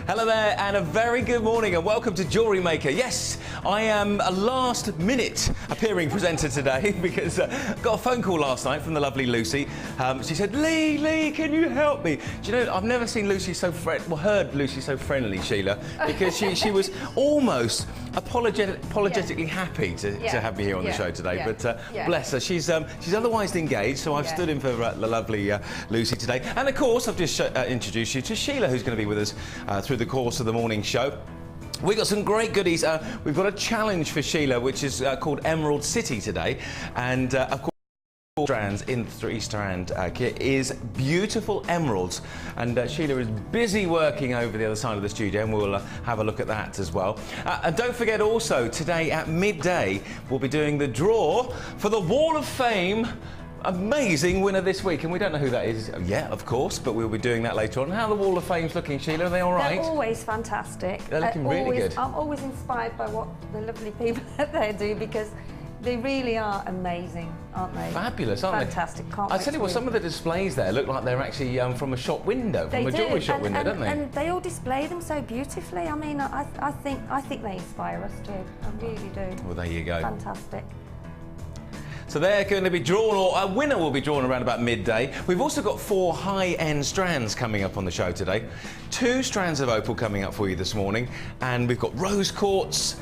Hello there and a very good morning and welcome to Jewellery Maker. Yes, I am a last minute appearing presenter today because I got a phone call last night from the lovely Lucy. She said, Lee, can you help me? Do you know, I've never seen Lucy so heard Lucy so friendly, Sheila, because she was almost apologetically happy to have me here on the show today. But bless her, she's otherwise engaged, so I've stood in for the lovely Lucy today. And of course, I've just introduced you to Sheila, who's going to be with us through the course of the morning show. We've got some great goodies. We've got a challenge for Sheila, which is called Emerald City today. And of course, strands in the three-strand kit is beautiful emeralds, and Sheila is busy working over the other side of the studio, and we'll have a look at that as well. And don't forget also, today at midday we'll be doing the draw for the Wall of Fame amazing winner this week, and we don't know who that is yet, of course, but we'll be doing that later on. How are the Wall of Fame's looking, Sheila? Are they all right? They're always fantastic. They're looking really good. I'm always inspired by what the lovely people that they do, because they really are amazing, aren't they? Fabulous, aren't they? Fantastic. Can't I tell you what, some of the displays there look like they're actually from a shop window, from a jewellery shop window, don't they? And they all display them so beautifully. I mean, I think they inspire us too. I really do. Well, there you go. Fantastic. So they're going to be drawn, or a winner will be drawn around about midday. We've also got 4 high-end strands coming up on the show today. 2 strands of opal coming up for you this morning, and we've got rose quartz,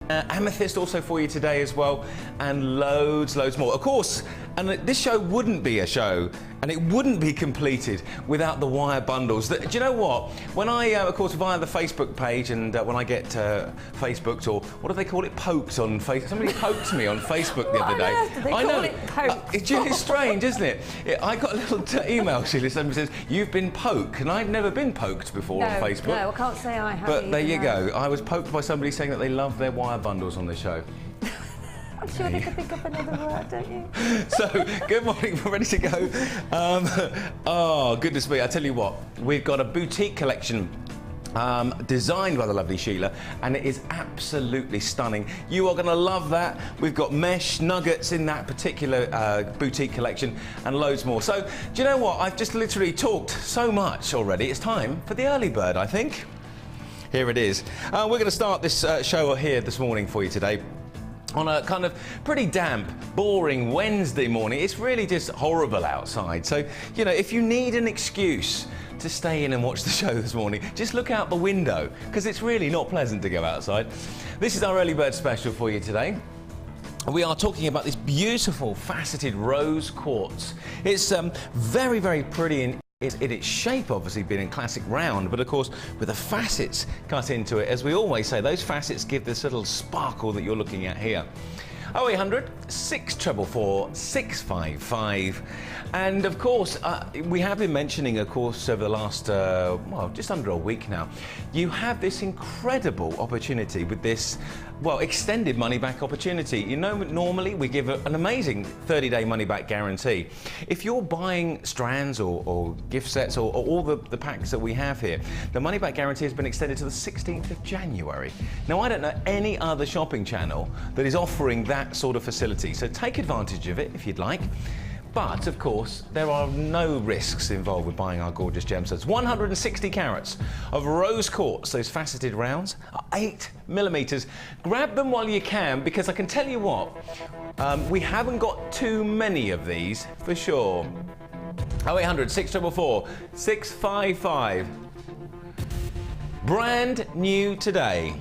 amethyst also for you today as well, and loads more. Of course, and this show wouldn't be a show, and it wouldn't be completed without the wire bundles. Do you know what? When I, of course, via the Facebook page, and when I get Facebooked, or what do they call it, poked on Facebook? Somebody poked me on Facebook the other day. I know. It poked? It's really strange, isn't it? I got a little email, Sheila, somebody says, you've been poked, and I'd never been poked before on Facebook. No, I can't say I have. But there you go. I was poked by somebody saying that they love their wire bundles on the show. I'm sure they could think of another word, don't you? So, good morning, we're ready to go. Oh, goodness me, I tell you what, we've got a boutique collection designed by the lovely Sheila, and it is absolutely stunning. You are going to love that. We've got mesh nuggets in that particular boutique collection and loads more. So, do you know what? I've just literally talked so much already. It's time for the early bird, I think. Here it is. We're going to start this show here this morning for you today on a kind of pretty damp, boring Wednesday morning. It's really just horrible outside. So, you know, if you need an excuse to stay in and watch the show this morning, just look out the window, because it's really not pleasant to go outside. This is our early bird special for you today. We are talking about this beautiful faceted rose quartz. It's very, very pretty in its shape, obviously being in classic round, but of course with the facets cut into it. As we always say, those facets give this little sparkle that you're looking at here. 0800 644 655. And of course, we have been mentioning, of course, over the last, well, just under a week now, you have this incredible opportunity with this, well, extended money-back opportunity. You know, normally we give an amazing 30-day money-back guarantee. If you're buying strands or gift sets or all the packs that we have here, the money-back guarantee has been extended to the 16th of January. Now, I don't know any other shopping channel that is offering that sort of facility, so take advantage of it if you'd like. But, of course, there are no risks involved with buying our gorgeous gemstones. 160 carats of rose quartz, those faceted rounds, are 8mm. Grab them while you can, because I can tell you what, we haven't got too many of these, for sure. 0800 644 655. Brand new today.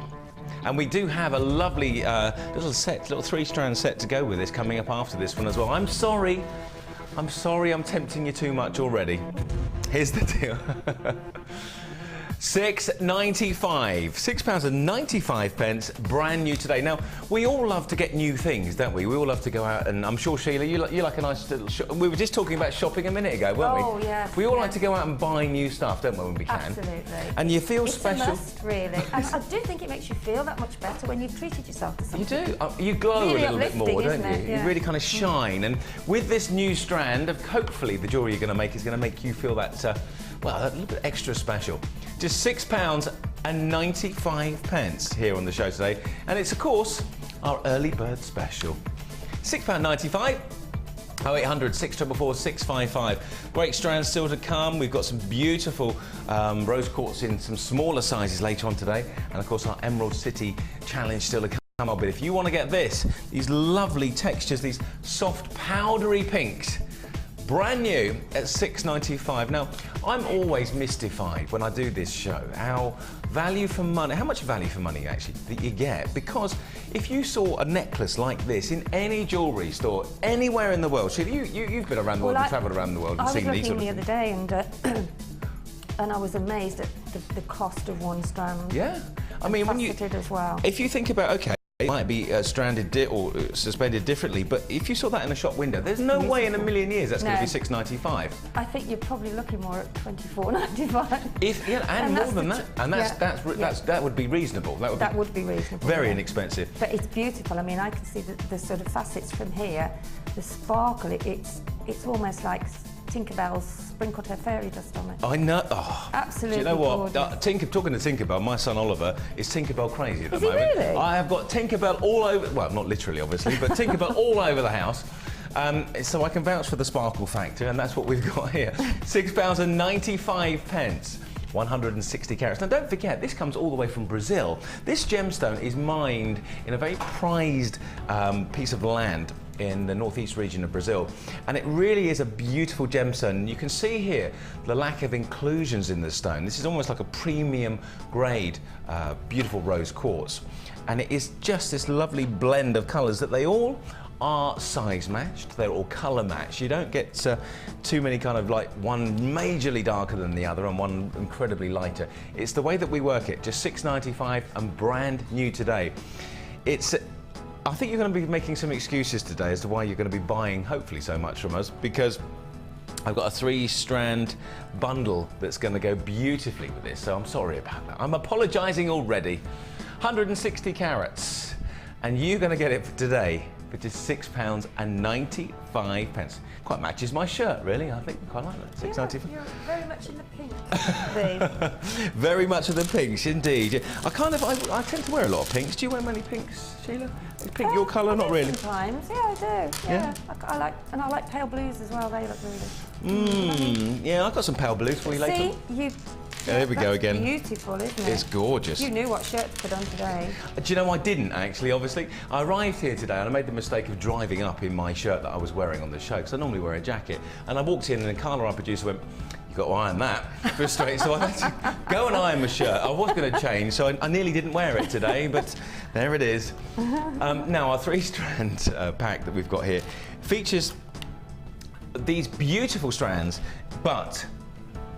And we do have a lovely little 3-strand set to go with this coming up after this one as well. I'm sorry I'm tempting you too much already. Here's the deal. £6.95, £6.95, brand new today. Now, we all love to get new things, don't we? We all love to go out, and I'm sure, Sheila, you like a nice little shop. We were just talking about shopping a minute ago, weren't we? Oh, yeah. We all like to go out and buy new stuff, don't we, when we can? Absolutely. And you feel special. It's a must, really. And I do think it makes you feel that much better when you've treated yourself to something. You do. You glow really a little bit more, don't you? Yeah. You really kind of shine. And with this new strand, hopefully the jewellery you're going to make is going to make you feel that, well, a little bit extra special. Just £6.95 here on the show today. And it's, of course, our early bird special. £6.95. 0800 644 655. Great strands still to come. We've got some beautiful rose quartz in some smaller sizes later on today. And of course our Emerald City Challenge still to come. But if you want to get this, these lovely textures, these soft powdery pinks, brand new at $6.95. Now, I'm always mystified when I do this show, how much value for money actually that you get. Because if you saw a necklace like this in any jewellery store, anywhere in the world, Sheila, you've been around the world and travelled around the world and seen these sort of things. I was looking the other day and I was amazed at the cost of one strand. Yeah. I mean, when as well. If you think about, okay, it might be stranded or suspended differently, but if you saw that in a shop window, there's no way in a million years that's going to be $6.95. I think you're probably looking more at $24.95. And more than that, and that would be reasonable. That would be reasonable. Very inexpensive. But it's beautiful. I mean, I can see the sort of facets from here, the sparkle. It's almost like Tinkerbell's sprinkled her fairy dust on it. I know. Oh, absolutely. Do you know what? Talking to Tinkerbell, my son Oliver is Tinkerbell crazy at the moment. Is he really? I have got Tinkerbell all over. Well, not literally, obviously, but Tinkerbell all over the house. So I can vouch for the sparkle factor, and that's what we've got here. £6.95. 160 carats. Now don't forget, this comes all the way from Brazil. This gemstone is mined in a very prized piece of land in the northeast region of Brazil, and it really is a beautiful gemstone. You can see here the lack of inclusions in the stone. This is almost like a premium grade beautiful rose quartz, and it is just this lovely blend of colours that they all are size matched, they're all colour matched. You don't get too many kind of like one majorly darker than the other and one incredibly lighter. It's the way that we work it, just $6.95 and brand new today. I think you're going to be making some excuses today as to why you're going to be buying hopefully so much from us, because I've got a 3-strand bundle that's going to go beautifully with this, so I'm sorry about that. I'm apologising already. 160 carats, and you're going to get it for today for just £6.95. Quite matches my shirt, really. I think quite like that. £6.95. You're very much in the pink. Very much in the pinks, indeed. I tend to wear a lot of pinks. Do you wear many pinks, Sheila? Is pink your colour? Not really. Sometimes, yeah, I do. Yeah. I like pale blues as well. They look really good. Yeah, I've got some pale blues for you later. See, there we go again. Beautiful, isn't it? It's gorgeous. You knew what shirt to put on today. Do you know, I didn't actually, obviously. I arrived here today and I made the mistake of driving up in my shirt that I was wearing on the show, because I normally wear a jacket. And I walked in and the colour our producer went, "You've got to iron that for straight." So I had to go and iron my shirt. I was going to change, so I nearly didn't wear it today, but there it is. Now, our 3-strand pack that we've got here features these beautiful strands, but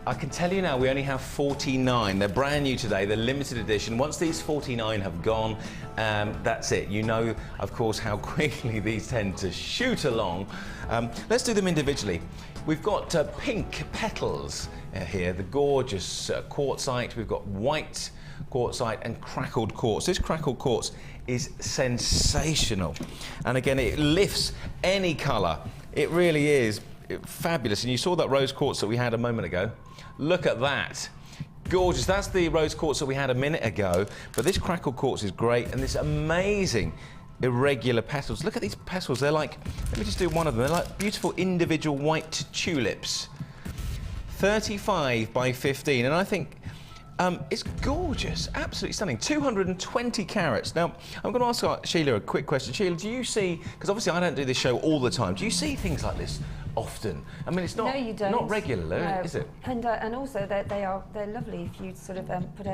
I can tell you now, we only have 49. They're brand new today, they're limited edition. Once these 49 have gone, that's it. You know, of course, how quickly these tend to shoot along. Let's do them individually. We've got pink petals here, the gorgeous quartzite. We've got white quartzite and crackled quartz. This crackled quartz is sensational. And again, it lifts any colour. It really is fabulous. And you saw that rose quartz that we had a moment ago. Look at that. Gorgeous. That's the rose quartz that we had a minute ago. But this crackled quartz is great, and this amazing irregular petals. Look at these petals. They're like, let me just do one of them. They're like beautiful individual white tulips. 35 by 15. And I think it's gorgeous, absolutely stunning. 220 carats. Now, I'm going to ask Sheila a quick question. Sheila, do you see, because obviously I don't do this show all the time, do you see things like this often? I mean, it's not, no, you don't. Not regular, no. is it? And also they're lovely if you sort of put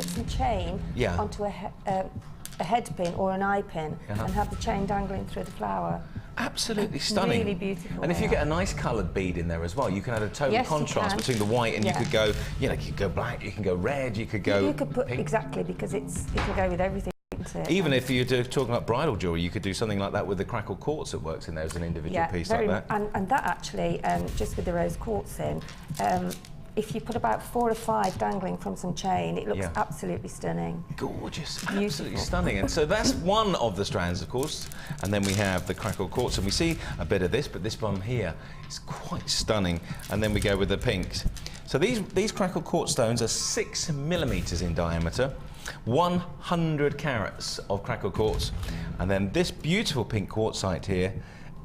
some chain onto a head pin or an eye pin and have the chain dangling through the flower. Absolutely stunning. Really beautiful. And if you get a nice coloured bead in there as well, you can add a total contrast between the white and you could go, you know, you could go black, you can go red, you could go. You could put pink. Exactly, because it can go with everything. Even if you're talking about bridal jewellery, you could do something like that with the crackled quartz that works in there as an individual piece like that. And that actually, just with the rose quartz in, if you put about 4 or 5 dangling from some chain, it looks absolutely stunning. Gorgeous, beautiful. Absolutely stunning. And so that's one of the strands, of course. And then we have the crackled quartz, and we see a bit of this, but this one here is quite stunning. And then we go with the pinks. So these crackled quartz stones are 6 millimetres in diameter, 100 carats of crackled quartz. And then this beautiful pink quartzite here,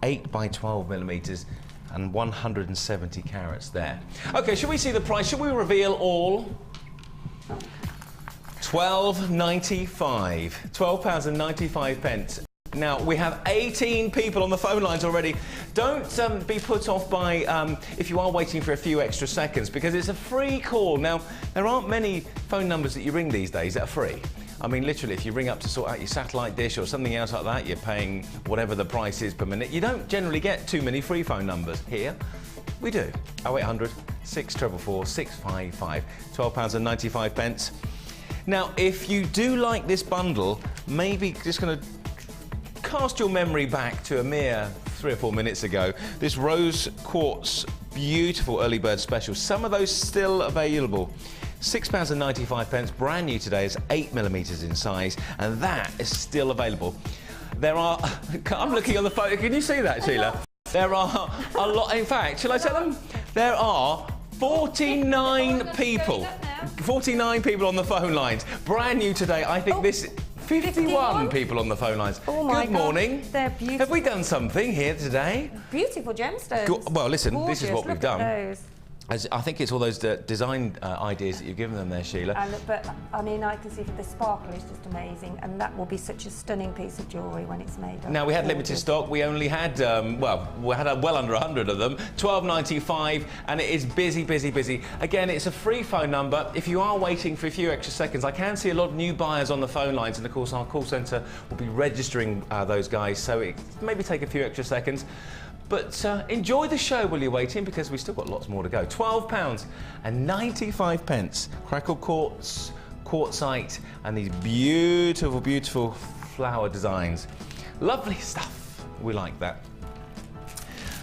8 by 12 millimeters, and 170 carats there. Okay, should we see the price? Should we reveal all? £12.95. £12.95. Now, we have 18 people on the phone lines already. Don't be put off by if you are waiting for a few extra seconds, because it's a free call. Now, there aren't many phone numbers that you ring these days that are free. I mean, literally, if you ring up to sort out your satellite dish or something else like that, you're paying whatever the price is per minute. You don't generally get too many free phone numbers. Here, we do. 0800 644 655. £12.95. Now, if you do like this bundle, maybe just going to cast your memory back to a mere 3 or 4 minutes ago. This rose quartz, beautiful early bird special. Some of those still available. £6.95, brand new today, is 8 millimeters in size, and that is still available. There are, I'm looking on the phone, can you see that, Sheila? There are a lot, in fact, shall I tell them? There are 49 people. 49 people on the phone lines. Brand new today. I think this 51 people on the phone lines. Oh my Good morning. God, they're beautiful. Have we done something here today? Beautiful gemstones. Well, listen, Gorgeous. this is what we've done. Those. I think it's all those design ideas that you've given them there, Sheila. But I mean, I can see the sparkle is just amazing, and that will be such a stunning piece of jewellery when it's made. Now, we had limited stock. We only had, we had well under 100 of them. £12.95, and it is busy, busy, busy. Again, it's a free phone number. If you are waiting for a few extra seconds, I can see a lot of new buyers on the phone lines, and of course, our call centre will be registering those guys, so it maybe take a few extra seconds. But enjoy the show while you're waiting, because we've still got lots more to go. £12.95. Crackled quartz, quartzite, and these beautiful, beautiful flower designs. Lovely stuff. We like that.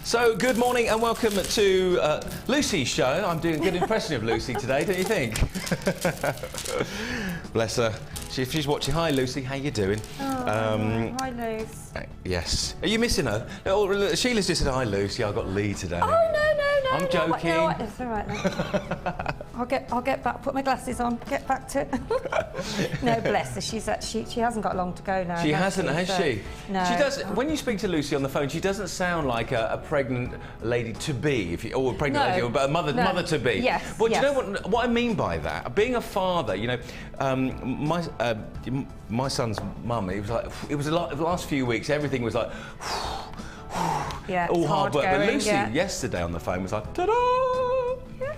So, good morning and welcome to Lucy's show. I'm doing a good impression of Lucy today, don't you think? Bless her. If she's watching, hi Lucy, how you doing? Oh, hi Luce. Yes. Are you missing her? Oh, Sheila's just said hi Lucy. I got Lee today. Oh no. I'm joking. No, it's all right then. I'll get back. Put my glasses on. Get back to. No, bless her. She hasn't got long to go now. She hasn't, has she? No. She does. When you speak to Lucy on the phone, she doesn't sound like a pregnant lady to be, or a pregnant lady, but a mother to be. Yes. Well, do yes. you know what I mean by that? Being a father, you know, my son's mum. It was a lot. The last few weeks, everything was like. Yeah, all hard work. But Lucy, yesterday on the phone, was like, ta-da! Yeah.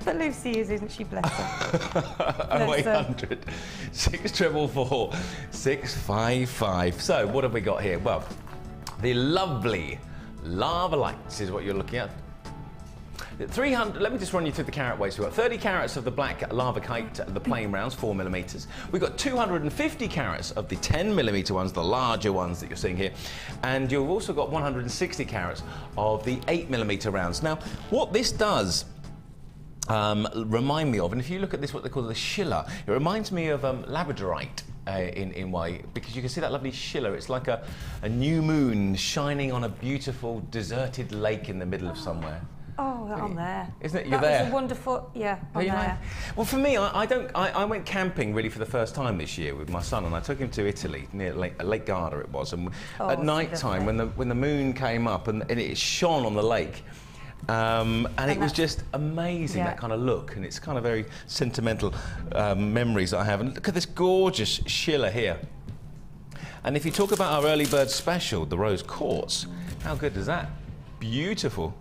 But Lucy isn't she? Bless her. 0800 644 655. So, what have we got here? Well, the lovely lava lights is what you're looking at. 300. Let me just run you through the carat weights. We've got 30 carats of the black lava kite, the plain rounds, 4 millimeters. We've got 250 carats of the 10 millimeter ones, the larger ones that you're seeing here. And you've also got 160 carats of the 8 millimeter rounds. Now, what this does remind me of, and if you look at this, what they call the Sheila, it reminds me of labradorite. In way, because you can see that lovely Sheila. It's like a new moon shining on a beautiful deserted lake in the middle of somewhere. Oh, I'm there. Isn't it? You're there. That was a wonderful, yeah, I'm there. Well, for me, I went camping really for the first time this year with my son, and I took him to Italy, near Lake Garda it was, and at night time when the moon came up and it shone on the lake, and it was just amazing, that kind of look, and it's kind of very sentimental memories that I have. And look at this gorgeous Sheila here. And if you talk about our early bird special, the rose quartz, how good is that? Beautiful.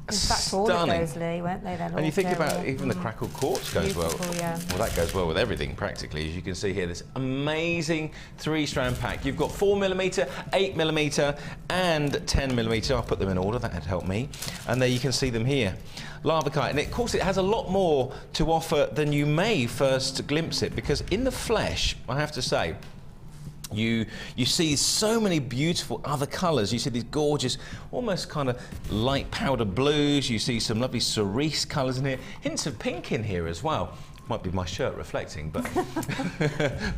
In fact, all of those, Lee, weren't they? Then and you think about even the crackled quartz goes well. Yeah. Well, that goes well with everything practically, as you can see here. This amazing 3-strand pack. You've got 4 millimeter, 8 millimeter, and 10 millimeter. I'll put them in order. That'd help me. And there you can see them here. Lava kite, and of course it has a lot more to offer than you may first glimpse it, because in the flesh, I have to say, you see so many beautiful other colours. You see these gorgeous, almost kind of light powder blues. You see some lovely cerise colours in here. Hints of pink in here as well. Might be my shirt reflecting, but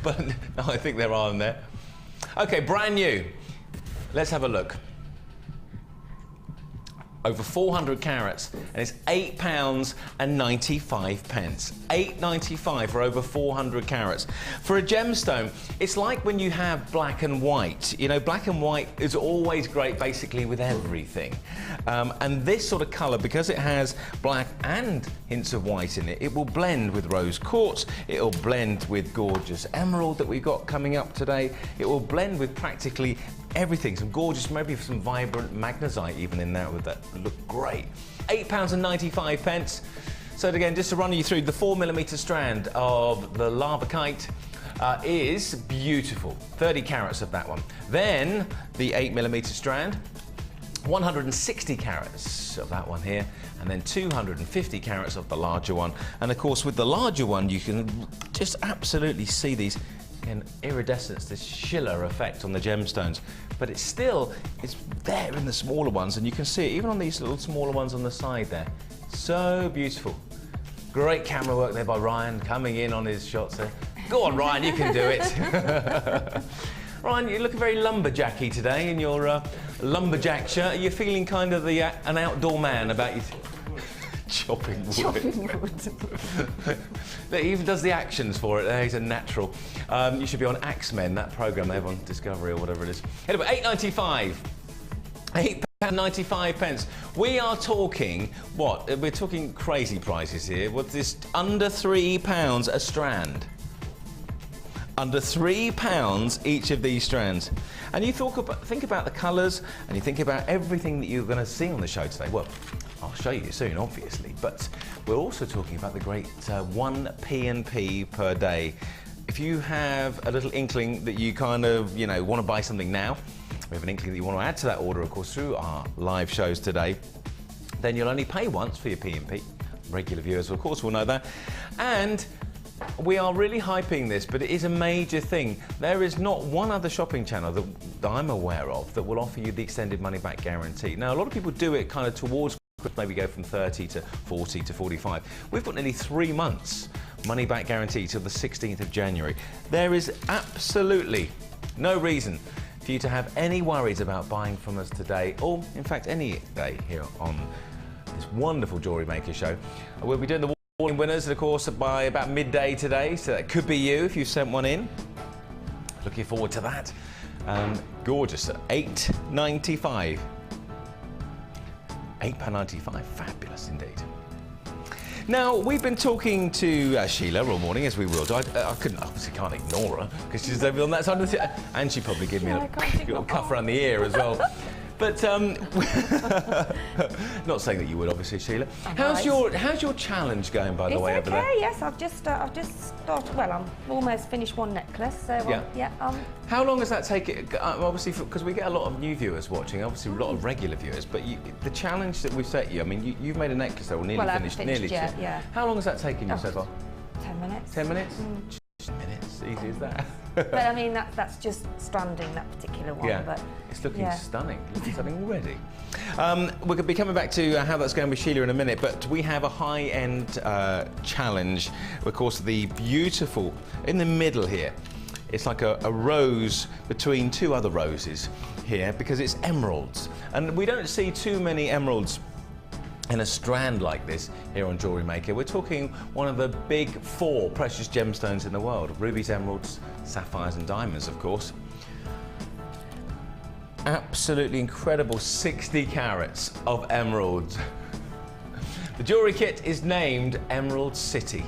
but no, I think there are in there. Okay, brand new. Let's have a look. over 400 carats, and it's £8.95. £8.95 for over 400 carats. For a gemstone, it's like when you have black and white. You know, black and white is always great basically with everything. And this sort of colour, because it has black and hints of white in it, it will blend with rose quartz, it will blend with gorgeous emerald that we've got coming up today, it will blend with practically everything, some gorgeous, maybe some vibrant magnesite even in there with that look great. £8.95. So again, just to run you through, the 4mm strand of the lava kite is beautiful, 30 carats of that one. Then the 8mm strand, 160 carats of that one here, and then 250 carats of the larger one. And of course, with the larger one, you can just absolutely see these iridescence, this Sheila effect on the gemstones, but it's there in the smaller ones, and you can see it even on these little smaller ones on the side there. So beautiful. Great camera work there by Ryan, coming in on his shots there. Go on, Ryan, you can do it. Ryan, you're looking very lumberjacky today in your lumberjack shirt. Are you feeling kind of an outdoor man about you? Chopping wood. Chopping wood. He even does the actions for it. He's a natural. You should be on Axemen, that programme they have on Discovery or whatever it is. Anyway, £8.95. £8.95. We are talking, what? We're talking crazy prices here. What's this? Under £3 a strand. Under £3 each of these strands. And you think about the colours, and you think about everything that you're going to see on the show today. Well, I'll show you soon, obviously, but we're also talking about the great 1 P&P per day. If you have a little inkling that you kind of, want to buy something now, we have an inkling that you want to add to that order, of course, through our live shows today, then you'll only pay once for your P&P. Regular viewers, of course, will know that. And we are really hyping this, but it is a major thing. There is not one other shopping channel that I'm aware of that will offer you the extended money-back guarantee. Now, a lot of people do it kind of towards, maybe go from 30 to 40 to 45. We've got nearly 3 months money-back guarantee till the 16th of January. There is absolutely no reason for you to have any worries about buying from us today, or in fact any day here on this wonderful Jewellery Maker show. We'll be doing the winners, of course, by about midday today, so that could be you if you sent one in. Looking forward to that. Gorgeous, £8.95. £8.95, fabulous indeed. Now, we've been talking to Sheila all morning, as we will do. I obviously can't ignore her, because she's over on that side of the... And she probably gave me a little cuff around the ear as well. But not saying that you would, obviously, Sheila. How's your challenge going, by the way, over there? Yes, I've just started. Well, I'm almost finished one necklace. So yeah. How long does that take? Obviously, because we get a lot of new viewers watching, obviously a lot of regular viewers. But the challenge that we've set you, I mean, you've made a necklace that will nearly finished. Yeah. How long has that taken you so far? 10 minutes. 10 minutes. Just minutes, easy as that. But I mean, that's just stranding, that particular one. Yeah, but it's looking stunning. Looking stunning already. We're going to be coming back to how that's going with Sheila in a minute, but we have a high-end challenge. Of course, the beautiful, in the middle here, it's like a rose between two other roses here, because it's emeralds. And we don't see too many emeralds in a strand like this here on Jewellery Maker. We're talking one of the big 4 precious gemstones in the world: rubies, emeralds, sapphires and diamonds, of course. Absolutely incredible 60 carats of emeralds. The jewellery kit is named Emerald City.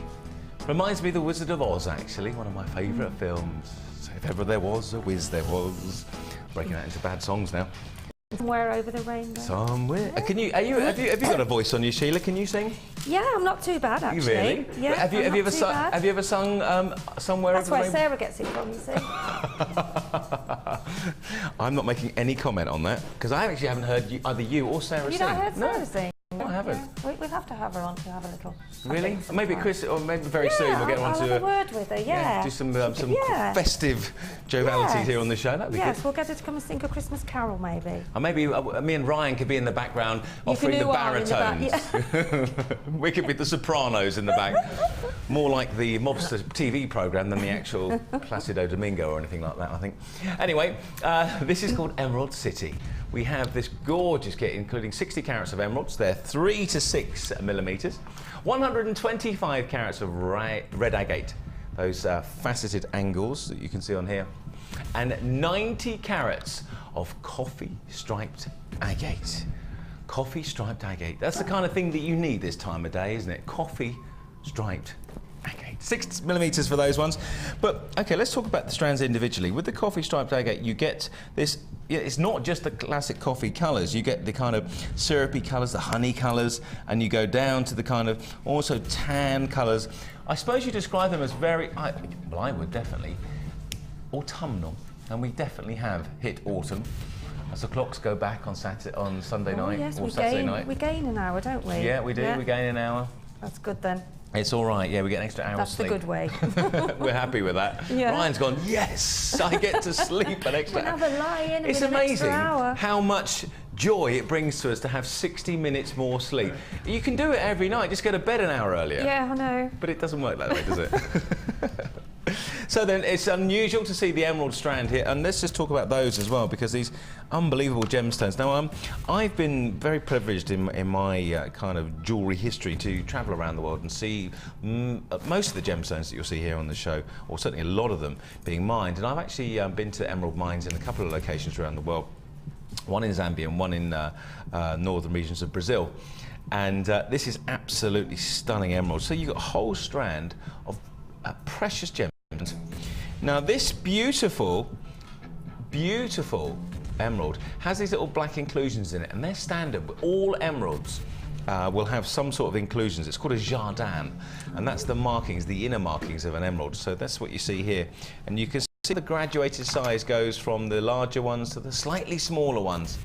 Reminds me of The Wizard of Oz, actually, one of my favourite films. So if ever there was a whiz, there was. Breaking that into bad songs now. Somewhere over the rainbow. Somewhere. Have you got a voice on you, Sheila? Can you sing? Yeah, I'm not too bad actually. Really? Yeah. Have you ever sung somewhere? That's where Sarah gets it from, you see. I'm not making any comment on that, because I actually haven't heard either you or Sarah sing. You not heard Sarah sing? No, I haven't. Yeah. We'll have to have her on to have a little. Really? Maybe Chris, or maybe very soon we'll get her on to have a word with her. Yeah. Do some festive jovialities here on the show. That'd be good. We'll get her to come and sing a Christmas carol, maybe. Or maybe me and Ryan could be in the background offering the baritones. We could be the sopranos in the back. More like the mobster TV programme than the actual Placido Domingo or anything like that, I think. Anyway, this is called Emerald City. We have this gorgeous kit, including 60 carats of emeralds. They're 3 to 6 millimetres. 125 carats of red agate, those faceted angles that you can see on here. And 90 carats of coffee striped agate. Coffee striped agate. That's the kind of thing that you need this time of day, isn't it? Coffee striped agate. 6 millimetres for those ones. But okay, let's talk about the strands individually. With the coffee striped agate, you get this. It's not just the classic coffee colours. You get the kind of syrupy colours, the honey colours, and you go down to the kind of also tan colours. I suppose you describe them as very, well, I would definitely, autumnal. And we definitely have hit autumn as the clocks go back on Sunday night or Saturday night. We gain an hour, don't we? Yeah, we do. Yeah. We gain an hour. That's good then. It's all right, yeah, we get an extra hour of sleep. That's the good way. We're happy with that. Yeah. Ryan's gone, yes, I get to sleep an extra hour. Have a lie-in. It's amazing how much joy it brings to us to have 60 minutes more sleep. You can do it every night, just go to bed an hour earlier. Yeah, I know. But it doesn't work that way, does it? So then, it's unusual to see the emerald strand here, and let's just talk about those as well, because these unbelievable gemstones. Now, I've been very privileged in my kind of jewellery history to travel around the world and see most of the gemstones that you'll see here on the show, or certainly a lot of them, being mined. And I've actually been to emerald mines in a couple of locations around the world, one in Zambia and one in northern regions of Brazil. And this is absolutely stunning emerald. So you've got a whole strand of precious gems. Now this beautiful, beautiful emerald has these little black inclusions in it, and they're standard. All emeralds will have some sort of inclusions. It's called a jardin, and that's the markings, the inner markings of an emerald. So that's what you see here, and you can see the graduated size goes from the larger ones to the slightly smaller ones.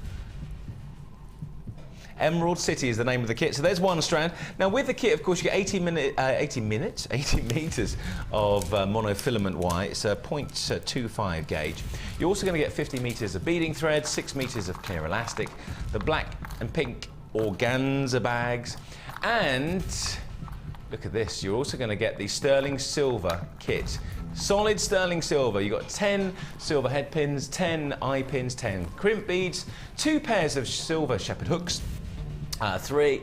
Emerald City is the name of the kit. So there's one strand. Now with the kit, of course, you get 80 metres of monofilament wire. It's a 0.25 gauge. You're also going to get 50 metres of beading thread, 6 metres of clear elastic, the black and pink organza bags, and look at this, you're also going to get the sterling silver kit. Solid sterling silver. You've got 10 silver head pins, 10 eye pins, 10 crimp beads, 2 pairs of silver shepherd hooks, 3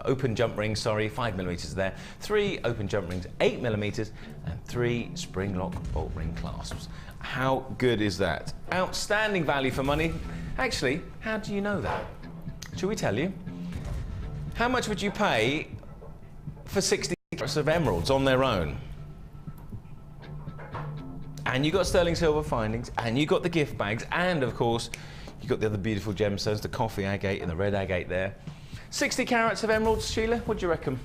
open jump rings, 5 millimetres there, 3 open jump rings, 8 millimetres, and 3 spring lock bolt ring clasps. How good is that? Outstanding value for money. Actually, how do you know that? Shall we tell you? How much would you pay for 60 carats of emeralds on their own? And you got sterling silver findings, and you got the gift bags, and of course, you got the other beautiful gemstones, the coffee agate and the red agate there. 60 carats of emeralds, Sheila, what do you reckon?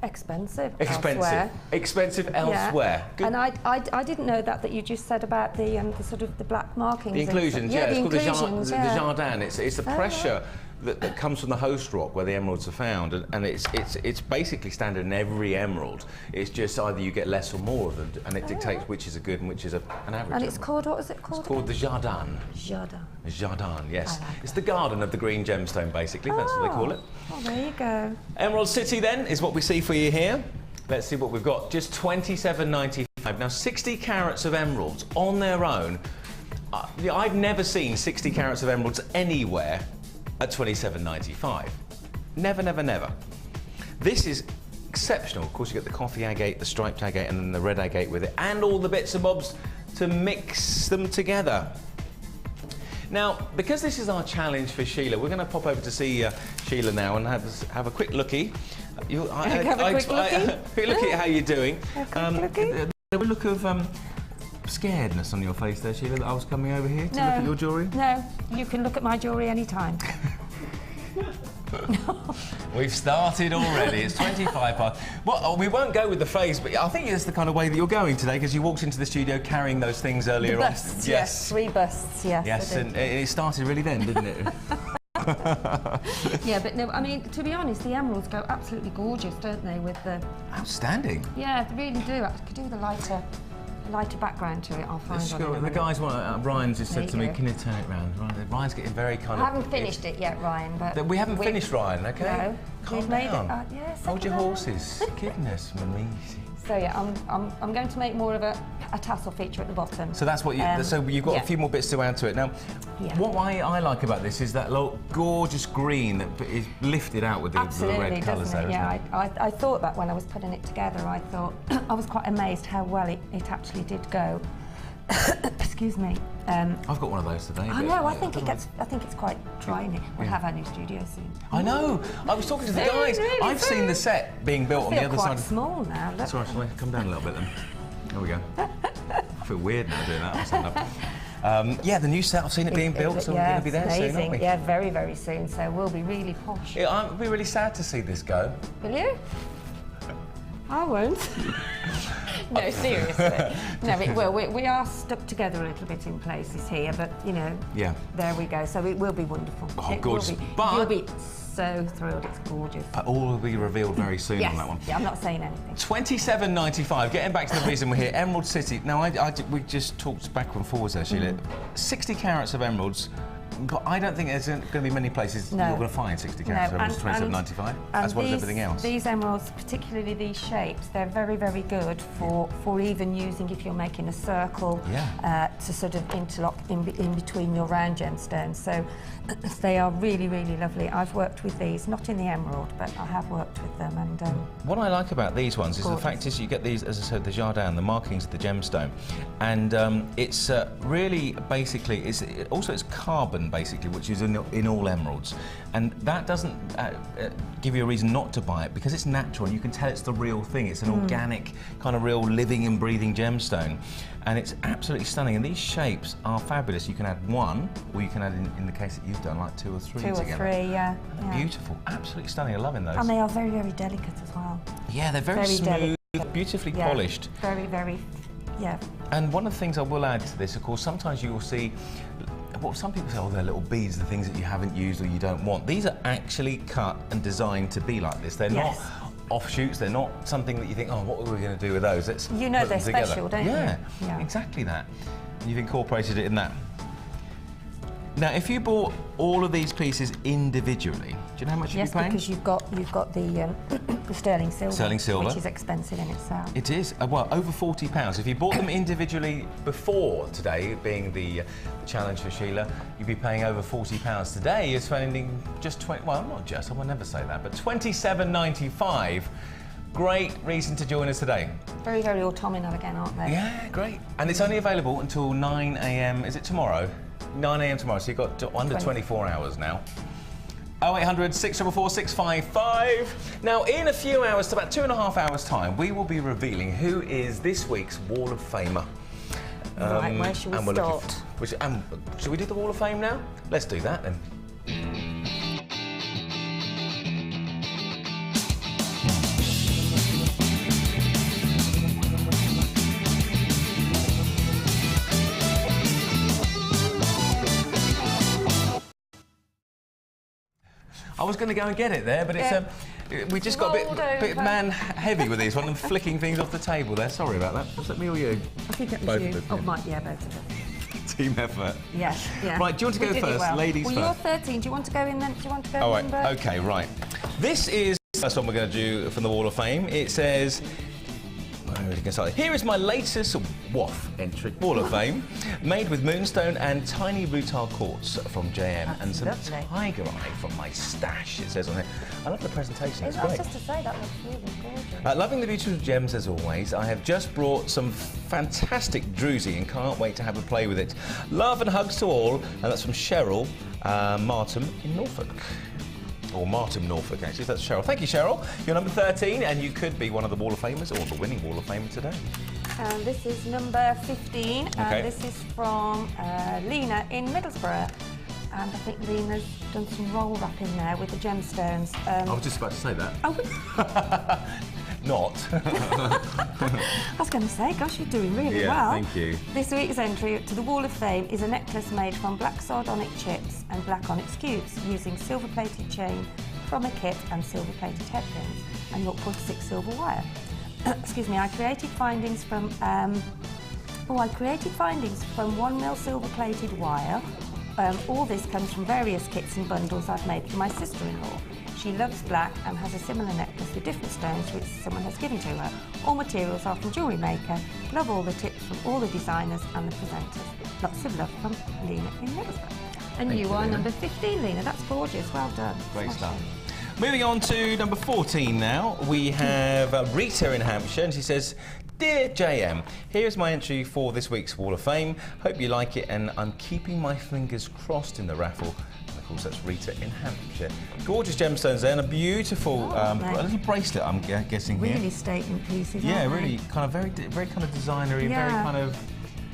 Expensive. Expensive elsewhere. Good. And I didn't know that you just said about the sort of the black markings. The inclusions, yeah, it's called the jardin. It's the pressure that comes from the host rock where the emeralds are found, and it's basically standard in every emerald. It's just either you get less or more of them, and it dictates which is a good and which is an average. And it's called, what is it called? It's called the jardin. Jardin. Jardin, yes. Like it's the garden of the green gemstone, basically. That's what they call it. Oh, there you go. Emerald City, then, is what we see for you here. Let's see what we've got. Just $27.95. Now, 60 carats of emeralds on their own. I've never seen 60 carats of emeralds anywhere at $27.95. Never, never, never. This is exceptional. Of course, you get the coffee agate, the striped agate, and then the red agate with it, and all the bits and bobs to mix them together. Now, because this is our challenge for Sheila, we're going to pop over to see Sheila now and have a quick lookie. Have a quick lookie? Look at how you're doing. A quick lookie? A look of scaredness on your face there, Sheila, that I was coming over here to look at your jewellery? No, you can look at my jewellery anytime. We've started already. It's 25 past. Well, we won't go with the phrase, but I think it's the kind of way that you're going today, because you walked into the studio carrying those things earlier on. Busts, yes. 3 busts, yes. Yes, and it started really then, didn't it? Yeah, but no, I mean, to be honest, the emeralds go absolutely gorgeous, don't they, with the... Outstanding. Yeah, they really do. I could do with a lighter background to it, I'll find the guys want, Ryan's just said to me, can you turn it round? Ryan's getting very kind of... I haven't finished it yet, Ryan, but... We haven't finished, Ryan, okay? No. Calm down. Hold your horses. Goodness me. So yeah, I'm going to make more of a tassel feature at the bottom. So that's what you. So you've got a few more bits to add to it. Now, what I like about this is that little gorgeous green that is lifted out with the red colours there. Yeah, I thought that when I was putting it together. I thought I was quite amazed how well it actually did go. Excuse me. I've got one of those today. I know. I think it's quite dry in it. We'll have our new studio soon. I know. I was talking to the guys. I've seen the set being built on the other side. It's small now. Look. Sorry, shall I come down a little bit then? There we go. I feel weird now doing that. Yeah, the new set. I've seen it being built, so we're going to be there soon, aren't we? Yeah, very, very soon. So we'll be really posh. Yeah, I'll be really sad to see this go. Will you? I won't. No, seriously. No, it will. We are stuck together a little bit in places here, but, you know, there we go. So it will be wonderful. Oh, gorgeous. You'll be so thrilled. It's gorgeous. But all will be revealed very soon on that one. Yeah, I'm not saying anything. $27.95. Getting back to the reason we're here, Emerald City. Now, we just talked back and forwards there, Sheila. 60 carats of emeralds. But I don't think there's going to be many places you're going to find 60 carats of emeralds, $27.95, as well as everything else. These emeralds, particularly these shapes, they're very, very good for even using if you're making a circle to sort of interlock in between your round gemstones. So they are really, really lovely. I've worked with these, not in the emerald, but I have worked with them. And what I like about these ones is the fact is you get these, as I said, the jardin, the markings of the gemstone, and it's really basically it's carbon basically, which is in all emeralds, and that doesn't give you a reason not to buy it because it's natural and you can tell it's the real thing. It's an organic kind of real living and breathing gemstone, and it's absolutely stunning. And these shapes are fabulous. You can add one, or you can add, in the case that you've done, like two or three together. Two or three, yeah. Beautiful, absolutely stunning. I'm loving those. And they are very, very delicate as well. Yeah, they're very smooth, beautifully polished. Very, very, And one of the things I will add to this, of course, sometimes you will see, well, some people say, oh, they're little beads, the things that you haven't used or you don't want. These are actually cut and designed to be like this. They're not offshoots, they're not something that you think, oh, what are we going to do with those? Let's you know put they're them together. special, don't you? Yeah, exactly that. And you've incorporated it in that. Now, if you bought all of these pieces individually, do you know how much you'd be paying? Yes, because you've got the sterling silver. Sterling silver. Which is expensive in itself. It is. Well, over £40. If you bought them individually before today, being the challenge for Sheila, you'd be paying over £40. Today, you're spending just 20. Well, not just. I will never say that, but $27.95. Great reason to join us today. Very, very autumnal again, aren't they? Yeah, great. And it's only available until 9 AM. Is it tomorrow? 9 AM tomorrow, so you've got under 24 hours now. 0800 644 655. Now, in a few hours, to about 2.5 hours' time, we will be revealing who is this week's Wall of Famer. Right, where should we start? Should we do the Wall of Fame now? Let's do that then. I was going to go and get it there, but it's we just got a bit man heavy with these one and flicking things off the table there. Sorry about that. Was that me or you? I think it was you. Both of us. Team effort. Yeah. Right, do you want to go first? Ladies first. Well, you're 13. Do you want to go in then? Do you want to go in? Oh, right. Okay, right. This is the first one we're going to do from the Wall of Fame. It says, here is my latest WOF entry, Wall of Fame, made with moonstone and tiny rutile quartz from JM. That's and some lovely. tiger eye from my stash, it says on here. I love the presentation, it's great. Just to say, that looks really gorgeous. Loving the beauty of gems as always. I have just brought some fantastic druzy and can't wait to have a play with it. Love and hugs to all, and that's from Cheryl Martin in Norfolk. Or Martin Norfolk, actually. That's Cheryl. Thank you, Cheryl. You're number 13, and you could be one of the Wall of Famers, or the winning Wall of Famer today. And this is number 15, and this is from Lena in Middlesbrough. And I think Lena's done some roll wrapping there with the gemstones. I was just about to say that. Oh, not. I was going to say, gosh, you're doing really well. Thank you. This week's entry to the Wall of Fame is a necklace made from black sardonic chips and black onyx cubes using silver-plated chain from a kit and silver-plated headpins and 0.6 silver wire. Excuse me, I created findings from 1 mil silver-plated wire. All this comes from various kits and bundles I've made for my sister-in-law. She loves black and has a similar necklace with different stones which someone has given to her. All materials are from Jewellery Maker. Love all the tips from all the designers and the presenters. Lots of love from Lena in Middlesbrough. And you are number 15, Lena. That's gorgeous. Well done. Great stuff. Moving on to number 14 now. We have Rita in Hampshire, and she says, "Dear JM, here's my entry for this week's Wall of Fame. Hope you like it, and I'm keeping my fingers crossed in the raffle." And of course, that's Rita in Hampshire. Gorgeous gemstones there, and a beautiful a little bracelet, I'm guessing here. Really statement pieces. Yeah, really kind of very kind of designery, very kind of,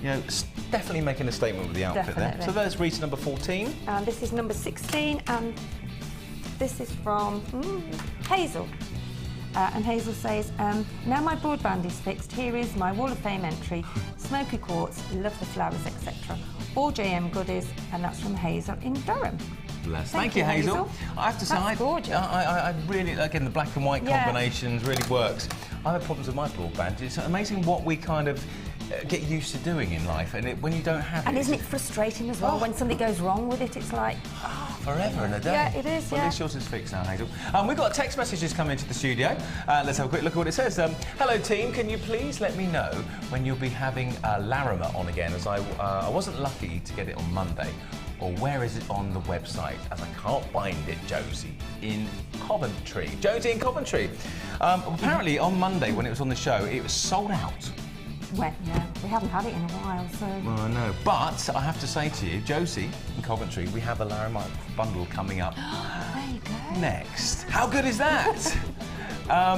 you know, definitely making a statement with the outfit there. So there's Rita number 14. And this is number 16, and this is from Hazel. And Hazel says, now my broadband is fixed, here is my Wall of Fame entry. Smoky quartz, love the flowers, etc. All JM goodies, and that's from Hazel in Durham. Bless. Thank you, Hazel. I have to say, I really, again, the black and white combinations really works. I have problems with my broadband. It's amazing what we kind of get used to doing in life, and when you don't have it. And isn't it frustrating as well when something goes wrong with it? It's like forever and a day. Yeah, it is. Well, at least yours is fixed now, Hazel. We've got text messages coming into the studio. Let's have a quick look at what it says. Hello, team. Can you please let me know when you'll be having Larimer on again? As I wasn't lucky to get it on Monday. Or where is it on the website? As I can't find it, Josie in Coventry. Josie in Coventry. Apparently on Monday when it was on the show, it was sold out. Well, yeah, we haven't had it in a while, so... Well, I know. But I have to say to you, Josie in Coventry, we have a Larimer bundle coming up there you go. next. How good is that?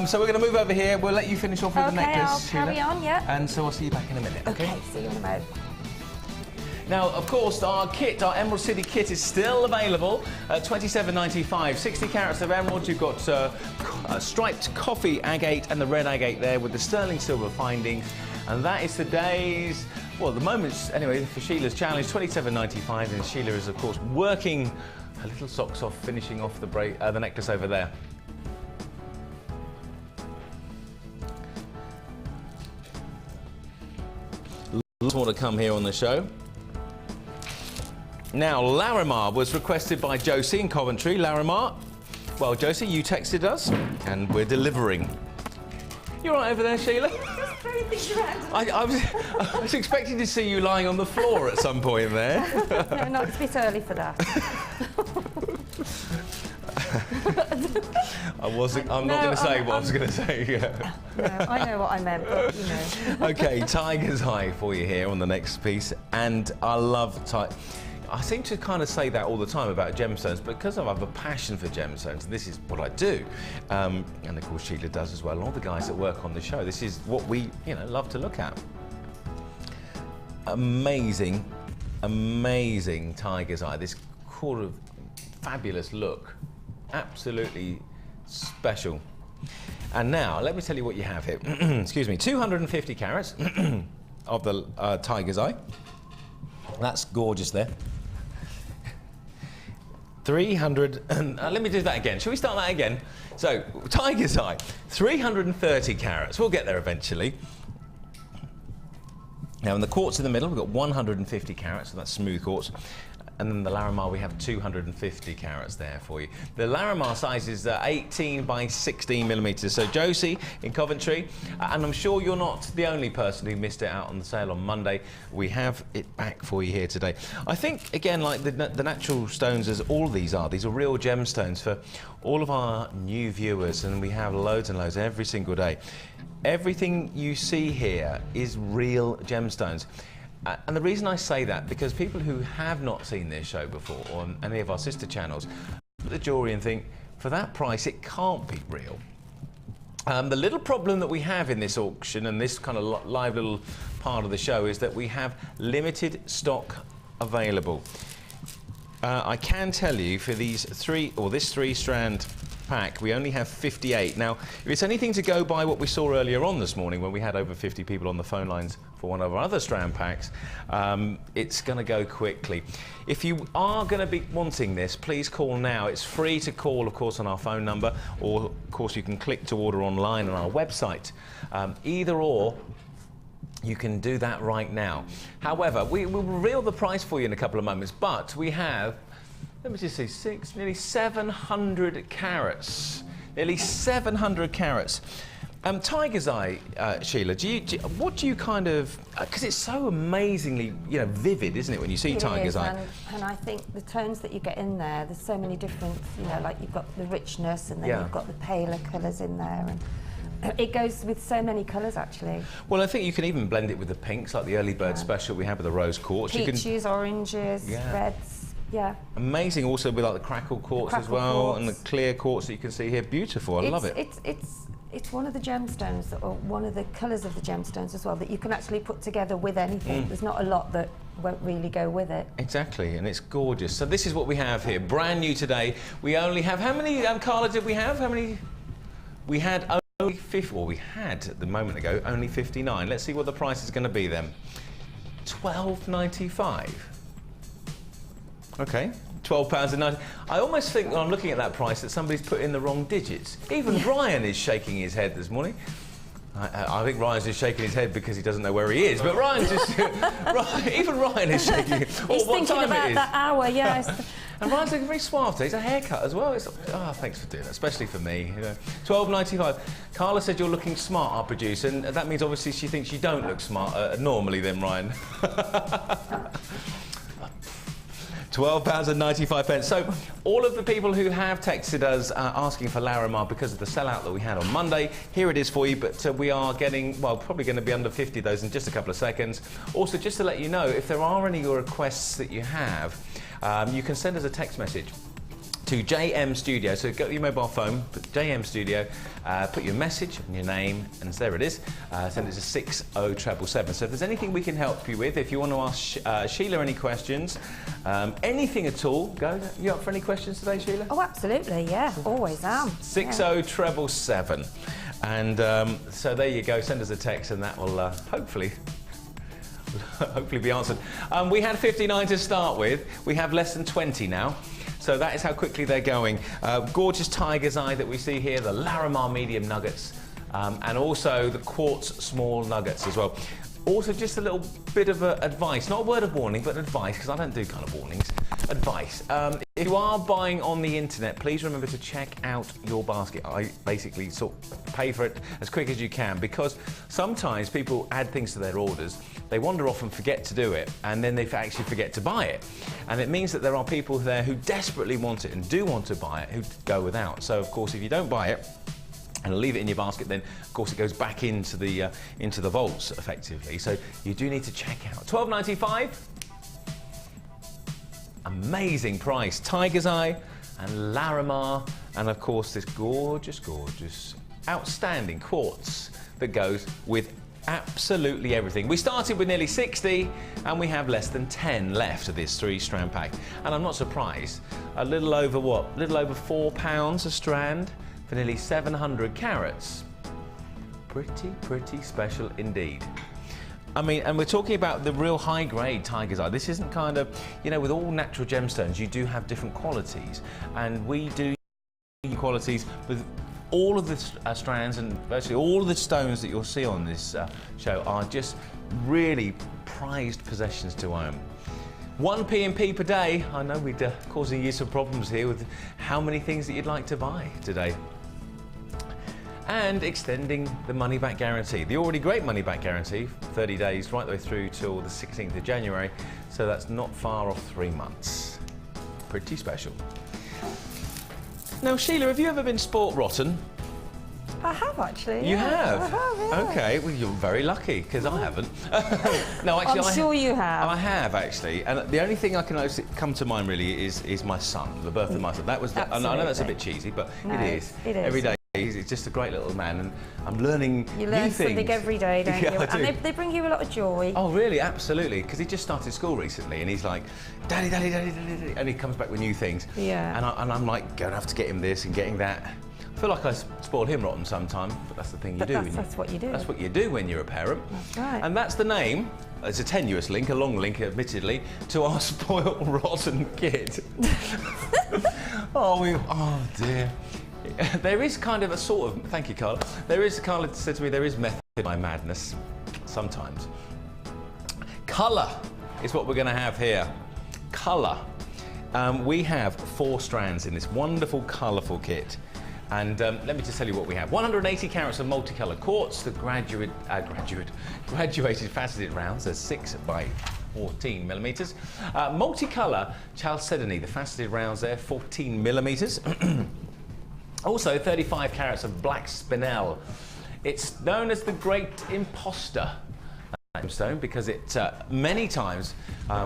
So we're going to move over here. We'll let you finish off with the necklace, I'll carry on, yeah. And so I'll see you back in a minute, okay? Okay, see you in a moment. Now, of course, our kit, our Emerald City kit, is still available at $27.95. 60 carats of emerald. You've got striped coffee agate and the red agate there with the sterling silver findings. And that is today's, well, the moment's, anyway, for Sheila's challenge, $27.95. And Sheila is, of course, working her little socks off, finishing off the necklace over there. Lots more to come here on the show. Now, Larimer was requested by Josie in Coventry. Larimer, well, Josie, you texted us, and we're delivering. You all right over there, Sheila? I was expecting to see you lying on the floor at some point there. No, it's a bit early for that. I'm not going to say what I was going to say. Yeah. No, I know what I meant, but you know. Okay, Tiger's Eye for you here on the next piece, and I love I seem to kind of say that all the time about gemstones, because I have a passion for gemstones. This is what I do, and of course Sheila does as well. And all the guys that work on the show, this is what we, love to look at. Amazing, amazing Tiger's Eye. This sort of fabulous look, absolutely special. And now let me tell you what you have here. Excuse me, 250 carats of the Tiger's Eye. That's gorgeous there. 300, let me do that again. Shall we start that again? So, Tiger's Eye, 330 carats. We'll get there eventually. Now, in the quartz in the middle, we've got 150 carats, so that's smooth quartz. And then the Larimer, we have 250 carats there for you. The Larimer size is 18 by 16 millimeters. So Josie in Coventry, and I'm sure you're not the only person who missed it out on the sale on Monday. We have it back for you here today. I think, again, like the natural stones, as all of these are real gemstones for all of our new viewers, and we have loads and loads every single day. Everything you see here is real gemstones. And the reason I say that, because people who have not seen this show before on any of our sister channels look at the jewellery and think, for that price, it can't be real. The little problem that we have in this auction and this kind of live little part of the show is that we have limited stock available. I can tell you for these this 3-strand pack. We only have 58. Now, if it's anything to go by what we saw earlier on this morning when we had over 50 people on the phone lines for one of our other strand packs, it's going to go quickly. If you are going to be wanting this, please call now. It's free to call, of course, on our phone number, or, of course, you can click to order online on our website. Either or, you can do that right now. However, we will reveal the price for you in a couple of moments, but we have, let me just see, nearly 700 carats. Nearly 700 carats. Tiger's Eye, Sheila, what do you kind of, because it's so amazingly, vivid, isn't it, when you see Tiger's Eye? And I think the tones that you get in there's so many different, like you've got the richness and then you've got the paler colours in there. And it goes with so many colours, actually. Well, I think you can even blend it with the pinks, like the early bird special we have with the rose quartz. Peaches, oranges, reds, Amazing, also with like the crackle quartz as well, and the clear quartz that you can see here. Beautiful, I love it. It's one of the gemstones, or one of the colours of the gemstones as well, that you can actually put together with anything. There's not a lot that won't really go with it. Exactly, and it's gorgeous. So this is what we have here, brand new today. We only have, how many, Carla, did we have? How many? We had only 50, well, we had, a moment ago, only 59. Let's see what the price is going to be then. £12.95. Okay, £12.90. I almost think when I'm looking at that price that somebody's put in the wrong digits. Even Ryan is shaking his head this morning. I think Ryan's just shaking his head because he doesn't know where he is. But Ryan's just, even Ryan is shaking. He's thinking about that hour, yes. And Ryan's looking very suave today. He's a haircut as well. Thanks for doing that, especially for me. £12.95. Carla said you're looking smart, our producer, and that means obviously she thinks you don't look smart normally then, Ryan. £12.95. So all of the people who have texted us asking for Larimar because of the sellout that we had on Monday, here it is for you, but we are getting, well, probably going to be under 50 of those in just a couple of seconds. Also, just to let you know, if there are any requests that you have, you can send us a text message to JM Studio. So go to your mobile phone, put JM Studio, put your message and your name, and there it is. Send it to 60777. So if there's anything we can help you with, if you want to ask Sheila any questions, anything at all, go. You up for any questions today, Sheila? Oh, absolutely, yeah, always am. 60777. And so there you go, send us a text and that will hopefully be answered. We had 59 to start with. We have less than 20 now. So that is how quickly they're going. Gorgeous Tiger's Eye that we see here, the Larimar medium nuggets, and also the quartz small nuggets as well. Also, just a little bit of advice, not a word of warning, but advice, because I don't do kind of warnings. Advice. If you are buying on the internet, please remember to check out your basket. I basically sort of pay for it as quick as you can, because sometimes people add things to their orders, they wander off and forget to do it, and then they actually forget to buy it. And it means that there are people there who desperately want it and do want to buy it who go without. So, of course, if you don't buy it, and leave it in your basket, then of course it goes back into the vaults effectively. So you do need to check out. £12.95. Amazing price. Tiger's Eye and Larimar, and of course this gorgeous, outstanding quartz that goes with absolutely everything. We started with nearly 60 and we have less than 10 left of this 3-strand pack. And I'm not surprised. A little over what? A little over £4 a strand for nearly 700 carats. Pretty special indeed. I mean, and we're talking about the real high-grade Tiger's Eye. This isn't kind of, with all natural gemstones, you do have different qualities. And we do qualities with all of the strands, and virtually all of the stones that you'll see on this show are just really prized possessions to own. 1 P&P per day. I know we're causing you some problems here with how many things that you'd like to buy today. And extending the money-back guarantee. The already great money-back guarantee, 30 days, right the way through till the 16th of January. So that's not far off 3 months. Pretty special. Now, Sheila, have you ever been sport rotten? I have, actually. You yeah. have? I have, yeah. Okay, well, you're very lucky, because I haven't. No, actually, I'm sure you have. I have, actually. And the only thing I can come to mind, really, is my son, the birth of my son. That was, I know that's a bit cheesy, but no, it is. It is. Every day He's just a great little man, and I'm learning You learn new things. something every day, don't Yeah, you? I do. And they bring you a lot of joy. Oh, really? Absolutely. Because he just started school recently, and he's like, Daddy, Daddy, Daddy, Daddy, Daddy, and he comes back with new things. Yeah. And I'm like, going to have to get him this and getting that. I feel like I spoil him rotten sometimes, but that's the thing you do. That's what you do. That's what you do when you're a parent. That's right. And that's the name. It's a tenuous link, a long link, admittedly, to our spoiled rotten kid. Oh dear. There is kind of a sort of, thank you, Carla. There is, Carla said to me, there is method in my madness, sometimes. Colour is what we're going to have here. Colour. We have 4 strands in this wonderful, colourful kit. And let me just tell you what we have. 180 carats of multicolour quartz, the graduated faceted rounds, they're 6 by 14 millimetres. Multicolour chalcedony, the faceted rounds there, 14 millimetres. Also 35 carats of black spinel. It's known as the Great Imposter gemstone because it many times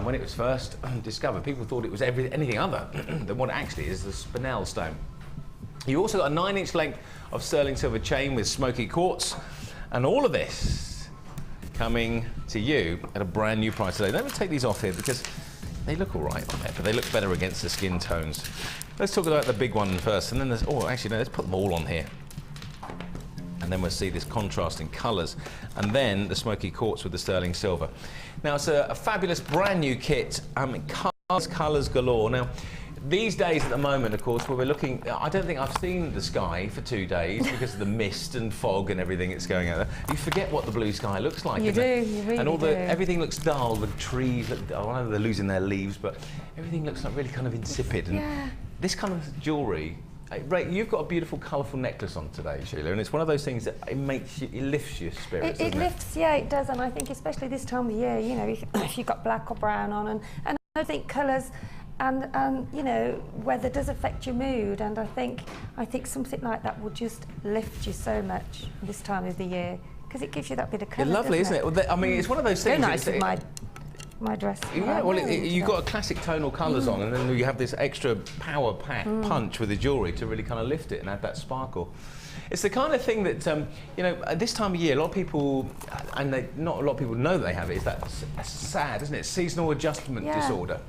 when it was first discovered, people thought it was anything other than what it actually is, the spinel stone. You also got a 9-inch length of sterling silver chain with smoky quartz, and all of this coming to you at a brand new price today. Let me take these off here because they look all right on there, but they look better against the skin tones. Let's talk about the big one first, and then there's, oh, actually, no, let's put them all on here. And then we'll see this contrast in colours, and then the smoky quartz with the sterling silver. Now, it's a fabulous brand new kit, colours galore. Now, these days at the moment, of course, where we're looking, I don't think I've seen the sky for 2 days because of the mist and fog and everything that's going out there. You forget what the blue sky looks like. You do, you really and all do. everything looks dull, the trees look, I know they're losing their leaves, but everything looks like really kind of insipid. And Yeah. this kind of jewellery, Ray, you've got a beautiful, colourful necklace on today, Sheila, and it's one of those things that it makes you, it lifts your spirits. It lifts, yeah, it does, and I think especially this time of year, you know, if you've got black or brown on, and I think colours and you know, weather does affect your mood, and I think something like that will just lift you so much this time of the year because it gives you that bit of colour. It's lovely, isn't it? Well, I mean, it's one of those things. Very nice with my dress. Yeah, well, you've got a classic tonal colours on, and then you have this extra power punch with the jewellery to really kind of lift it and add that sparkle. It's the kind of thing that, you know, at this time of year, a lot of people, and not a lot of people know that they have it, is that sad, isn't it? Seasonal adjustment disorder.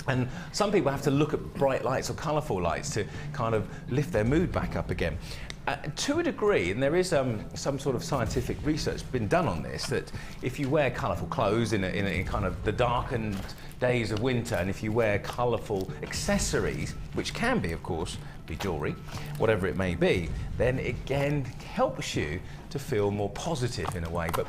And some people have to look at bright lights or colourful lights to kind of lift their mood back up again. To a degree, and there is some sort of scientific research been done on this, that if you wear colourful clothes in kind of the darkened days of winter, and if you wear colourful accessories, which can be, of course, be jewellery, whatever it may be, then it again helps you to feel more positive in a way. But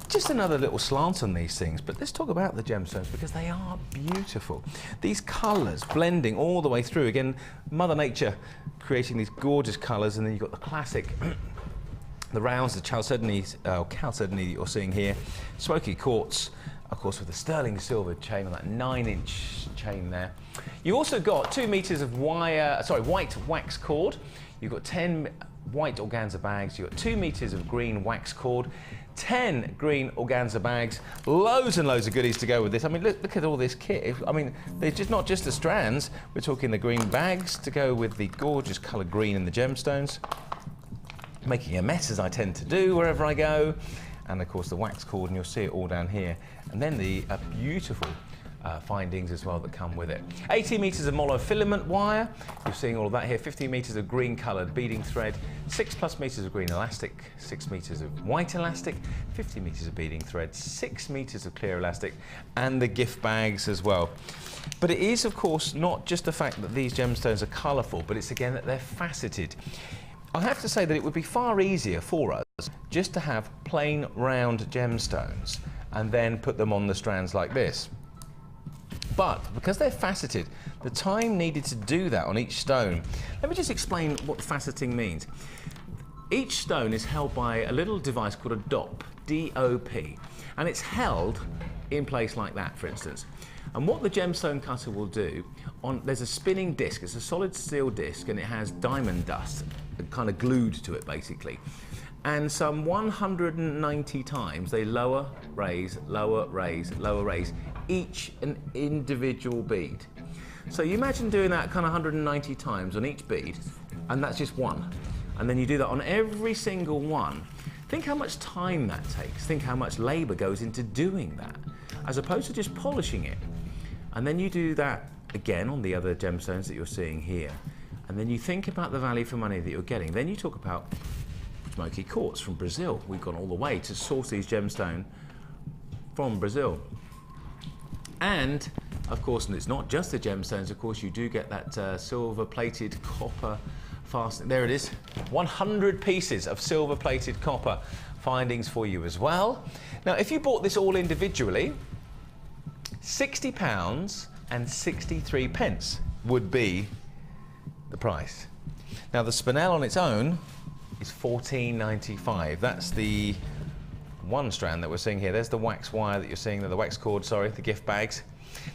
just another little slant on these things, but let's talk about the gemstones because they are beautiful. These colours blending all the way through. Again, Mother Nature creating these gorgeous colours, and then you've got the classic, the rounds, the chalcedony that you're seeing here, smoky quartz, of course, with the sterling silver chain on that 9-inch chain there. You also got 2 meters of white wax cord. You've got 10 white organza bags. You've got 2 meters of green wax cord. 10 green organza bags, loads and loads of goodies to go with this. I mean, look at all this kit. I mean, they're just not just the strands. We're talking the green bags to go with the gorgeous colour green in the gemstones. Making a mess, as I tend to do wherever I go. And of course the wax cord, and you'll see it all down here. And then the beautiful findings as well that come with it. 18 meters of monofilament wire. You're seeing all of that here. 15 meters of green coloured beading thread. 6+ meters of green elastic. 6 meters of white elastic. 50 meters of beading thread. 6 meters of clear elastic. And the gift bags as well. But it is, of course, not just the fact that these gemstones are colourful, but it's again that they're faceted. I have to say that it would be far easier for us just to have plain round gemstones and then put them on the strands like this. But because they're faceted, the time needed to do that on each stone. Let me just explain what faceting means. Each stone is held by a little device called a DOP, D-O-P, and it's held in place like that, for instance. And what the gemstone cutter will do, there's a spinning disc, it's a solid steel disc, and it has diamond dust kind of glued to it basically. And some 190 times they lower, raise, lower, raise, lower, raise, each an individual bead. So you imagine doing that kind of 190 times on each bead, and that's just one. and then you do that on every single one. Think how much time that takes. Think how much labour goes into doing that, as opposed to just polishing it. And then you do that again on the other gemstones that you're seeing here. And then you think about the value for money that you're getting. Then you talk about smoky quartz from Brazil. We've gone all the way to source these gemstones from Brazil. And of course, and it's not just the gemstones, of course, you do get that silver-plated copper fastening. There it is, 100 pieces of silver-plated copper findings for you as well. Now, if you bought this all individually, £60 and 63 pence would be the price. Now, the spinel on its own is £14.95. That's the one strand that we're seeing here. There's the wax wire that you're seeing there, the wax cord, sorry, the gift bags.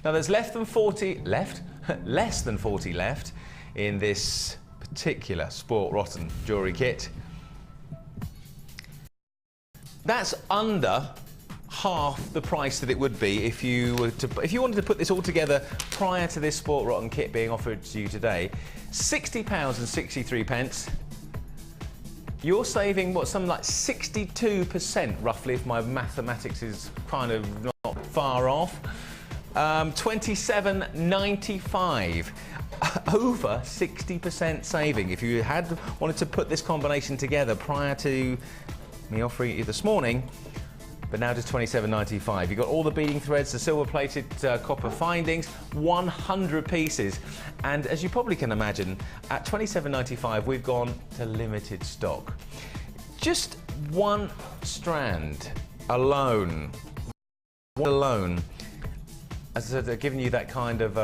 Now there's less than 40 left in this particular Sport Rotten jewellery kit. That's under half the price that it would be if you wanted to put this all together prior to this Sport Rotten kit being offered to you today. £60 and 63 pence. You're saving what, something like 62% roughly, if my mathematics is kind of not far off. £27.95. Over 60% saving. If you had wanted to put this combination together prior to me offering it you this morning, but now just £27.95. You've got all the beading threads, the silver-plated copper findings, 100 pieces. And as you probably can imagine, at £27.95, we've gone to limited stock. Just one strand alone, as I said, they're giving you that kind of,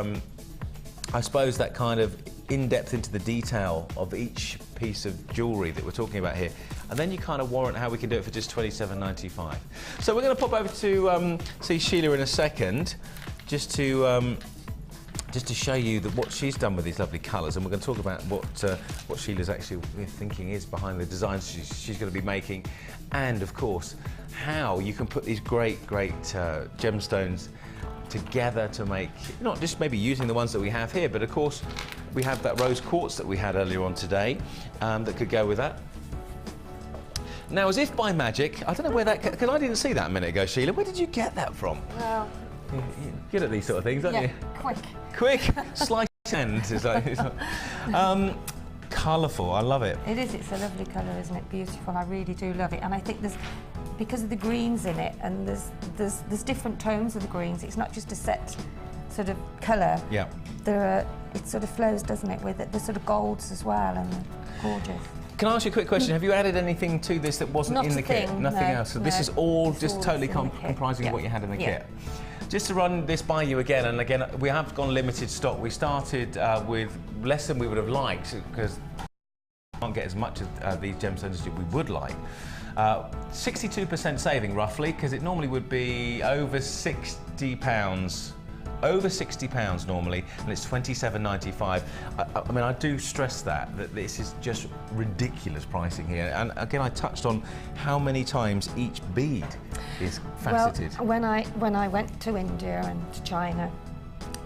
I suppose, that kind of in-depth into the detail of each piece of jewellery that we're talking about here. And then you kind of warrant how we can do it for just £27.95. So we're going to pop over to see Sheila in a second, just to show you what she's done with these lovely colours, and we're going to talk about what Sheila's actually thinking is behind the designs she's going to be making, and of course how you can put these great gemstones together to make, not just maybe using the ones that we have here, but of course we have that rose quartz that we had earlier on today that could go with that. Now, as if by magic, I don't know where that, because I didn't see that a minute ago, Sheila. Where did you get that from? Well, you're good at these sort of things, aren't you? Quick. Slice end. Colourful, I love it. It is, it's a lovely colour, isn't it? Beautiful, I really do love it. And I think there's, because of the greens in it, and there's different tones of the greens, it's not just a set sort of colour. Yeah. It sort of flows, doesn't it, with it? The sort of golds as well, and gorgeous. Can I ask you a quick question? Have you added anything to this that wasn't in the kit? Nothing else. So this is all just totally comprising of what you had in the kit. Just to run this by you again, and again, we have gone limited stock. We started with less than we would have liked, because we can't get as much of these gemstones as we would like. 62% saving roughly, because it normally would be over £60. Over £60 normally, and it's £27.95. I mean, I do stress that this is just ridiculous pricing here. And again, I touched on how many times each bead is faceted. Well, when I went to India and to China,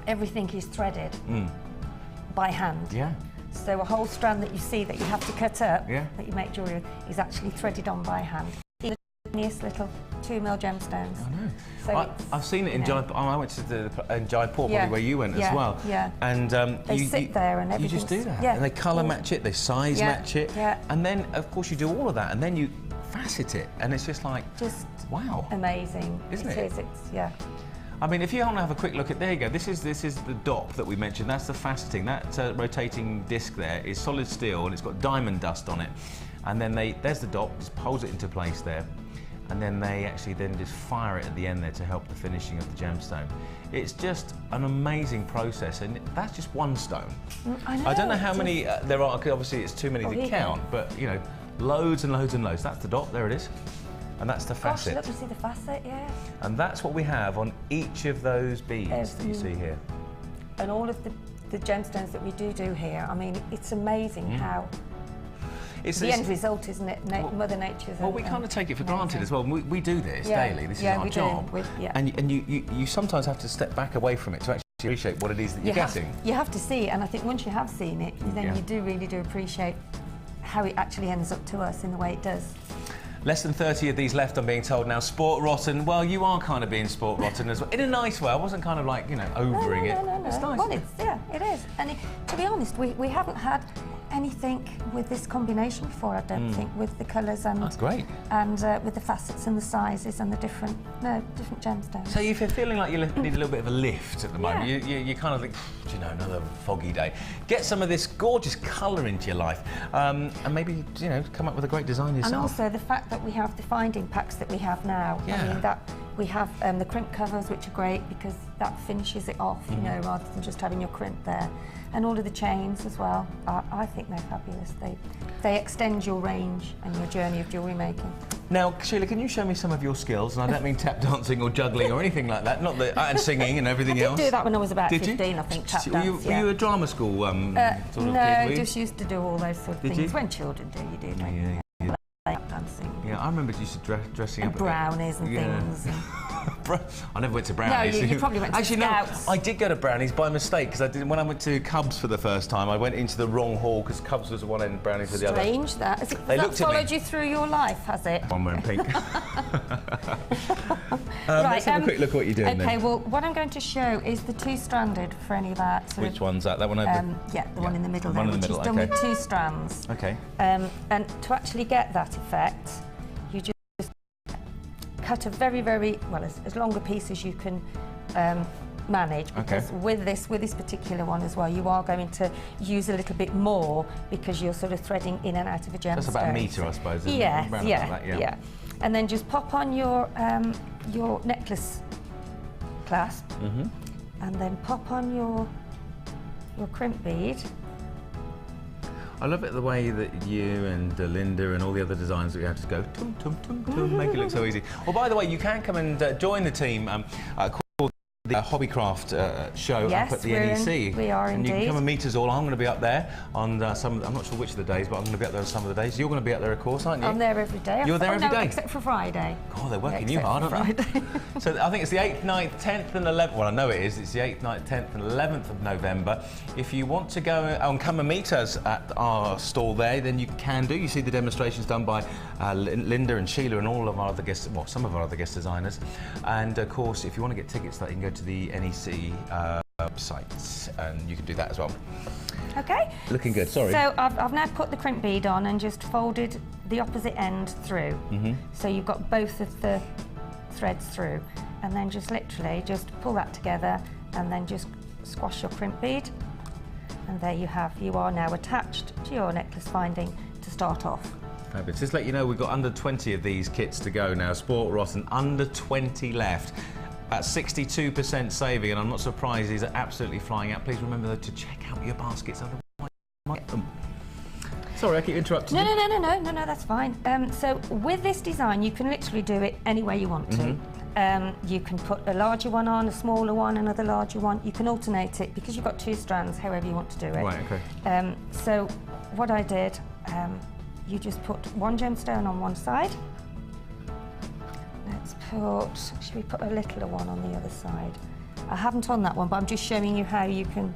everything is threaded by hand. Yeah. So a whole strand that you see that you have to cut up, that you make jewellery with, is actually threaded on by hand. Tiniest little 2mm gemstones. I know. So I've seen it in Jaipur. I went to in Jaipur, probably where you went as well. Yeah. And they sit there and everything. You just do that. Yeah. And they colour match it, they size match it. Yeah. And then, of course, you do all of that, and then you facet it, and it's just like, wow, amazing, isn't it? It is. It's I mean, if you want to have a quick look at, there you go. This is the dop that we mentioned. That's the faceting. That rotating disc there is solid steel, and it's got diamond dust on it. And then there's the dop. Just pulls it into place there. And then they actually just fire it at the end there to help the finishing of the gemstone. It's just an amazing process, and that's just one stone. I don't know how many there are, because obviously it's too many to count, but you know, loads and loads and loads. That's the dot, there it is. And that's the facet. Gosh, look, you see the facet, And that's what we have on each of those beads that you see here. And all of the gemstones that we do here, I mean, it's amazing how it's the end result, isn't it? Mother Nature's. Well, we kind of take it for granted as well. We do this daily. This is our job. And you sometimes have to step back away from it to actually appreciate what it is that you're getting. You have to see it, and I think once you have seen it, then you really do appreciate how it actually ends up to us in the way it does. Less than 30 of these left, I'm being told now. Sport rotten. Well, you are kind of being sport rotten as well, in a nice way. I wasn't kind of like, you know, overing it. No. It's nice. Well, yeah, it is. And to be honest, we haven't had anything with this combination before, I don't think, with the colours and That's great. And with the facets and the sizes and the different gemstones. So if you're feeling like you need a little bit of a lift at the moment, you kind of think, you know, another foggy day. Get some of this gorgeous colour into your life, and maybe, you know, come up with a great design yourself. And also the fact that we have the finding packs that we have now. Yeah. I mean, that we have the crimp covers, which are great because that finishes it off, you know, rather than just having your crimp there. And all of the chains as well. I think they're fabulous. They extend your range and your journey of jewellery making. Now, Sheila, can you show me some of your skills? And I don't mean tap dancing or juggling or anything like that. Not that, and singing and everything else. I did do that when I was about did 15, you? I think, tap were dance. Were you a drama school sort of kid? No, I just used to do all those sort of Did things. you? When children do, you do. Yeah. Tap dancing. Yeah, I remember you used to dressing And up. brownies and things. And I never went to Brownies. No, you probably went to Actually, Scouts. no, I did go to Brownies by mistake because when I went to Cubs for the first time, I went into the wrong hall because Cubs was one end and Brownies was the other. Strange that. Has They that looked at me. followed you through your life, has it? I'm wearing pink. Right, let's have a quick look at what you're doing Okay, then. well, what I'm going to show is the two-stranded for any of our sort Which of... one's that? That one over? Yeah, the one in the middle One there, in the which is middle, done okay. with two strands. Okay. And to actually get that effect, you just cut a very, very, well, as long a piece as you can manage, because with this particular one as well, you are going to use a little bit more because you're sort of threading in and out of a gemstone. That's about a metre, I suppose, isn't it? Yes, Round about that, yeah. And then just pop on your necklace clasp, and then pop on your crimp bead. I love it the way that you and Linda and all the other designers that we have just go tum tum tum tum, make it look so easy. Well, by the way, you can come and join the team called the Hobbycraft show up at the NEC. We are and you can indeed. come and meet us all. I'm going to be up there on some. I'm not sure which of the days, but I'm going to be up there on some of the days. You're going to be up there, of course, aren't you? I'm there every day. You're there every day? Except for Friday. God, they're working you Except hard, for aren't they? Friday. So I think it's the 8th, 9th, 10th and 11th. Well, I know it is. It's the 8th, 9th, 10th and 11th of November. If you want to go and come and meet us at our stall there, then you can do. You see the demonstrations done by Linda and Sheila and all of our other guests, well, some of our other guest designers. And of course, if you want to get tickets, you can go to the NEC website and you can do that as well. Okay. Looking good, sorry. So I've now put the crimp bead on and just folded the opposite end through. So you've got both of the threads through, and then just literally just pull that together and then just squash your crimp bead, and there you have. You are now attached to your necklace finding to start off. Fabulous. Just let you know, we've got under 20 of these kits to go now. Sport Rotten, under 20 left. At 62% saving, and I'm not surprised these are absolutely flying out. Please remember though to check out your baskets, otherwise you might them. Sorry, I keep interrupting you. No, that's fine. So with this design, you can literally do it any way you want to. You can put a larger one on, a smaller one, another larger one. You can alternate it because you've got two strands, however you want to do it. Right, okay. So what I did, you just put one gemstone on one side. Let's put, should we put a littler one on the other side? I haven't on that one, but I'm just showing you how you can,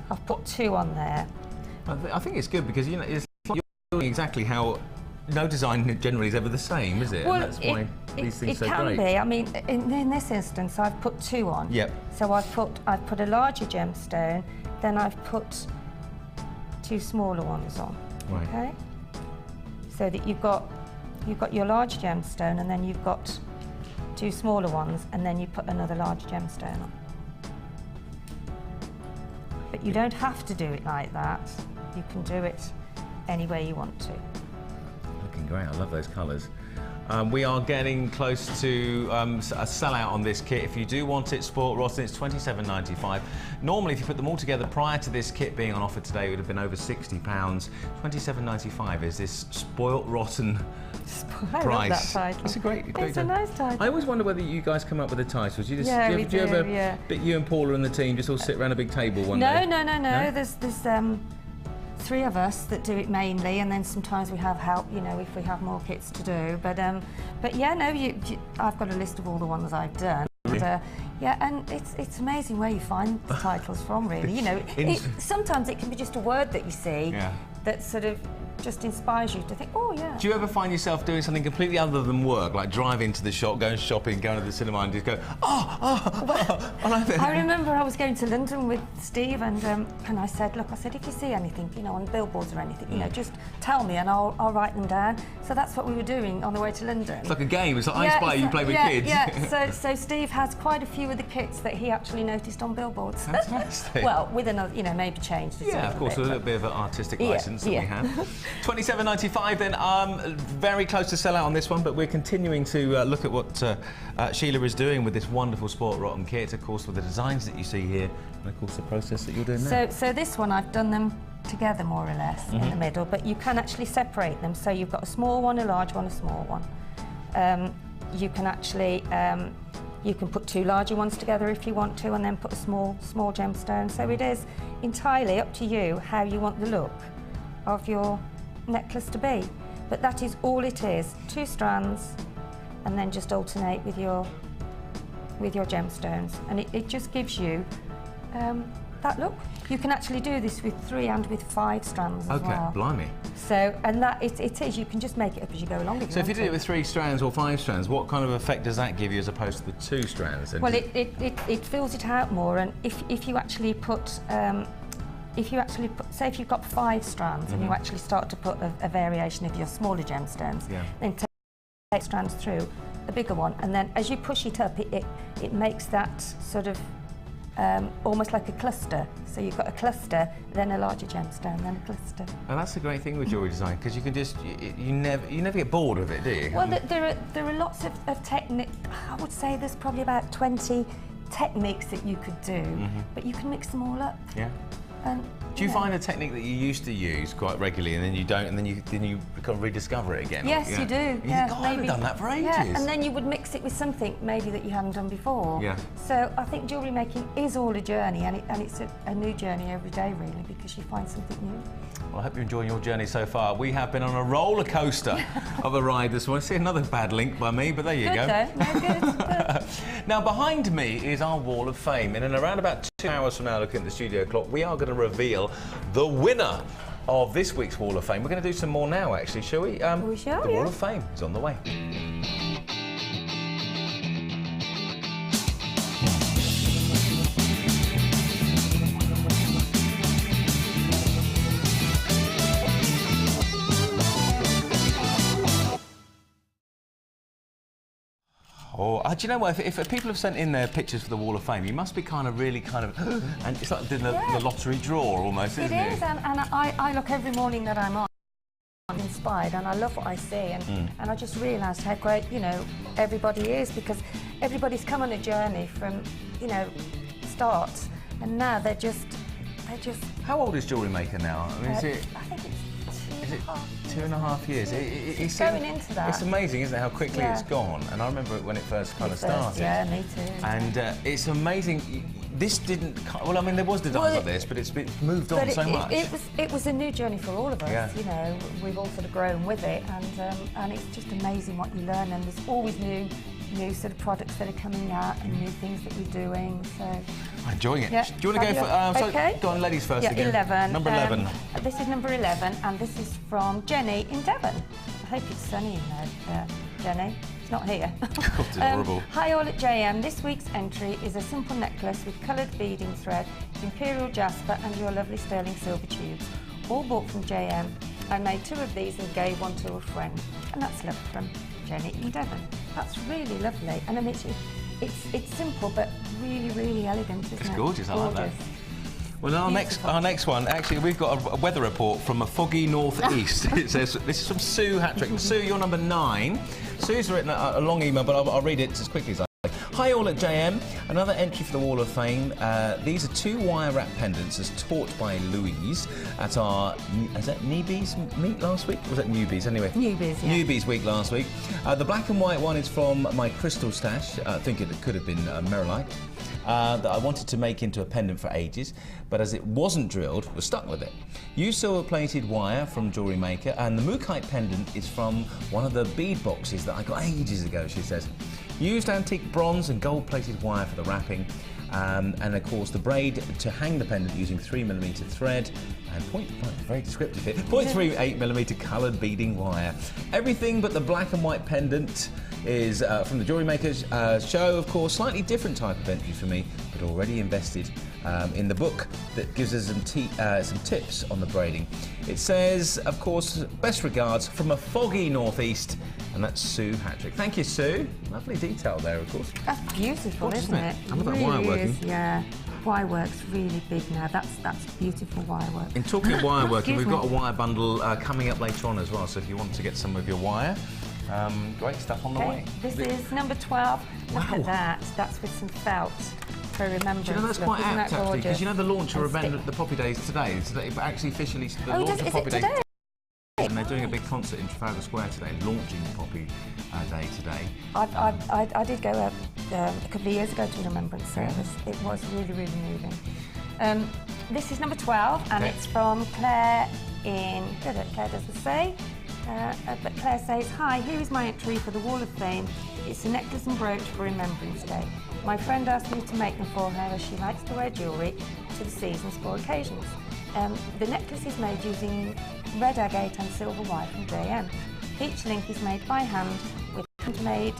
I've put two on there. I think it's good because, you know, it's like you're doing exactly how no design generally is ever the same, is it? Well, and that's why these things are so great. It can be. I mean, in this instance, I've put two on. Yep. So I've put a larger gemstone, then I've put two smaller ones on. Right. Okay. So that you've got your large gemstone, and then you've got two smaller ones, and then you put another large gemstone on. But you don't have to do it like that. You can do it any way you want to. Looking great, I love those colours. We are getting close to a sellout on this kit. If you do want it, Sport Rotten, it's £27.95. Normally, if you put them all together prior to this kit being on offer today, it would have been over £60. £27.95 is this Spoilt Rotten price. I love that title. It's a great It's a nice title. I always wonder whether you guys come up with the titles. You just, Yeah, do we you ever, do. bit you and Paula and the team just all sit around a big table one day? No. There's three of us that do it mainly, and then sometimes we have help, you know, if we have more kits to do. But yeah, no, I've got a list of all the ones I've done. And, yeah, and it's amazing where you find the titles from, really. You know, sometimes it can be just a word that you see that sort of just inspires you to think, oh yeah. Do you ever find yourself doing something completely other than work, like driving to the shop, going shopping, going to the cinema, and just go, I remember I was going to London with Steve, and I said, look, I said, if you see anything, you know, on billboards or anything, you know, just tell me and I'll write them down. So that's what we were doing on the way to London. It's like a game. It's like I Spy. You play with kids. Yeah. So Steve has quite a few of the kits that he actually noticed on billboards. Fantastic. Well, with another, you know, maybe changed it. Yeah, of course, with a little bit of an artistic license that we have. £27.95 then. Very close to sell out on this one, but we're continuing to look at what Sheila is doing with this wonderful Sport Rotten kit, of course, with the designs that you see here, and of course the process that you're doing now. So this one, I've done them together more or less in the middle, but you can actually separate them. So you've got a small one, a large one, a small one. You can actually you can put two larger ones together if you want to, and then put a small gemstone. So it is entirely up to you how you want the look of your necklace to be. But that is all it is: 2 strands, and then just alternate with your gemstones, and it just gives you that look. You can actually do this with 3 and with 5 strands as well. Okay, blimey. So, and that it is, you can just make it up as you go along. So if you do it with 3 strands or 5 strands, what kind of effect does that give you as opposed to the 2 strands? Well, it fills it out more, and if you actually put, say if you've got 5 strands and you actually start to put a variation of your smaller gemstones, then take 8 strands through the bigger one, and then as you push it up, it makes that sort of almost like a cluster. So you've got a cluster, then a larger gemstone, then a cluster. And that's the great thing with jewellery design, because you can just you never get bored of it, do you? Well, there are lots of technique. I would say there's probably about 20 techniques that you could do, but you can mix them all up. Yeah. Do you find a technique that you used to use quite regularly, and then you don't, and then you kind of rediscover it again? Yes, you do. Yeah, God, I haven't done that for ages. Yeah, and then you would mix it with something maybe that you hadn't done before. Yeah. So I think jewellery making is all a journey, and it's a new journey every day, really, because you find something new. Well, I hope you're enjoying your journey so far. We have been on a roller coaster of a ride this morning. See, another bad link by me, but there you go. Good. Now, behind me is our Wall of Fame, and in around about 2 hours from now, looking at the studio clock, we are going to reveal the winner of this week's Wall of Fame. We're going to do some more now, actually, shall we? We shall, The Wall of Fame is on the way. Oh, do you know what? If people have sent in their pictures for the Wall of Fame, you must be really and it's like doing the lottery draw almost, isn't it? It is, and I look every morning that I'm on. I'm inspired, and I love what I see, and I just realised how great, you know, everybody is, because everybody's come on a journey from, you know, start, and now they're just. How old is Jewellery Maker now? I mean, I think it's 2.5 years? It's going into that. It's amazing, isn't it, how quickly it's gone? And I remember it when it first kind of started. Yeah, me too. And it's amazing. This didn't. Well, I mean, there was design like this, but it's moved on so much. It was a new journey for all of us. Yeah. You know, we've all sort of grown with it, and it's just amazing what you learn. And there's always new sort of products that are coming out and new things that you're doing. So I'm enjoying it. Yeah. Do you want to go for? Okay. Go on, ladies first again. 11. Number 11. This is number 11, and this is from Jenny in Devon. I hope it's sunny in there, Jenny. It's not here. God, it's horrible. Hi all at JM. This week's entry is a simple necklace with coloured beading thread, imperial jasper, and your lovely sterling silver tubes. All bought from JM. I made 2 of these and gave 1 to a friend, and that's love from Jenny in Devon. That's really lovely, and I mean it's simple but really elegant, isn't it? It's gorgeous. I like that. Well, our next one, actually, we've got a weather report from a foggy northeast. It says, this is from Sue Hattrick. Sue, you're number 9. Sue's written a long email, but I'll read it as quickly as I can. Hi all at JM, another entry for the Wall of Fame. These are 2 wire wrap pendants as taught by Louise at our, is that Newbies meet last week? Or was that Newbies anyway? Newbies, yeah. Newbies week last week. The black and white one is from my crystal stash. I think it could have been Merylite. That I wanted to make into a pendant for ages, but as it wasn't drilled, we're stuck with it. Used silver-plated wire from Jewellery Maker, and the Mookite pendant is from one of the bead boxes that I got ages ago, she says. Used antique bronze and gold-plated wire for the wrapping, and of course the braid to hang the pendant using 3mm thread and very descriptive here, 0.38mm coloured beading wire. Everything but the black and white pendant is from the Jewellery Makers show, of course. Slightly different type of entry for me, but already invested in the book that gives us some tips on the braiding. It says, of course, best regards from a foggy northeast, and that's Sue Hattrick. Thank you, Sue. Lovely detail there, of course. That's beautiful, isn't it? I love that wire working. Yeah. Wire work's really big now. That's beautiful wire work. In talking of wire working, we've got a wire bundle coming up later on as well, so if you want to get some of your wire, great stuff on the way. This is number 12. Wow. Look at that. That's with some felt for remembrance. Do you know that's quite apt, actually, because you know the launch of the Poppy Days today, actually officially the launch of Poppy Days. And they're doing a big concert in Trafalgar Square today, launching Poppy Day today. I did go a couple of years ago to a remembrance service. It was really, really moving. This is number 12, and it's from Claire in... Claire doesn't say, but Claire says, "Hi, here is my entry for the Wall of Fame. It's a necklace and brooch for Remembrance Day. My friend asked me to make them for her as she likes to wear jewellery to the seasons for occasions. The necklace is made using red agate and silver wire from JM. Each link is made by hand with handmade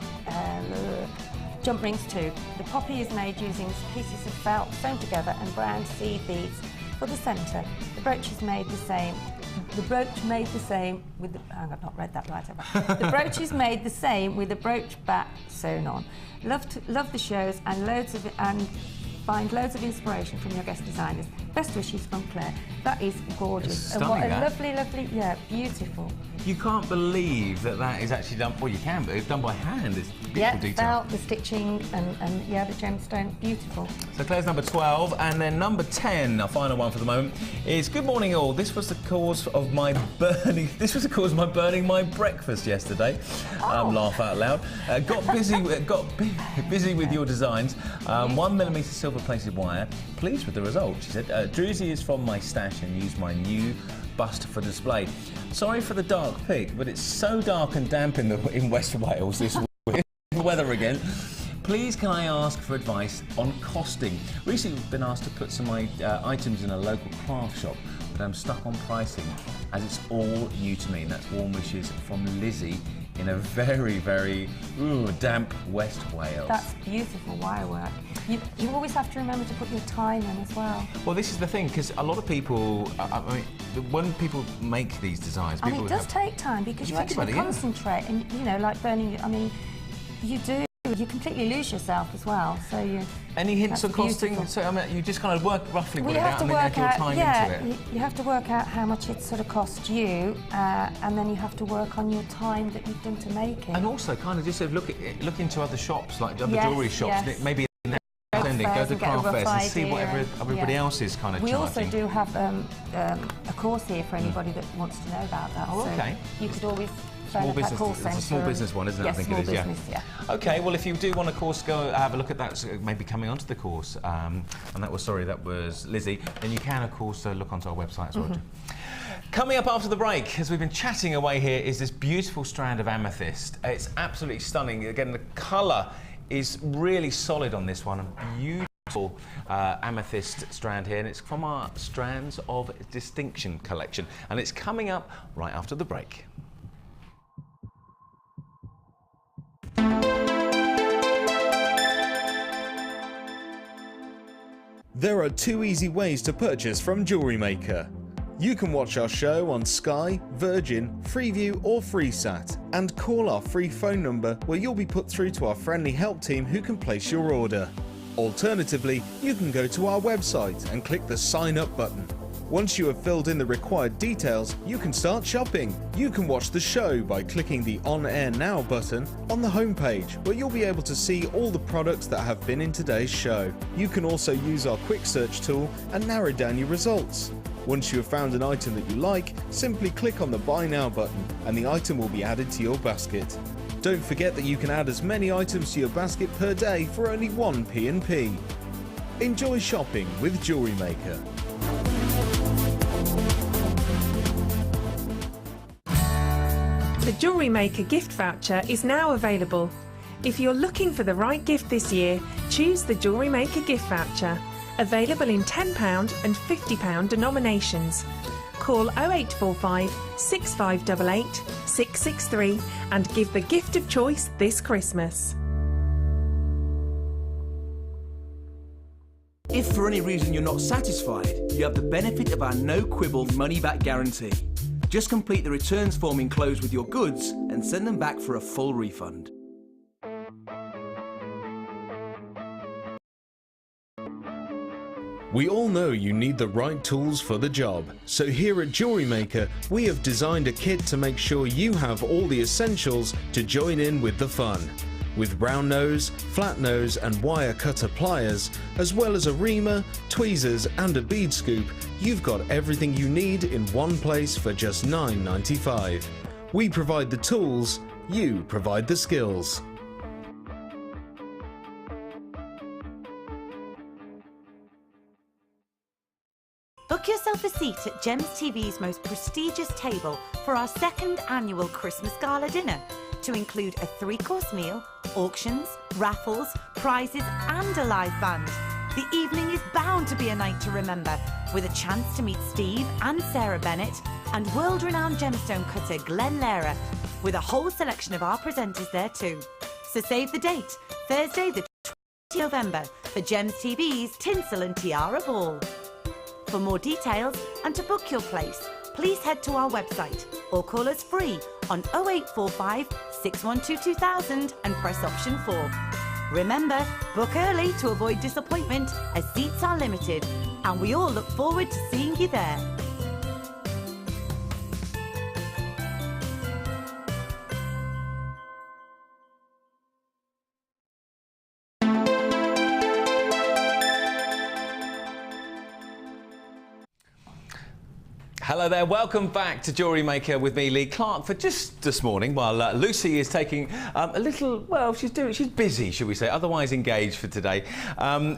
jump rings too. The poppy is made using pieces of felt sewn together and brown seed beads for the centre. The brooch is made the same. The brooch made the same with the... I've not read that right, have I? The brooch is made the same with the brooch back sewn on. Love the shows and find loads of inspiration from your guest designers. Best wishes from Claire." That is gorgeous. And what a lovely, yeah, beautiful. You can't believe that is actually done. Well, you can, but it's done by hand. It's beautiful detail. Felt, the stitching, and yeah, the gemstone, beautiful. So Claire's number 12, and then number 10, our final one for the moment, is "Good morning, all. This was the cause of my burning. This was the cause of my burning my breakfast yesterday." Laugh out loud. Got busy with your designs. 1mm silver-plated wire. Pleased with the result, she said. "Druzy is from my stash and used my new bust for display. Sorry for the dark pic, but it's so dark and damp in West Wales this week. Weather again. Please can I ask for advice on costing? Recently we've been asked to put some items in a local craft shop, but I'm stuck on pricing as it's all new to me." And that's warm wishes from Lizzie in a very, very damp West Wales. That's beautiful wire work. You always have to remember to put your time in as well. Well, this is the thing, because a lot of people, when people make these designs, it does take time, because you actually concentrate, and you know, like burning. I mean, you do. You completely lose yourself as well. So you. Any hints on costing? So I mean, you just kind of work roughly what it out and then add your time into it. You have to work out how much it sort of cost you, and then you have to work on your time that you've done to make it. And also, kind of just sort of look into other shops, like other jewellery shops. Maybe go to craft fairs and see what everybody else is kind of charging. We also do have a course here for anybody that wants to know about that. Oh, okay. So you could always. It's a small business one, isn't it? Yes, I think it is, yeah. Okay, well, if you do want a course, go have a look at that. So maybe coming onto the course, and that was Lizzie. Then you can, of course, look onto our website as well. Coming up after the break, as we've been chatting away here, is this beautiful strand of amethyst. It's absolutely stunning. Again, the colour is really solid on this one. A beautiful amethyst strand here, and it's from our Strands of Distinction collection, and it's coming up right after the break. There are two easy ways to purchase from Jewellery Maker. You can watch our show on Sky, Virgin, Freeview or FreeSat, and call our free phone number where you'll be put through to our friendly help team who can place your order. Alternatively, you can go to our website and click the sign up button. Once you have filled in the required details, you can start shopping. You can watch the show by clicking the On Air Now button on the homepage, where you'll be able to see all the products that have been in today's show. You can also use our quick search tool and narrow down your results. Once you have found an item that you like, simply click on the Buy Now button and the item will be added to your basket. Don't forget that you can add as many items to your basket per day for only 1 P&P. Enjoy shopping with Jewellery Maker. The Jewellery Maker gift voucher is now available. If you're looking for the right gift this year, Choose the Jewellery Maker gift voucher, available in £10 and £50 denominations. Call 0845 6588 663 and give the gift of choice this Christmas. If for any reason you're not satisfied, you have the benefit of our no-quibble money-back guarantee. Just complete the returns form enclosed with your goods and send them back for a full refund. We all know you need the right tools for the job, so here at Jewellery Maker we have designed a kit to make sure you have all the essentials to join in with the fun. With round nose, flat nose and wire cutter pliers, as well as a reamer, tweezers and a bead scoop, you've got everything you need in one place for just £9.95. We provide the tools, you provide the skills. Book yourself a seat at Gems TV's most prestigious table for our second annual Christmas Gala dinner, to include a 3-course meal, auctions, raffles, prizes and a live band. The evening is bound to be a night to remember, with a chance to meet Steve and Sarah Bennett and world-renowned gemstone cutter Glenn Lehrer, with a whole selection of our presenters there too. So save the date, Thursday the 20th November, for Gems TV's Tinsel and Tiara Ball. For more details and to book your place, please head to our website or call us free on 0845 612 2000 and press option 4. Remember, book early to avoid disappointment, as seats are limited, and we all look forward to seeing you there. Hello there, welcome back to Jewellery Maker with me, Lee Clark, for just this morning, while Lucy is taking a little, well, she's busy, should we say, otherwise engaged for today.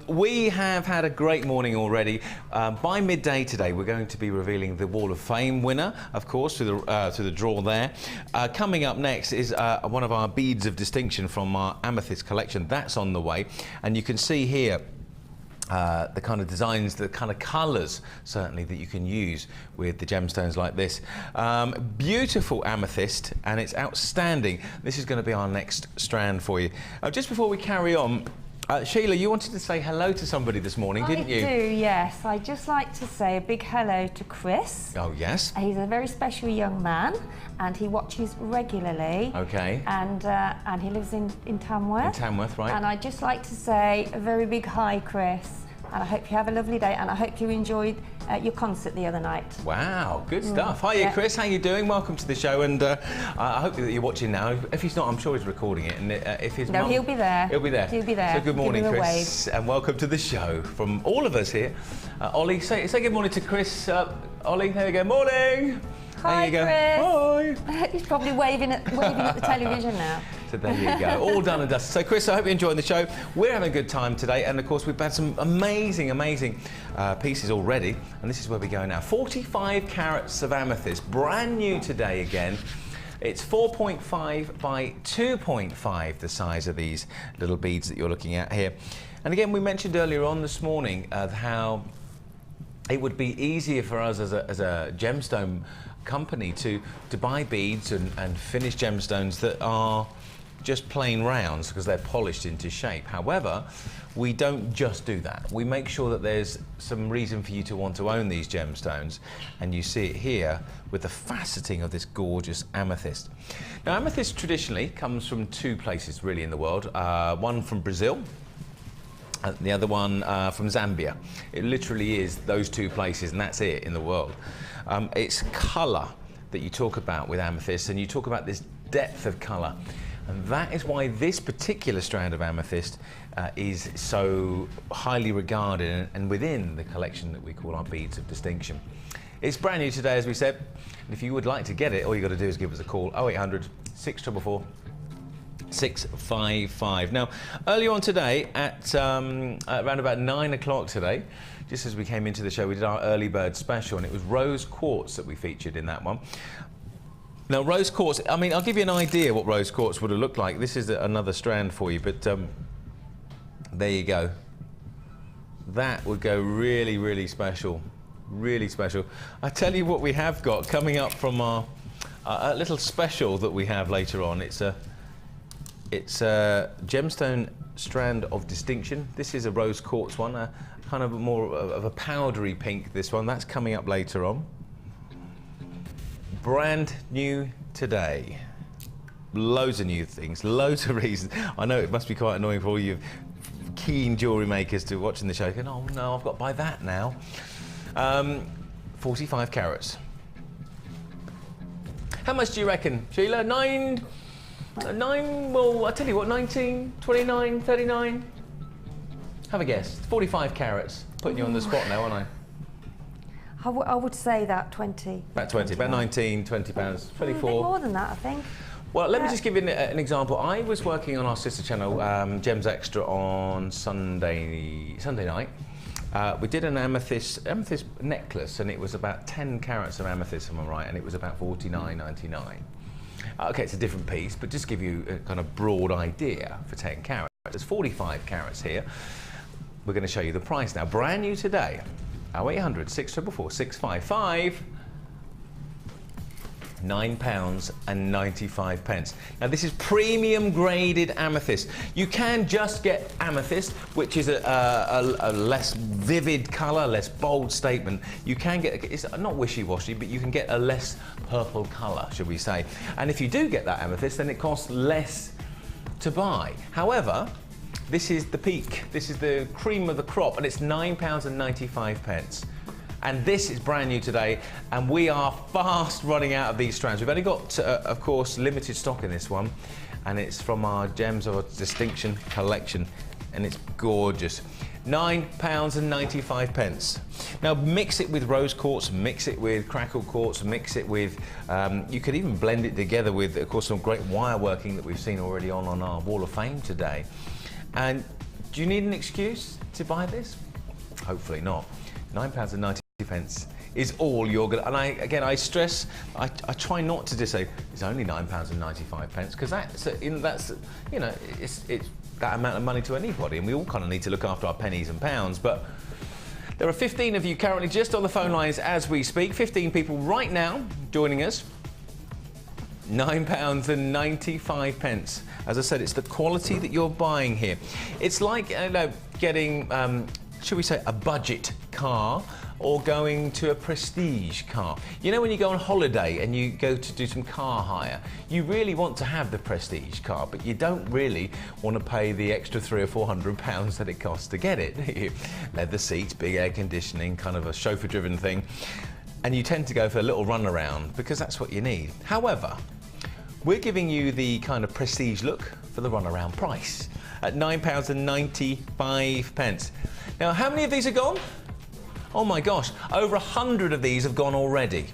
We have had a great morning already. By midday today, we're going to be revealing the Wall of Fame winner, of course, through the draw there. Coming up next is one of our beads of distinction from our amethyst collection. That's on the way, and you can see here the kind of designs, the kind of colours, certainly, that you can use with the gemstones like this. Beautiful amethyst, and it's outstanding. This is going to be our next strand for you. Just before we carry on, Sheila, you wanted to say hello to somebody this morning, didn't you? I do, yes. I'd just like to say a big hello to Chris. Oh, yes. He's a very special young man, and he watches regularly. Okay. And he lives in Tamworth. In Tamworth, right. And I'd just like to say a very big hi, Chris. And I hope you have a lovely day, and I hope you enjoyed your concert the other night. Wow, good stuff. Hiya, Chris, how you doing? Welcome to the show, and I hope that you're watching now. If he's not, I'm sure he's recording it, and if he's No, he'll be there. He'll be there. He'll be there. So good morning, Give him a Chris, and welcome to the show from all of us here. Ollie, say good morning to Chris. Ollie, there we go. Morning. Hi, there you go. Chris. He's probably waving at the television now. So there you go, all done and dusted. So Chris, I hope you're enjoying the show. We're having a good time today, and of course we've had some amazing pieces already, and this is where we go now. 45 carats of amethyst, brand new today again. It's 4.5 by 2.5, the size of these little beads that you're looking at here. And again, we mentioned earlier on this morning how it would be easier for us as a gemstone company to buy beads and finish gemstones that are just plain rounds, because they're polished into shape. However, we don't just do that. We make sure that there's some reason for you to want to own these gemstones, and you see it here with the faceting of this gorgeous amethyst. Now, amethyst traditionally comes from 2 places really in the world, one from Brazil, and the other one from Zambia. It literally is those 2 places, and that's it in the world. It's colour that you talk about with amethyst, and you talk about this depth of colour. And that is why this particular strand of amethyst is so highly regarded and within the collection that we call our beads of distinction. It's brand new today, as we said, and if you would like to get it, all you got to do is give us a call, 0800 644 655. Now, earlier on today, at around about 9 o'clock today, just as we came into the show, we did our early bird special, and it was rose quartz that we featured in that one. Now, rose quartz, I mean, I'll give you an idea what rose quartz would have looked like. This is another strand for you, but There you go. That would go really, really special. Really special. I tell you what we have got coming up from our a little special that we have later on. It's a gemstone strand of distinction. This is a rose quartz one, a kind of more of a powdery pink, this one. That's coming up later on. Brand new today. Loads of new things, loads of reasons. I know it must be quite annoying for all you keen jewellery makers to watching the show going, oh no, I've got to buy that now. 45 carats. How much do you reckon, Sheila? 9, well, I tell you what, 19, 29, 39? Have a guess. 45 carats. Putting you on the spot now, aren't I? I would say that 20. About 20, about 19, 20 pounds, 24. A bit more than that, I think. Well, let me just give you an example. I was working on our sister channel, Gems Extra, on Sunday night. We did an amethyst necklace, and it was about 10 carats of amethyst, if I'm right, and it was about $49.99. Okay, it's a different piece, but just give you a kind of broad idea for 10 carats. There's 45 carats here. We're going to show you the price now. Brand new today. 0800 644 655. £9.95. Now this is premium graded amethyst. You can just get amethyst, which is a less vivid colour, less bold statement. You can get, it's not wishy-washy, but you can get a less purple colour, should we say. And if you do get that amethyst, then it costs less to buy. However, this is the peak. This is the cream of the crop, and it's £9.95. And this is brand new today, and we are fast running out of these strands. We've only got, of course, limited stock in this one, and it's from our Gems of Distinction collection, and it's gorgeous. £9.95. Now mix it with rose quartz, mix it with crackle quartz, mix it with, you could even blend it together with, of course, some great wire working that we've seen already on our Wall of Fame today. And do you need an excuse to buy this? Hopefully not. £9.90 is all you're going to, and I stress, I try not to just say it's only £9.95, because that's you know, it's that amount of money to anybody, and we all kind of need to look after our pennies and pounds. But there are 15 of you currently just on the phone lines as we speak. 15 people right now joining us. £9.95. As I said, it's the quality that you're buying here. It's like getting, should we say, a budget car, or going to a prestige car. You know, when you go on holiday and you go to do some car hire, you really want to have the prestige car, but you don't really want to pay the extra £300 or £400 that it costs to get it. Leather seats, big air conditioning, kind of a chauffeur-driven thing, and you tend to go for a little run around because that's what you need. However, we're giving you the kind of prestige look for the runaround price at £9.95. Now, how many of these are gone? Oh my gosh, over 100 of these have gone already.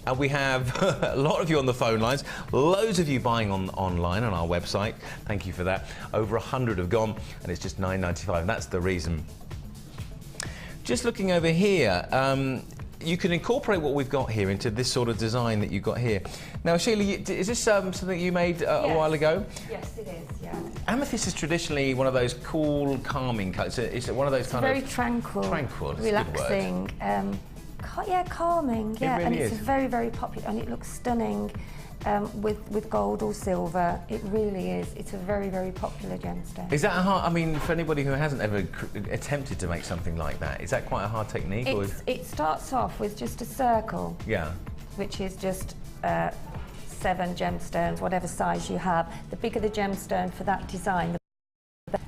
And we have a lot of you on the phone lines, loads of you buying online on our website. Thank you for that. Over 100 have gone, and it's just £9.95. That's the reason. Just looking over here, you can incorporate what we've got here into this sort of design that you've got here. Now, Sheila, is this something you made a while ago? Yes, it is, yeah. Amethyst is traditionally one of those cool, calming colours. It's one of those kind of... very tranquil, relaxing, yeah, calming, yeah. It really it's very, very popular, and it looks stunning with gold or silver. It really is. It's a very, very popular gemstone. Is that a hard, I mean, for anybody who hasn't ever attempted to make something like that, is that quite a hard technique? It starts off with just a circle. Yeah. Which is just 7 gemstones, whatever size you have. The bigger the gemstone for that design,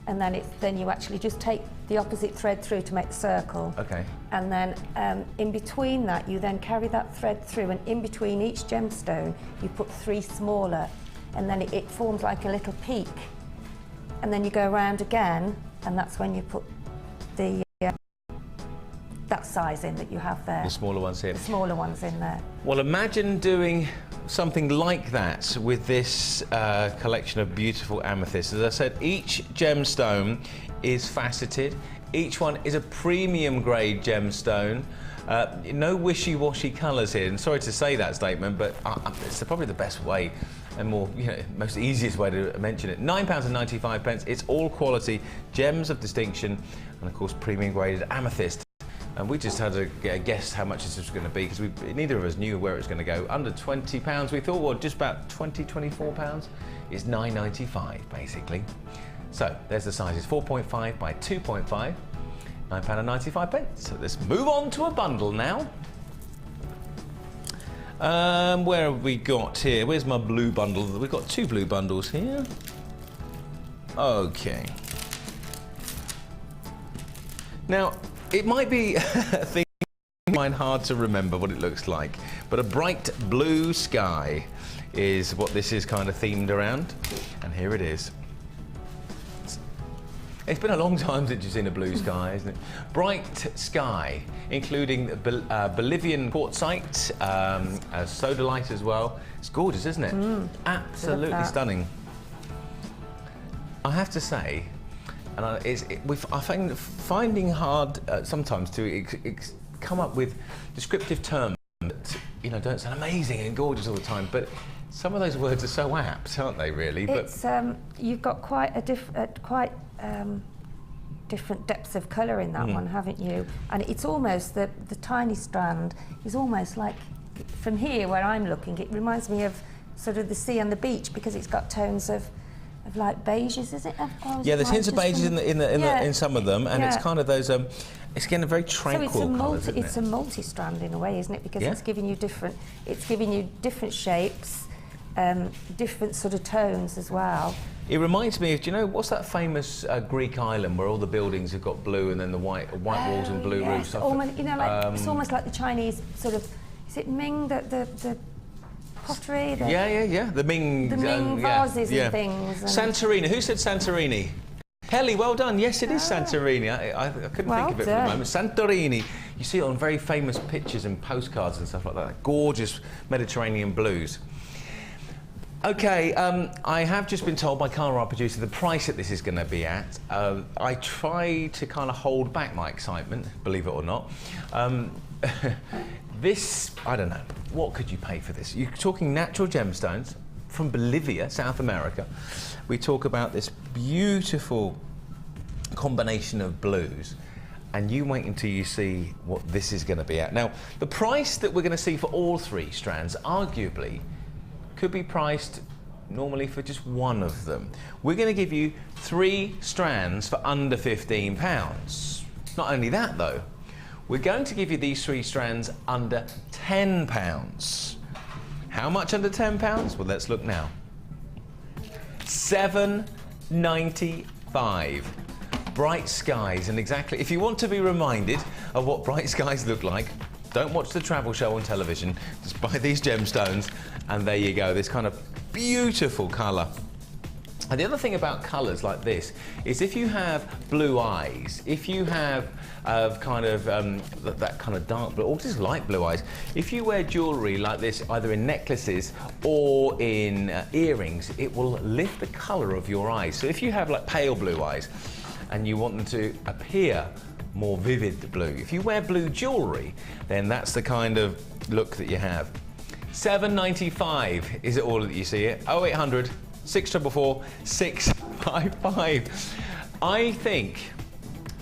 and then you actually just take the opposite thread through to make the circle. Okay. And then in between that, you then carry that thread through, and in between each gemstone, you put 3 smaller, and then it forms like a little peak. And then you go around again, and that's when you put the that size in that you have there. The smaller ones here. The smaller ones in there. Well, imagine doing something like that with this collection of beautiful amethysts. As I said, each gemstone is faceted. Each one is a premium grade gemstone. No wishy-washy colours here. And sorry to say that statement, but it's probably the best way and more, most easiest way to mention it. £9.95. It's all quality gems of distinction, and of course premium graded amethyst. And we just had to get a guess how much this was going to be, because neither of us knew where it was going to go. Under £20, we thought, well, just about £24. It's £9.95 basically. So there's the sizes: 4.5 by 2.5, £9.95. So let's move on to a bundle now. Where have we got here? Where's my blue bundle? We've got 2 blue bundles here. Okay. Now, it might be a thing hard to remember what it looks like, but a bright blue sky is what this is kind of themed around, and here it is. It's been a long time since you've seen a blue sky, isn't it? Bright sky, including Bolivian quartzite, sodalite as well. It's gorgeous, isn't it? Absolutely stunning. I have to say, and I find finding hard sometimes to come up with descriptive terms that don't sound amazing and gorgeous all the time, but some of those words are so apt, aren't they? Really, it's you've got quite a different depths of colour in that one, haven't you? And it's almost the tiny strand is almost like, from here where I'm looking, it reminds me of sort of the sea and the beach, because it's got tones of like beiges, is it? Yeah, there's hints of beiges in some of them, and it's kind of those. It's again a very tranquil colour, isn't it? It's a multi-strand in a way, isn't it? Because it's giving you different shapes, different sort of tones as well. It reminds me of, do you know, what's that famous Greek island where all the buildings have got blue and then the white walls and blue roofs? Almost, it's almost like the Chinese sort of. Is it Ming the pottery? The Ming vases and things. And Santorini. Who said Santorini? Helly, well done. Yes, it is Santorini. I couldn't think of it for the moment. Santorini. You see it on very famous pictures and postcards and stuff like that. Gorgeous Mediterranean blues. Okay, I have just been told by Carla, our producer, the price that this is going to be at. I try to kind of hold back my excitement, believe it or not. This, I don't know, what could you pay for this? You're talking natural gemstones from Bolivia, South America. We talk about this beautiful combination of blues, and you wait until you see what this is going to be at. Now, the price that we're going to see for all 3 strands, arguably, could be priced normally for just one of them. We're going to give you 3 strands for under £15. Not only that though, we're going to give you these 3 strands under £10. How much under £10? Well, let's look now. £7.95. Bright skies, and exactly, if you want to be reminded of what bright skies look like, don't watch the travel show on television, just buy these gemstones, and there you go, this kind of beautiful colour. And the other thing about colours like this is if you have blue eyes, if you have that kind of dark blue, or just light blue eyes, if you wear jewellery like this, either in necklaces or in earrings, it will lift the colour of your eyes. So if you have like pale blue eyes and you want them to appear more vivid blue, if you wear blue jewellery, then that's the kind of look that you have. £7.95 is it all that you see it? 0800 644 655. I think,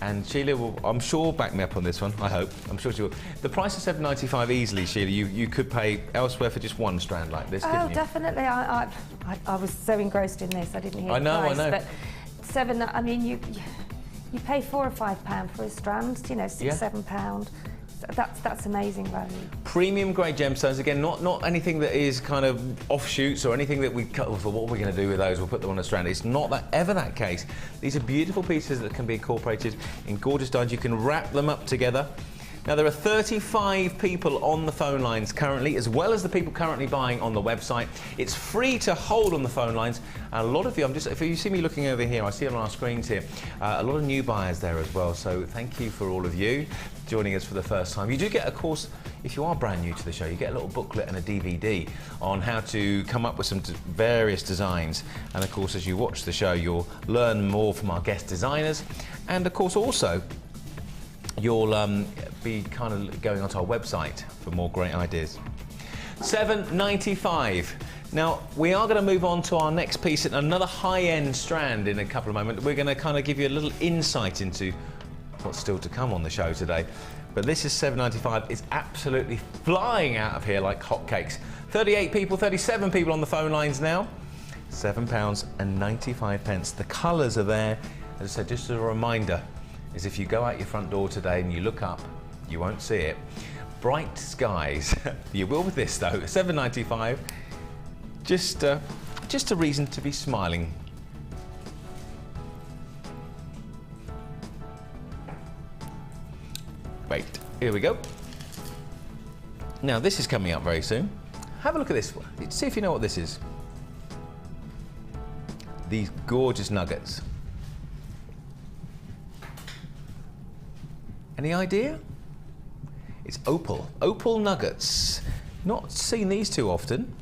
and Sheila will, I'm sure, back me up on this one. I hope. I'm sure she will. The price of £7.95 easily, Sheila. You could pay elsewhere for just one strand like this. Oh, definitely. I was so engrossed in this. I didn't hear the price. I know. But I mean, you pay £4 or £5 for a strand. You know, £6-7. That's amazing value. Premium grade gemstones, again, not anything that is kind of offshoots or anything that we cut off. What are we going to do with those? We'll put them on a strand. It's not ever that case. These are beautiful pieces that can be incorporated in gorgeous diamonds. You can wrap them up together. Now, there are 35 people on the phone lines currently, as well as the people currently buying on the website. It's free to hold on the phone lines. And a lot of you, if you see me looking over here, I see it on our screens here, a lot of new buyers there as well. So thank you for all of you joining us for the first time. You do get, of course, if you are brand new to the show, you get a little booklet and a DVD on how to come up with some various designs. And of course, as you watch the show, you'll learn more from our guest designers. And of course, also, you'll be kind of going onto our website for more great ideas. $7.95. Now, we are going to move on to our next piece, another high-end strand in a couple of moments. We're going to kind of give you a little insight into what's still to come on the show today. But this is $7.95. It's absolutely flying out of here like hotcakes. 38 people, 37 people on the phone lines now. £7.95. The colours are there. As I said, just as a reminder, is if you go out your front door today and you look up, you won't see it. Bright skies. You will with this though. $7.95. Just a reason to be smiling. Wait, here we go. Now this is coming up very soon. Have a look at this one. See if you know what this is. These gorgeous nuggets. Any idea? It's opal. Opal nuggets. Not seen these too often.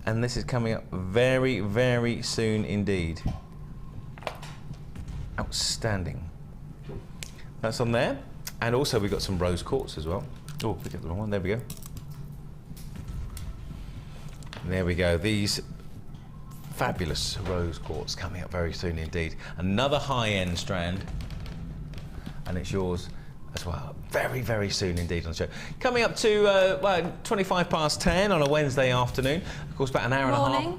And this is coming up very, very soon indeed. Outstanding. That's on there. And also we've got some rose quartz as well. Oh, we get the wrong one. There we go. There we go. These fabulous rose quartz coming up very soon indeed. Another high-end strand. And it's yours as well. Very, very soon indeed on the show. Coming up to well, 10:25 on a Wednesday afternoon. Of course, about an hour and a half.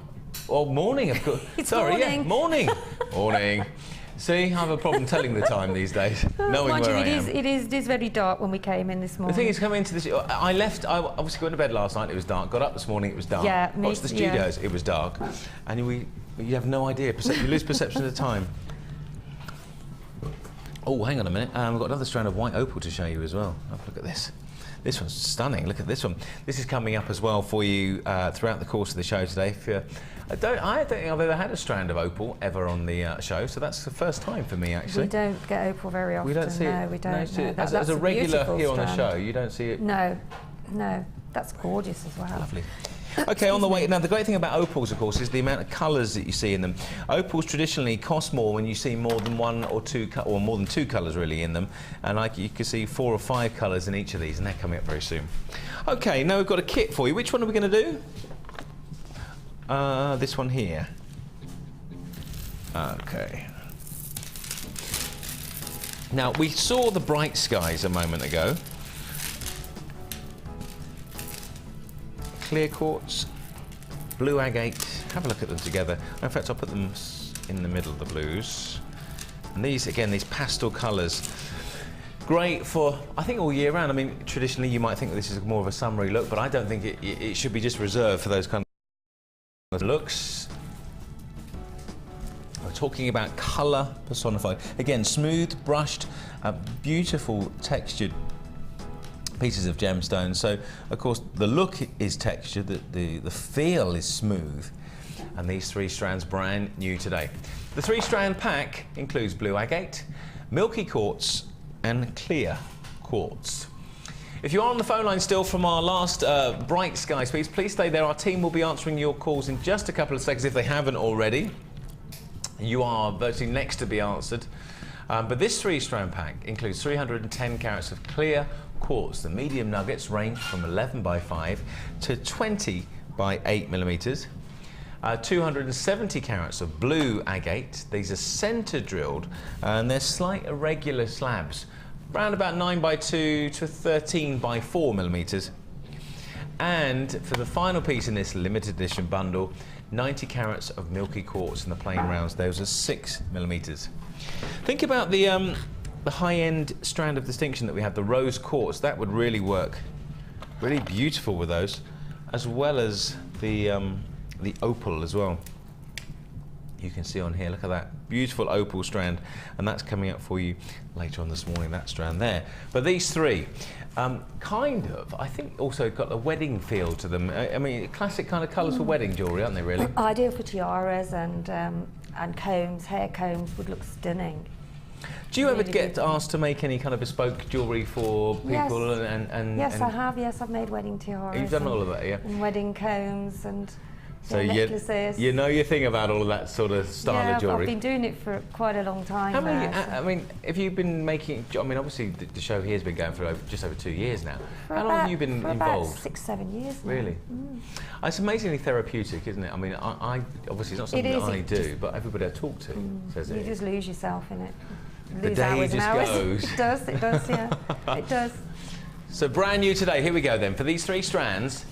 Oh, morning, of course. It's sorry, morning. Yeah, morning. Morning. See, I have a problem telling the time these days, knowing Mind where you, I am. it is very dark when we came in this morning. The thing is, coming into this, I obviously went to bed last night, it was dark. Got up this morning, it was dark. Yeah, me, Watched the studios, it was dark. And you have no idea, you lose perception of the time. Oh, hang on a minute. We've got another strand of white opal to show you as well. Oh, look at this. This one's stunning. Look at this one. This is coming up as well for you throughout the course of the show today. If I don't think I've ever had a strand of opal ever on the show, so that's the first time for me actually. We don't get opal very often. We don't see no, it. we don't. No, as a regular here on the strand. show, you don't see it. No, that's gorgeous as well. Lovely. Okay, on the way. Now, the great thing about opals, of course, is the amount of colours that you see in them. Opals traditionally cost more when you see more than one or two, or more than two colours really in them. And you can see 4 or 5 colours in each of these, and they're coming up very soon. Okay, now we've got a kit for you. Which one are we going to do? This one here. Okay. Now, we saw the bright skies a moment ago. Clear quartz, blue agate. Have a look at them together. In fact, I'll put them in the middle of the blues. And these, again, these pastel colours. Great for, I think, all year round. I mean, traditionally you might think this is more of a summery look, but I don't think it should be just reserved for those kind of looks. We're talking about colour personified. Again, smooth, brushed, beautiful textured pieces of gemstones. So, of course, the look is textured, the feel is smooth, and these 3 strands brand new today. The 3-strand pack includes blue agate, milky quartz, and clear quartz. If you are on the phone line still from our last bright skies piece, please stay there. Our team will be answering your calls in just a couple of seconds if they haven't already. You are virtually next to be answered. But this 3-strand pack includes 310 carats of clear quartz. The medium nuggets range from 11 by 5 to 20 by 8 millimeters. 270 carats of blue agate. These are center drilled and they're slight irregular slabs, around about 9 by 2 to 13 by 4 millimeters. And for the final piece in this limited edition bundle, 90 carats of milky quartz in the plain rounds. Those are 6 millimeters. Think about the high-end strand of distinction that we have, the rose quartz. That would really work, really beautiful with those, as well as the opal as well. You can see on here, look at that beautiful opal strand, and that's coming up for you later on this morning, that strand there. But these 3, kind of, I think also got a wedding feel to them. I mean, classic kind of colours for wedding jewellery, aren't they really? Ideal for tiaras and combs, hair combs would look stunning. Do you ever get asked to make any kind of bespoke jewellery for people? Yes, I have. Yes, I've made wedding tiaras. You've done all of that, yeah? And wedding combs and So necklaces. you know your thing about all of that sort of style of jewellery. I've been doing it for quite a long time How many, now, I mean, have you been making, I mean, obviously the show here has been going for just over 2 years now. How long have you been involved? About 6, 7 years now. Really? It's amazingly therapeutic, isn't it? I mean, I obviously it's not something that I do, but everybody I talk to says it. You just lose yourself in it. The day just goes. It does, yeah. It does. So brand new today, here we go then. For these 3 strands,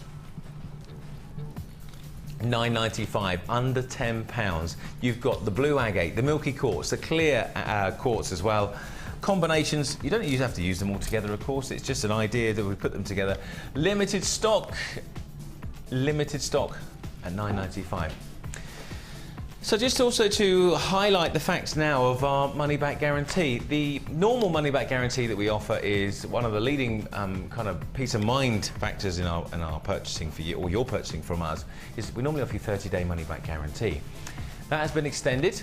$9.95, under £10. You've got the blue agate, the milky quartz, the clear quartz as well. Combinations, you don't have to use them all together, of course. It's just an idea that we put them together. Limited stock at $9.95. So just also to highlight the facts now of our money-back guarantee. The normal money-back guarantee that we offer is one of the leading kind of peace of mind factors in our purchasing for you, or your purchasing from us, is we normally offer you 30-day money-back guarantee. That has been extended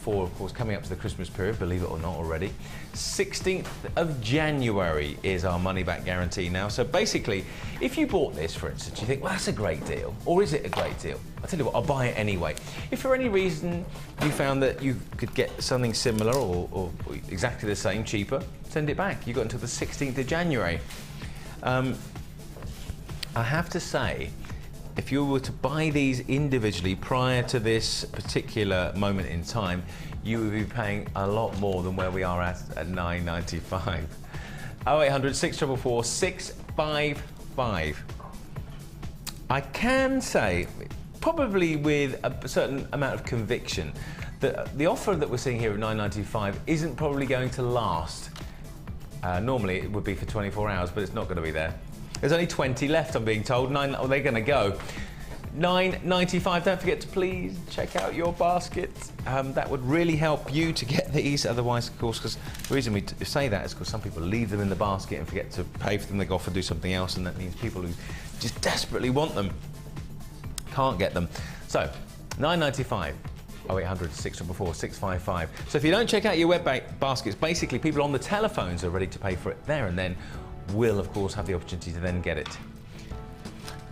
for, of course, coming up to the Christmas period, believe it or not already. 16th of January is our money-back guarantee now. So basically, if you bought this, for instance, you think, well, that's a great deal, or is it a great deal? I'll tell you what, I'll buy it anyway. If for any reason you found that you could get something similar or exactly the same, cheaper, send it back. You've got until the 16th of January. I have to say, if you were to buy these individually prior to this particular moment in time, you would be paying a lot more than where we are at $9.95. 0800 644 655. I can say, probably with a certain amount of conviction, that the offer that we're seeing here at $9.95 isn't probably going to last. Normally it would be for 24 hours, but it's not going to be there. There's only 20 left, I'm being told. They're going to go. $9.95. Don't forget to please check out your basket. That would really help you to get these. Otherwise, of course, because the reason we say that is because some people leave them in the basket and forget to pay for them. They go off and do something else, and that means people who just desperately want them can't get them. So, $9.95. 0800 644 655. So if you don't check out your web baskets, basically people on the telephones are ready to pay for it there and then. Will, of course, have the opportunity to then get it.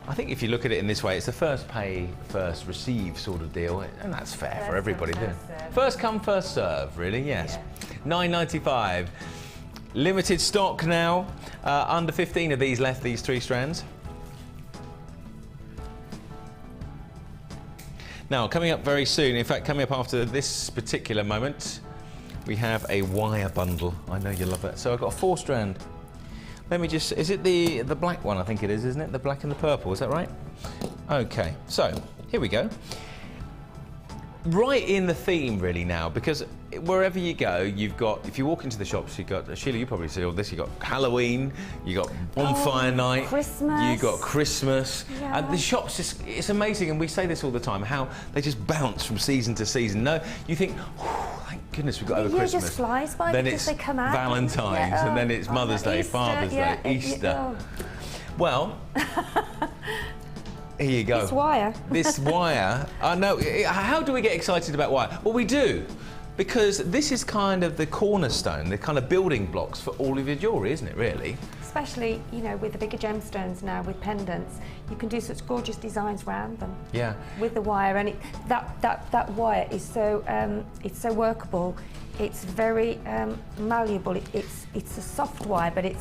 I think if you look at it in this way, it's a first pay, first receive sort of deal, and that's fair for everybody. First come, first serve, really, yes. Yeah. $9.95. Limited stock now. Under 15 of these left, these 3 strands. Now, coming up very soon, in fact, coming up after this particular moment, we have a wire bundle. I know you love it. So I've got a 4-strand. Let me just, is it the black one? I think it is, isn't it? The black and the purple, is that right? Okay, so here we go. Right in the theme really now, because wherever you go, you've got, if you walk into the shops, you've got, Sheila, you probably see all this, you've got Halloween, you've got bonfire night, Christmas. you've got Christmas, yeah. and the shops just, it's amazing, and we say this all the time, how they just bounce from season to season. No, you think, thank goodness we've got over Christmas. It just flies by then because it's they come out. Valentine's, and then it's Mother's Day, Easter, Father's Day, Easter. Well, here you go. This wire. This wire. No, how do we get excited about wire? Well, we do, because this is kind of the cornerstone, the kind of building blocks for all of your jewellery, isn't it, really? Especially, you know, with the bigger gemstones now, with pendants, you can do such gorgeous designs around them. Yeah. With the wire, and that wire is so it's so workable. It's very malleable. It's a soft wire, but it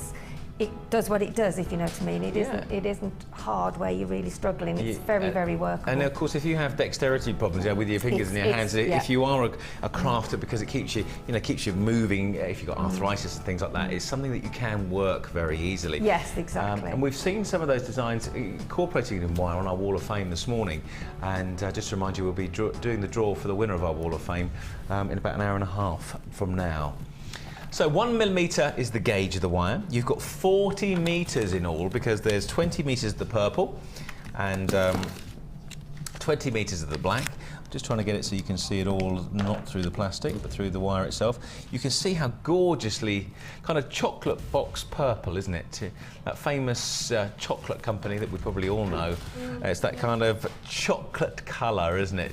does what it does, if you know what I mean. It isn't hard where you're really struggling. It's very workable. And of course, if you have dexterity problems with your fingers and your hands, if you are a crafter, because it keeps you, keeps you moving. If you've got arthritis and things like that, it's something that you can work very easily. Yes, exactly. And we've seen some of those designs incorporated in wire on our Wall of Fame this morning. And just to remind you, we'll be doing the draw for the winner of our Wall of Fame in about an hour and a half from now. So 1 millimetre is the gauge of the wire. You've got 40 metres in all, because there's 20 metres of the purple and 20 metres of the black. I'm just trying to get it so you can see it all, not through the plastic, but through the wire itself. You can see how gorgeously kind of chocolate box purple, isn't it? That famous chocolate company that we probably all know. It's that kind of chocolate colour, isn't it?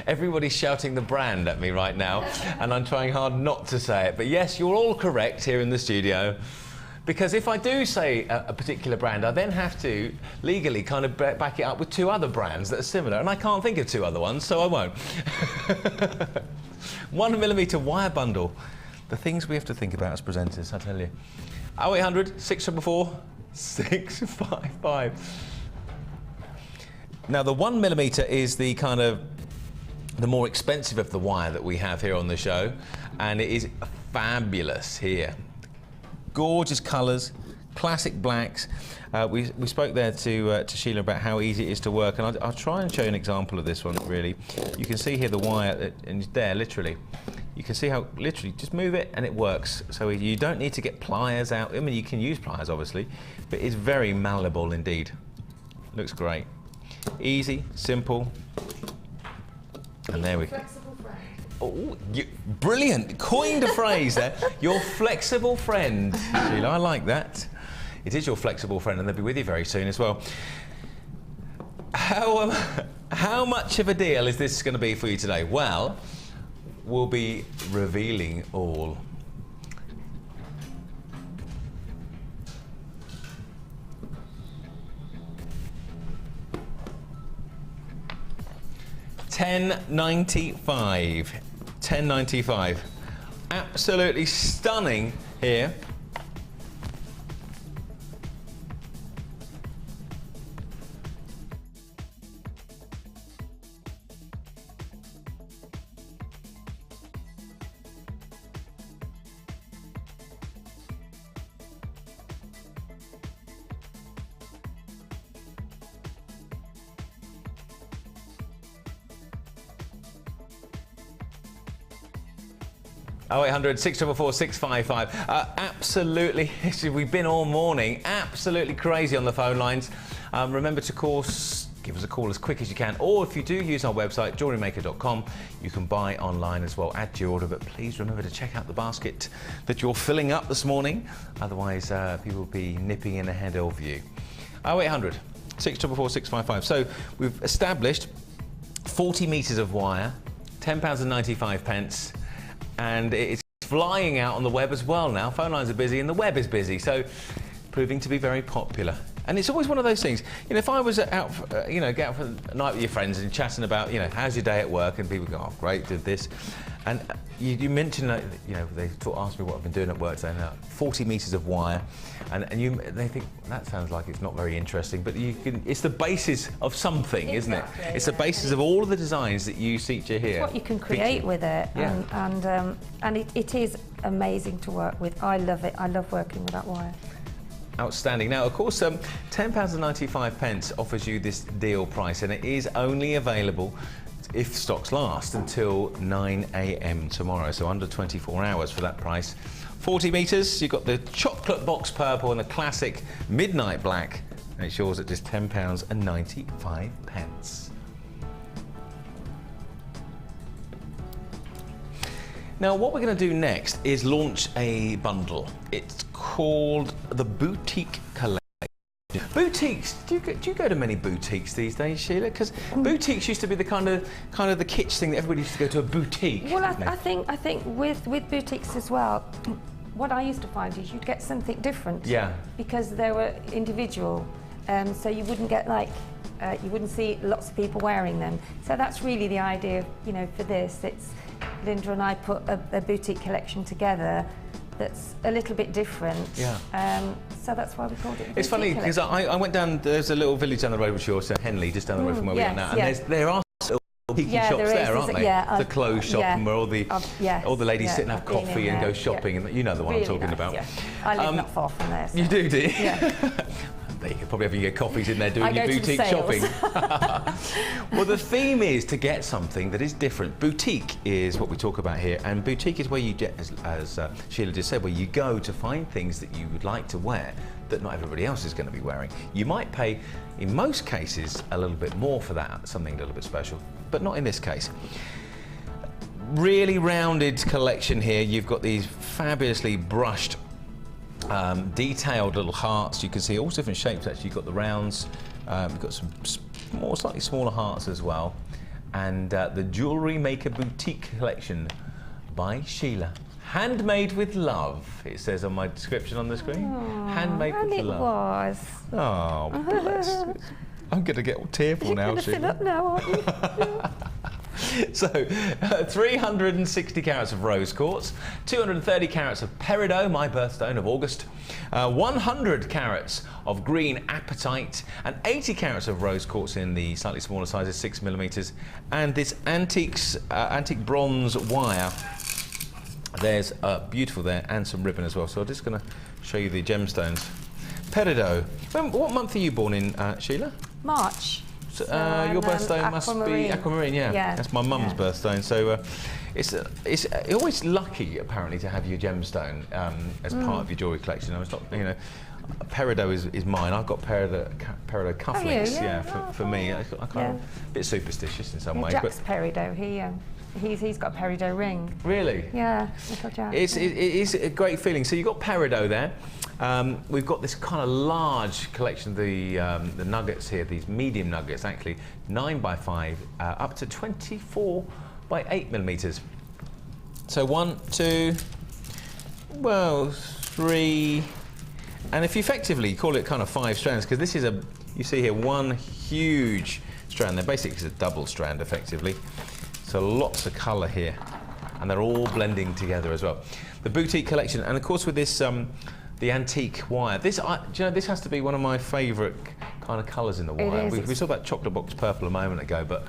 Everybody's shouting the brand at me right now, and I'm trying hard not to say it. But yes, you're all correct here in the studio. Because if I do say a particular brand, I then have to legally kind of back it up with 2 other brands that are similar, and I can't think of 2 other ones, so I won't. 1mm wire bundle. The things we have to think about as presenters, I tell you. 0800 644 655. Now the 1mm is the kind of the more expensive of the wire that we have here on the show, and it is fabulous here. Gorgeous colours, classic blacks. We spoke there to Sheila about how easy it is to work, and I'll try and show you an example of this one. Really, you can see here the wire, and there literally. You can see how literally just move it and it works. So you don't need to get pliers out. I mean, you can use pliers obviously, but it's very malleable indeed. Looks great. Easy, simple. And there we go. Oh, brilliant! Coined a phrase there. Your flexible friend, Sheila. I like that. It is your flexible friend, and they'll be with you very soon as well. How much of a deal is this going to be for you today? Well, we'll be revealing all. $10.95. $10.95. Absolutely stunning here. Oh, 0800 644 655. Absolutely, we've been all morning, absolutely crazy on the phone lines. Remember to give us a call as quick as you can, or if you do use our website, jewellerymaker.com, you can buy online as well, add to your order, but please remember to check out the basket that you're filling up this morning, otherwise people will be nipping in ahead of you. 0800 644 655. So we've established 40 metres of wire, £10.95. And it's flying out on the web as well now. Phone lines are busy and the web is busy, so proving to be very popular. And it's always one of those things, you know, if I was out, for, get out for a night with your friends and chatting about, how's your day at work, and people go, oh, great, did this. And you mentioned, they asked me what I've been doing at work, saying 40 metres of wire, and they think, that sounds like it's not very interesting, but it's the basis of something, isn't it? It's the basis of all of the designs that you feature here. It's what you can create with it, yeah. and it is amazing to work with. I love it. I love working with that wire. Outstanding. Now, of course, £10.95 offers you this deal price, and it is only available, if stocks last, until 9 AM tomorrow, so under 24 hours for that price. 40 metres, you've got the chocolate box purple and the classic midnight black, and it's yours at just £10.95. Now, what we're going to do next is launch a bundle. It's called the Boutique Collection. Boutiques. Do you go to many boutiques these days, Sheila? Because boutiques used to be the kind of the kitsch thing that everybody used to go to a boutique. Well, I think with boutiques as well, what I used to find is you'd get something different. Yeah. Because they were individual, so you wouldn't get you wouldn't see lots of people wearing them. So that's really the idea, for this. It's Linda and I put a boutique collection together that's a little bit different. Yeah. So that's why we called it. It's funny because I went down. There's a little village down the road, which you're Henley, just down the road from where we are now, and there are peaky shops there, aren't they? Yeah, the clothes shop, and where all the ladies sit and have coffee and go shopping, and you know the one I'm talking about. Yeah. I live not far from there. So. You do you? Yeah. You could probably have your coffees in there doing your boutique shopping. Well, the theme is to get something that is different. Boutique is what we talk about here, and boutique is where you get, as Sheila just said, where you go to find things that you would like to wear that not everybody else is going to be wearing. You might pay, in most cases, a little bit more for that, something a little bit special, but not in this case. Really rounded collection here. You've got these fabulously brushed detailed little hearts. You can see all different shapes actually. You've got the rounds, you've got some slightly smaller hearts as well, and the Jewellery Maker Boutique Collection by Sheila Handmade with love, it says on my description on the screen. Handmade with And it love. was. Oh, bless. I'm going to get all tearful now, You're Sheila. going to fill up now, aren't you? So, 360 carats of rose quartz, 230 carats of peridot, my birthstone of August, 100 carats of green apatite, and 80 carats of rose quartz in the slightly smaller sizes, 6mm, and this antique bronze wire. There's beautiful there, and some ribbon as well. So I'm just going to show you the gemstones. Peridot. What month are you born in, Sheila? March. So, your birthstone must be aquamarine, yeah. That's my mum's birthstone. So it's always lucky, apparently, to have your gemstone as part of your jewellery collection. I was not, you know, peridot is mine. I've got peridot cufflinks, for me. I'm kind of a bit superstitious in some ways. Jack's peridot. He's got a peridot ring. Really? Yeah, little Jack. It is a great feeling. So you've got peridot there. We've got this kind of large collection of the nuggets here, these medium nuggets, actually 9x5 up to 24 by 8mm. So 1, 2, well, 3, and if you effectively call it kind of 5 strands, because this is you see here one huge strand. There basically is a double strand effectively. So lots of colour here, and they're all blending together as well. The boutique collection, and of course with this the antique wire. This, do you know, this has to be one of my favourite kind of colours in the wire. We saw that chocolate box purple a moment ago, but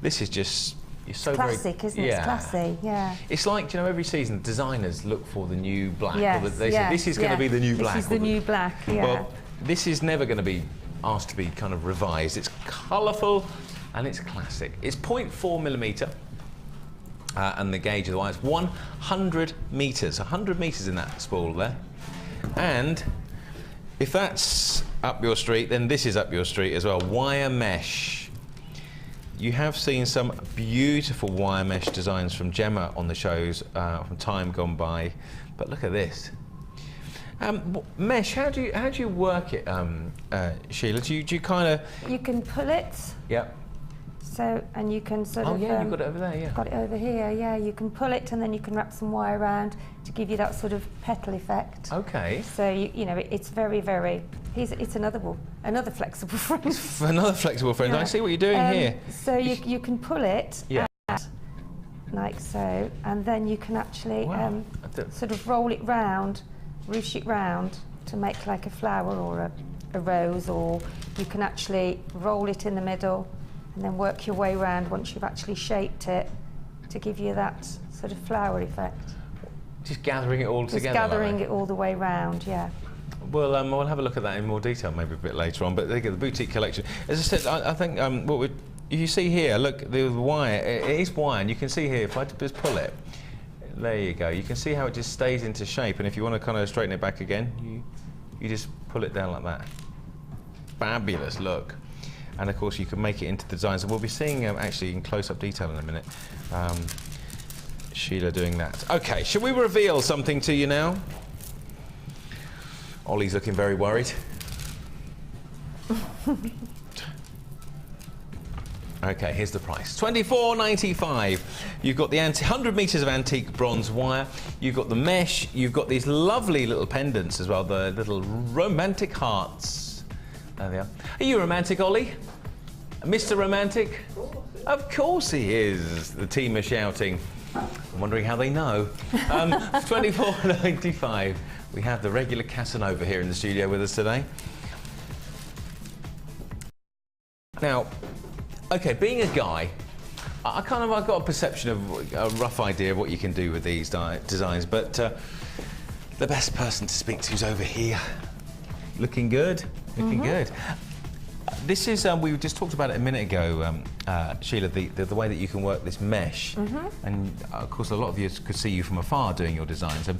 this is just classic, isn't it? It's classy, yeah. It's like, you know, every season designers look for the new black. Yes, They say, this is going to be the new black. This is the new black, yeah. Well, this is never going to be asked to be kind of revised. It's colourful and it's classic. It's 0.4mm. And the gauge of the wire is 100 metres. 100 metres in that spool there. And if that's up your street, then this is up your street as well. Wire mesh. You have seen some beautiful wire mesh designs from Gemma on the shows from time gone by, but look at this. Mesh, how do you work it, Sheila? Do you kind of? You can pull it. Yep. So, and you can sort of... Oh yeah, you've got it over there, yeah. Got it over here, yeah. You can pull it and then you can wrap some wire around to give you that sort of petal effect. Okay. So, you know, it's very, very... It's another flexible friend. Another flexible friend. Yeah. I see what you're doing here. So you can pull it out, like so, and then you can actually sort of roll it round, ruche it round to make like a flower or a rose, or you can actually roll it in the middle and then work your way around once you've actually shaped it to give you that sort of flower effect. Just gathering it all together. Just gathering it all the way round, yeah. Well, we'll have a look at that in more detail maybe a bit later on, but the boutique collection. As I said, I think you see here, look, the wire, it is wire, and you can see here, if I just pull it, there you go, you can see how it just stays into shape, and if you want to kind of straighten it back again, you just pull it down like that. Fabulous look. And of course you can make it into the designs, and we'll be seeing actually in close-up detail in a minute Sheila doing that. Okay, shall we reveal something to you now? Ollie's looking very worried. Okay, here's the price. $24.95. You've got the 100 metres of antique bronze wire. You've got the mesh. You've got these lovely little pendants as well, the little romantic hearts. There they are. Are you romantic, Ollie? Mr. Romantic? Of course he is. The team are shouting. I'm wondering how they know. $24.95. We have the regular Casanova here in the studio with us today. Now, okay, being a guy, I've got a perception of a rough idea of what you can do with these designs, but the best person to speak to is over here. Looking good, looking good. This is, we just talked about it a minute ago, Sheila, the way that you can work this mesh. And of course a lot of you could see you from afar doing your designs. And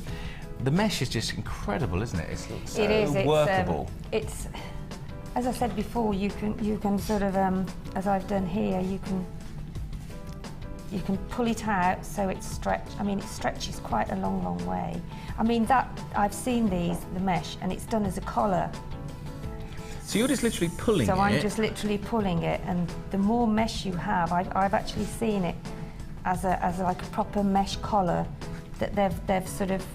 the mesh is just incredible, isn't it? It's so workable. It's, as I said before, you can sort of, as I've done here, you can pull it out so it's stretched. I mean, it stretches quite a long, long way. I mean, I've seen the mesh, and it's done as a collar. So you're just literally pulling it? So I'm just literally pulling it, and the more mesh you have, I've actually seen it as like a proper mesh collar that they've sort of,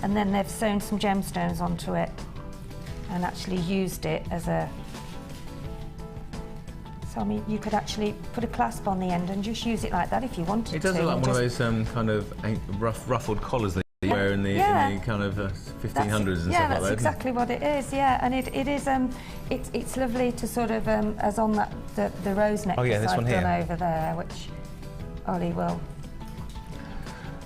and then they've sewn some gemstones onto it and actually used it as a. So I mean, you could actually put a clasp on the end and just use it like that if you wanted to. It does look like one of those kind of ruffled collars that you wear in the kind of 1500s and stuff like that. Yeah, that's exactly what it is. Yeah, and it is. It's lovely to sort of as on that the rose necklace this I've one done here. over there, which Ollie will.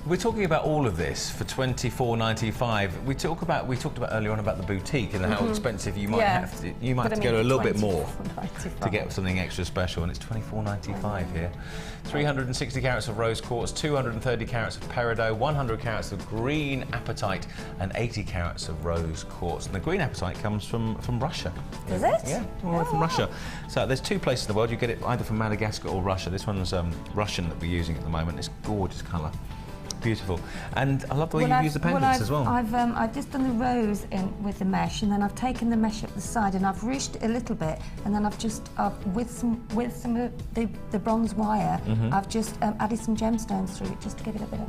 We're talking about all of this for $24.95. We talked about earlier on about the boutique and how expensive you might have to. You might have to go a little bit more to get something extra special, and it's $24.95 here. 360 carats of rose quartz, 230 carats of peridot, 100 carats of green apatite, and 80 carats of rose quartz. And the green apatite comes from Russia. Does it? Yeah, all the way from Russia. So there's two places in the world. You get it either from Madagascar or Russia. This one's Russian that we're using at the moment. It's gorgeous colour. Beautiful. And I love the way you use the pendants as well. I've just done the rose in with the mesh, and then I've taken the mesh up the side and I've ruched it a little bit, and then I've with some of the bronze wire, I've just added some gemstones through it just to give it a bit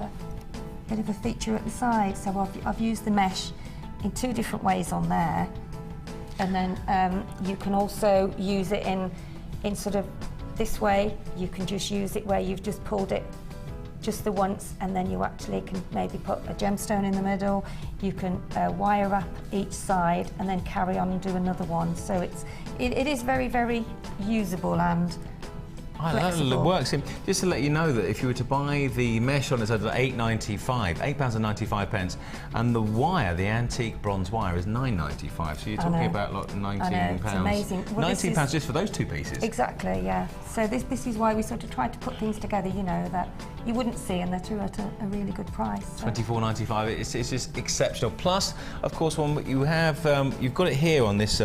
of a feature at the side. So I've used the mesh in two different ways on there, and then you can also use it in sort of this way. You can just use it where you've just pulled it just the once, and then you actually can maybe put a gemstone in the middle. You can wire wrap each side and then carry on and do another one. So it is very, very usable and flexible. It works. Just to let you know that if you were to buy the mesh on its own at £8.95, and the wire, the antique bronze wire, is £9.95. So you're talking about like £19. It's amazing. Well, £19 just for those two pieces. Exactly, yeah. So this is why we sort of tried to put things together, you know, that you wouldn't see, and they're two at a really good price. So. £24.95. It's just exceptional. Plus, of course, you have you've got it here on this.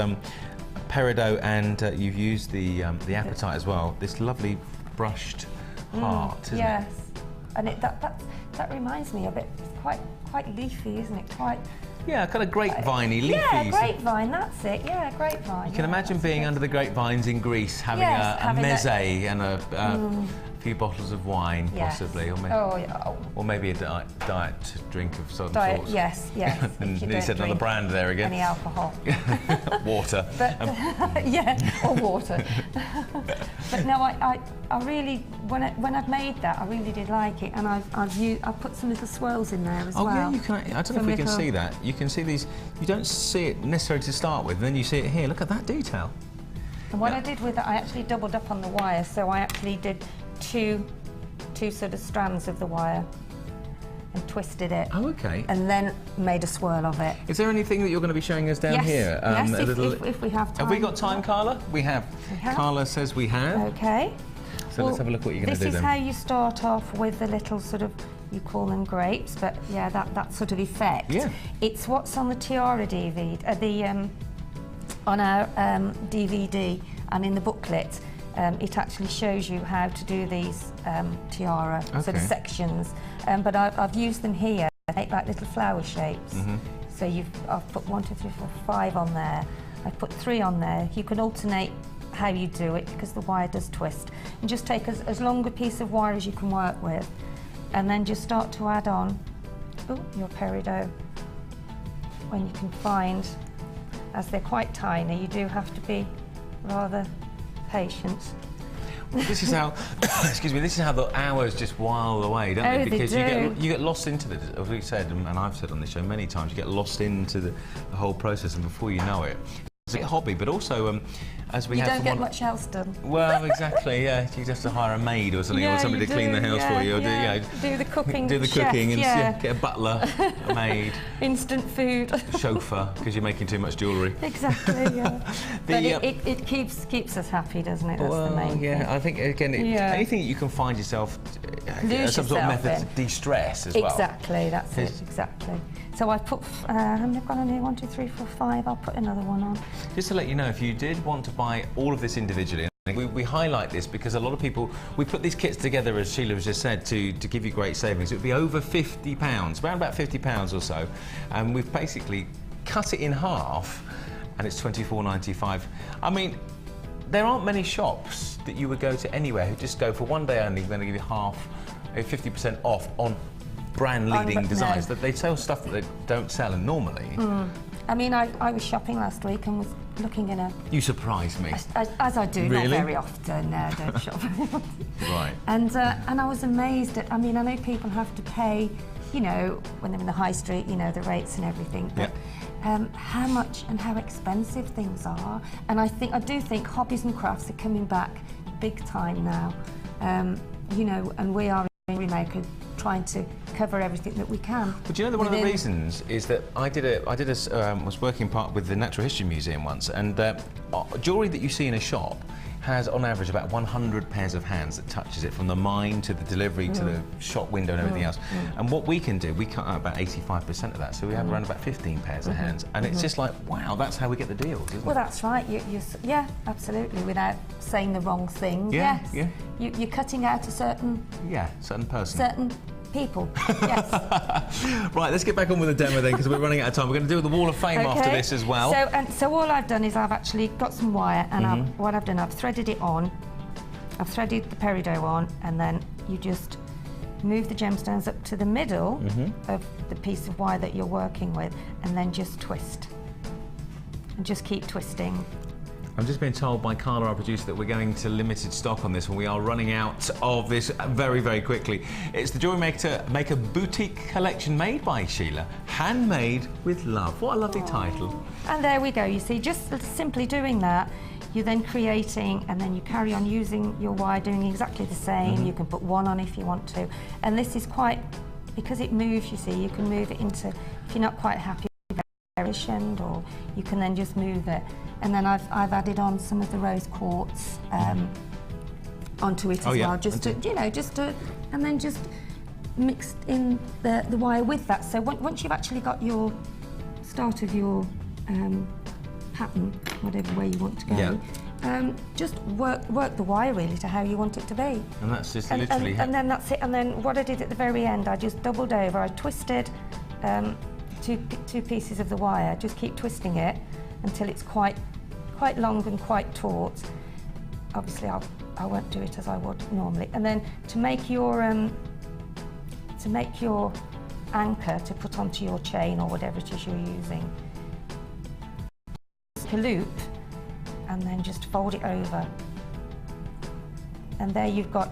Peridot, and you've used the apatite as well. This lovely brushed heart, isn't it? Yes, and that reminds me of it. It's quite leafy, isn't it? Quite. Yeah, kind of grapevine-y, leafy. Yeah, grapevine. That's it. Yeah, grapevine. You can imagine being under the grapevines in Greece, having a meze and a few bottles of wine, possibly, or maybe a diet drink of some sort. Yes. And you said another brand there again. Any alcohol. Water. But, or water. But no, I really, when I've made that, I really did like it, and I've put some little swirls in there as well. Oh yeah, you can. I don't know if we can see that. You can see these. You don't see it necessarily to start with, and then you see it here. Look at that detail. And what I did with it, I actually doubled up on the wire, so I actually did two sort of strands of the wire and twisted it. Oh, okay. And then made a swirl of it. Is there anything that you're going to be showing us down here? Yes, if we have time. Have we got time, Carla? We have. Carla says we have. Okay. So let's have a look what you're going to do then. This is how you start off with the little sort of, you call them grapes, but yeah, that sort of effect. Yeah. It's what's on the tiara DVD, on our DVD and in the booklet. It actually shows you how to do these tiara sort of sections, but I've used them here to make like little flower shapes. So I've put 1, 2, 3, 4, 5 on there. I've put 3 on there. You can alternate how you do it because the wire does twist. And just take as long a piece of wire as you can work with, and then just start to add on your peridot when you can find, as they're quite tiny, you do have to be rather patient. Well, this is how, excuse me, this is how the hours just while away, don't they? Because you get lost into it, as we said, and I've said on this show many times, you get lost into the whole process, and before you know it, it's a hobby, but also as we you have don't get much else done. Well, exactly, yeah. You have to hire a maid or something, or somebody to clean the house for you, or do the cooking. Do the cooking and get a butler, a maid, instant food, a chauffeur, because you're making too much jewellery. Exactly, yeah. But it keeps us happy, doesn't it? That's the main thing. I think again, anything that you can find yourself some sort of method to de-stress as well. Exactly, that's it. Exactly. So I've put, I've got on here 1, 2, 3, 4, 5. I'll put another one on. Just to let you know, if you did want to buy all of this individually, we highlight this because a lot of people, we put these kits together, as Sheila has just said, to give you great savings. It would be over £50, around about £50 or so, and we've basically cut it in half, and it's £24.95. I mean, there aren't many shops that you would go to anywhere who just go for one day only, we're going to give you 50% off on brand-leading designs. That they sell stuff that they don't sell normally. I mean, I was shopping last week and was looking in a... You surprised me. As I do, Really? not very often, I don't shop. Right. And I was amazed at, I mean, I know people have to pay, you know, when they're in the high street, you know, the rates and everything, but how much and how expensive things are. And I do think hobbies and crafts are coming back big time now. You know, and we are in Jewellery Maker trying to cover everything that we can. But you know that one of the reasons is that I was working part with the Natural History Museum once, and jewellery that you see in a shop has on average about 100 pairs of hands that touches it, from the mine to the delivery to the shop window and everything else. And what we can do, we cut out about 85% of that, so we have around about 15 pairs of hands, and it's just like, wow, that's how we get the deals, isn't it? Well, that's right. Yeah, absolutely. Without saying the wrong thing. Yeah, yes. yeah. You're cutting out a certain person. certain people. Yes. Right, let's get back on with the demo then, because we're running out of time. We're going to do the Wall of Fame after this as well. So all I've done is I've actually got some wire, and what I've done, I've threaded it on. I've threaded the peridot on, and then you just move the gemstones up to the middle of the piece of wire that you're working with, and then just twist. And just keep twisting. I'm just being told by Carla, our producer, that we're going to limited stock on this, and we are running out of this very, very quickly. It's the Jewellery Maker Boutique Collection made by Sheila, handmade with love. What a lovely title. And there we go. You see, just simply doing that, you're then creating, and then you carry on using your wire, doing exactly the same. You can put one on if you want to. And this is quite, because it moves, you see, you can move it into, if you're not quite happy, or you can then just move it. And then I've added on some of the rose quartz onto it as well, just to, you know, and then just mixed in the wire with that. So once you've actually got your start of your pattern, whatever way you want to go, just work the wire really to how you want it to be. And that's just literally... And then that's it. And then what I did at the very end, I just doubled over, I twisted two pieces of the wire, just keep twisting it until it's quite long and quite taut. Obviously I won't do it as I would normally. And then to make your anchor to put onto your chain or whatever it is you're using, a loop, and then just fold it over. And there you've got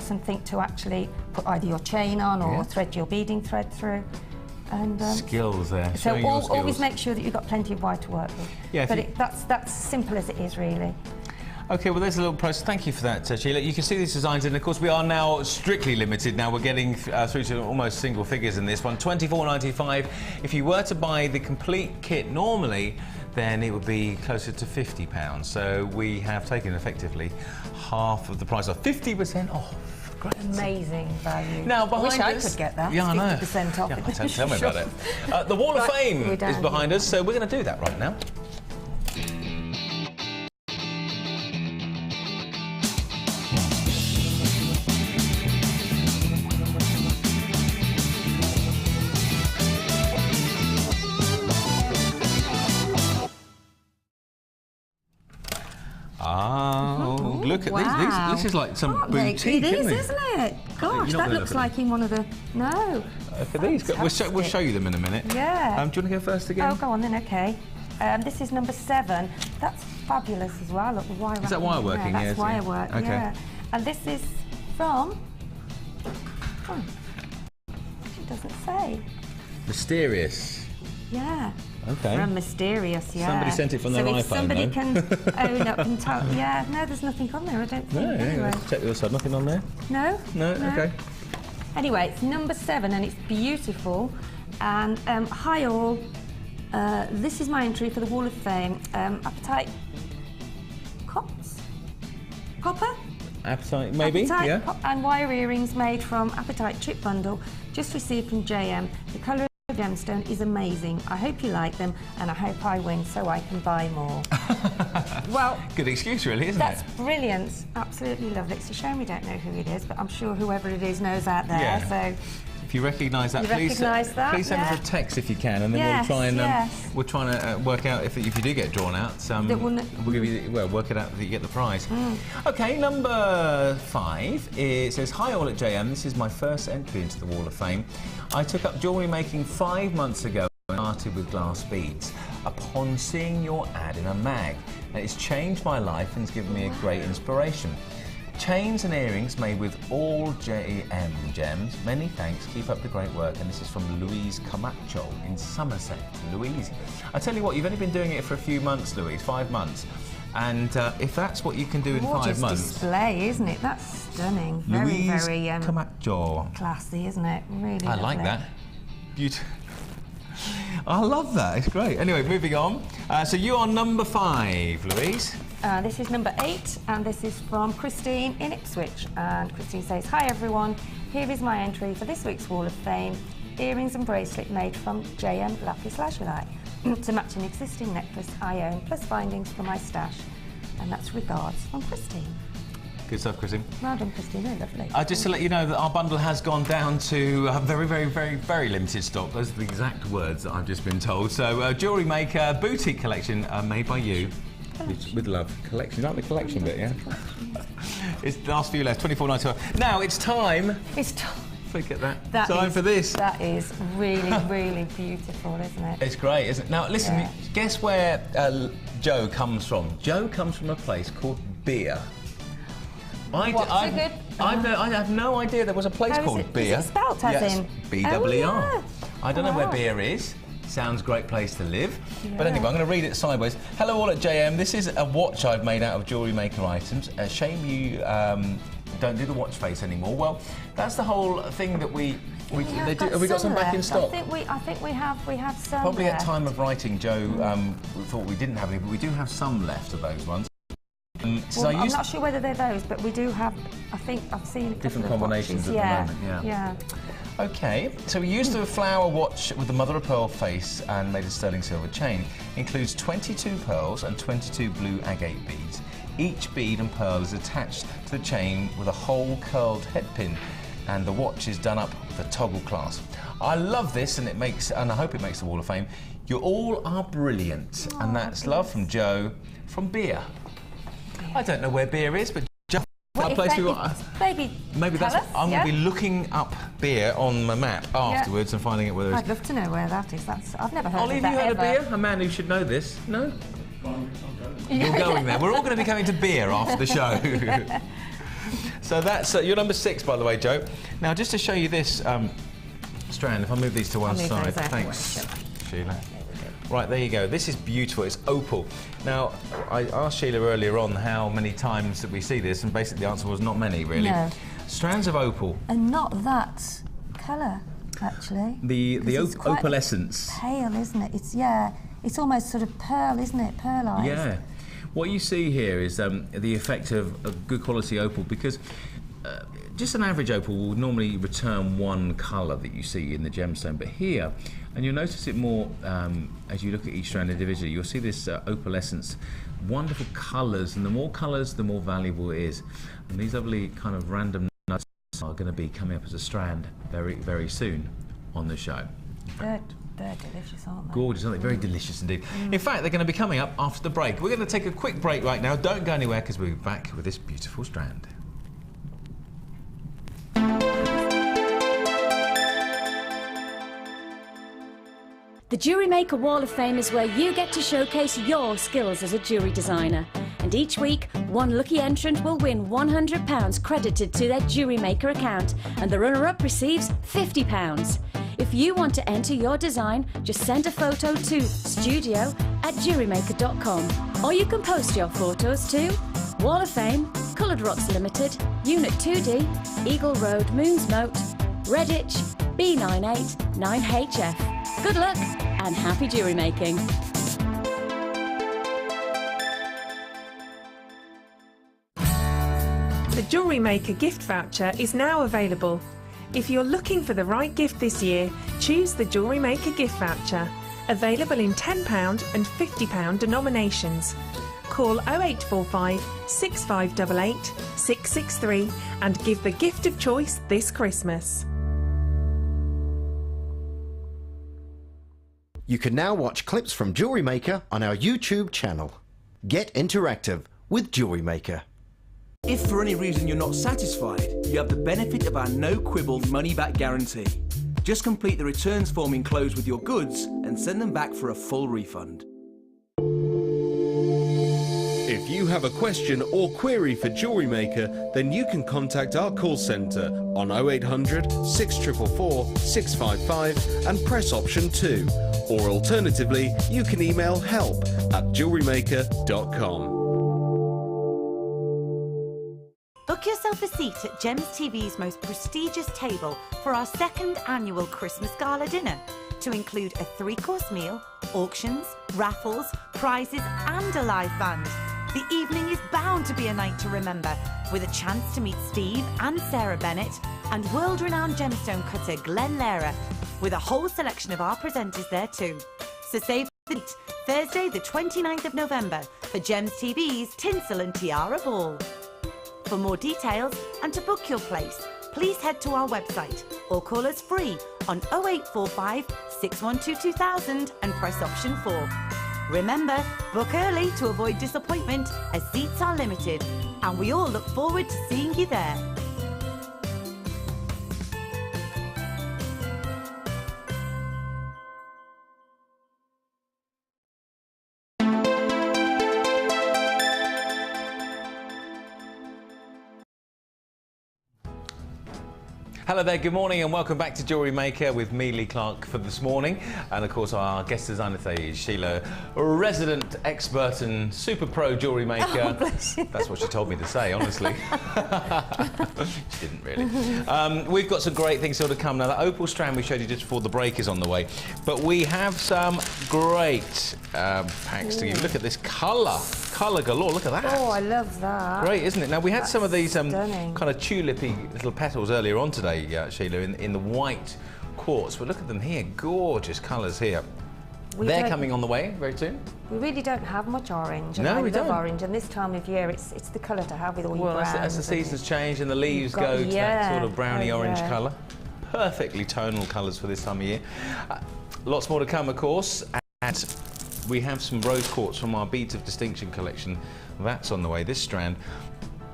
something to actually put either your chain on or thread your beading thread through. And, skills there. So always make sure that you've got plenty of wire to work with. Yeah, but that's simple as it is, really. Okay, well, there's a little process. Thank you for that, Sheila. You can see these designs, and of course we are now strictly limited. Now we're getting through to almost single figures in this one. $24.95. If you were to buy the complete kit normally, then it would be closer to £50. So we have taken effectively half of the price off, 50% off. Great. Amazing value. Now, behind us, I wish I could get that. Yeah, I know. 50% off. Yeah, tell me about it. The Wall of Fame is behind us, so we're going to do that right now. Oh, look at these. This is like some boutique, isn't it? Gosh, that looks like in one of the... No. Look at these. We'll show you them in a minute. Yeah. Do you want to go first again? Oh, go on then, OK. This is number 7. That's fabulous as well. Look, the wire. Is that wire working? Yeah, that's wire work, yeah. And this is from... Oh, it doesn't say. Mysterious. Yeah. Okay. From Mysterious, yeah. Somebody sent it from their iPhone, somebody can own up and tell... Yeah, no, there's nothing on there, I don't think. No, anyway. Check the other side. Nothing on there? No? No? OK. Anyway, it's number 7 and it's beautiful. And hi all, this is my entry for the Wall of Fame. Apatite copper? Apatite, maybe, yeah. And wire earrings made from Apatite chip bundle, just received from JM. The colour of the gemstone is amazing. I hope you like them, and I hope I win so I can buy more. Well, good excuse, really, isn't it? That's brilliant. Absolutely lovely. It's a shame we don't know who it is, but I'm sure whoever it is knows out there. Yeah. So If you recognise that, please send us a text if you can, and then we'll try and we're trying to work out if you do get drawn out. We'll give you work it out that you get the prize. Okay, number 5. It says, "Hi all at JM. This is my first entry into the Wall of Fame. I took up jewellery making 5 months ago and started with glass beads. Upon seeing your ad in a mag, and it's changed my life and has given me a great inspiration. Chains and earrings made with all JM gems. Many thanks. Keep up the great work." And this is from Louise Camacho in Somerset. Louise, I tell you what, you've only been doing it for a few months, Louise, 5 months. And if that's what you can do in 5 months... display, isn't it? That's stunning. Louise very Camacho. classy, isn't it? Really I like that. Beautiful. I love that. It's great. Anyway, moving on. So you are number 5, Louise. This is number 8, and this is from Christine in Ipswich. And Christine says, "Hi everyone, here is my entry for this week's Wall of Fame. Earrings and bracelet made from JM lapis lazuli to match an existing necklace I own, plus findings from my stash." And that's regards from Christine. Good stuff, Christine. Well done, Christine. Very lovely. Just to let you know that our bundle has gone down to very, very, very, very limited stock. Those are the exact words that I've just been told. So, Jewellery Maker boutique collection made by you. With love. Collection. Not the collection bit, yeah? It's the last few left, 24.95. Now it's time. It's time. Look at that. Time for this. That is really, really beautiful, isn't it? It's great, isn't it? Now, listen, guess where Joe comes from? Joe comes from a place called Beer. I have no idea there was a place called Beer. Is it spelt as in? B-E-R. Oh, yeah. I don't know where Beer is. Sounds great place to live. But anyway, I'm going to read it sideways. "Hello all at JM. This is a watch I've made out of Jewellery Maker items. A shame you don't do the watch face anymore." Well, that's the whole thing that we do. Have we got some back in stock? I think we have some. Probably left. at time of writing, Joe thought we didn't have any, but we do have some left of those ones. So I'm not sure whether they're those, but we do have. I think I've seen a couple different of combinations watches. at the moment. Yeah. Okay, so we used a flower watch with the mother-of-pearl face and made a sterling silver chain. Includes 22 pearls and 22 blue agate beads. Each bead and pearl is attached to the chain with a whole curled head pin, and the watch is done up with a toggle clasp. I love this, and I hope it makes the Wall of Fame. You all are brilliant, and that's love from Joe from Beer. I don't know where Beer is, but maybe that's. I'm going to be looking up Beer on my map afterwards and finding out where it is. I'd love to know where that is. I've never heard Ollie, of that. have you heard of Beer? A man who should know this. No? You're going there. We're all going to be coming to Beer after the show. So that's you're number 6, by the way, Joe. Now, just to show you this strand, if I move these to one side. Thanks, Sheila. Right, there you go. This is beautiful. It's opal. Now, I asked Sheila earlier on how many times that we see this, and basically the answer was not many, really. No. Strands of opal. And not that colour, actually. The opalescence. Pale, isn't it? It's almost sort of pearl, isn't it? Pearlized. Yeah. What you see here is the effect of a good quality opal, because just an average opal will normally return one colour that you see in the gemstone, but here, and you'll notice it more as you look at each strand individually, you'll see this opalescence, wonderful colours, and the more colours, the more valuable it is. And these lovely kind of random nuts are going to be coming up as a strand very, very soon on the show. They're delicious, aren't they? Gorgeous, aren't they? Very delicious indeed. In fact, they're going to be coming up after the break. We're going to take a quick break right now. Don't go anywhere, because we'll be back with this beautiful strand. The Jewellery Maker Wall of Fame is where you get to showcase your skills as a jewellery designer. And each week, one lucky entrant will win £100 credited to their Jewellery Maker account, and the runner-up receives £50. If you want to enter your design, just send a photo to studio@jewellerymaker.com, or you can post your photos to Wall of Fame, Coloured Rocks Limited, Unit 2D, Eagle Road, Moonsmote, Redditch, B98 9HF. Good luck and happy jewellery making. The Jewellery Maker gift voucher is now available. If you're looking for the right gift this year, choose the Jewellery Maker gift voucher. Available in £10 and £50 denominations. Call 0845 6588 663 and give the gift of choice this Christmas. You can now watch clips from Jewellery Maker on our YouTube channel. Get interactive with Jewellery Maker. If for any reason you're not satisfied, you have the benefit of our no-quibble money-back guarantee. Just complete the returns form enclosed with your goods and send them back for a full refund. If you have a question or query for Jewellery Maker, then you can contact our call centre on 0800 6444 655 and press option 2. Or alternatively, you can email help@jewellerymaker.com. Book yourself a seat at Gems TV's most prestigious table for our second annual Christmas Gala dinner, to include a 3-course meal, auctions, raffles, prizes and a live band. The evening is bound to be a night to remember, with a chance to meet Steve and Sarah Bennett and world-renowned gemstone cutter Glenn Lehrer, with a whole selection of our presenters there too. So save the date, Thursday the 29th of November, for Gems TV's Tinsel and Tiara Ball. For more details and to book your place, please head to our website or call us free on 0845 612 2000 and press option 4. Remember, book early to avoid disappointment, as seats are limited, and we all look forward to seeing you there. Hello there, good morning and welcome back to Jewellery Maker with me, Lee Clark, for this morning. And of course our guest designer today is Sheila, resident expert and super pro jewellery maker. Oh, bless you. That's what she told me to say, honestly. She didn't really. We've got some great things still to come. Now, the opal strand we showed you just before the break is on the way. But we have some great packs to give you. Look at this colour galore, look at that. Oh, I love that. Great, isn't it? Now, we had some of these kind stunning. of tulipy little petals earlier on today, Sheila, in the white quartz, but look at them here, gorgeous colours here. They're coming on the way very soon. We really don't have much orange. No, we don't. I love orange, and this time of year, it's the colour to have with all your browns. Well, as the seasons change and the leaves go to that sort of browny orange colour. Perfectly tonal colours for this time of year. Lots more to come, of course, and we have some rose quartz from our Beads of Distinction collection. That's on the way. This strand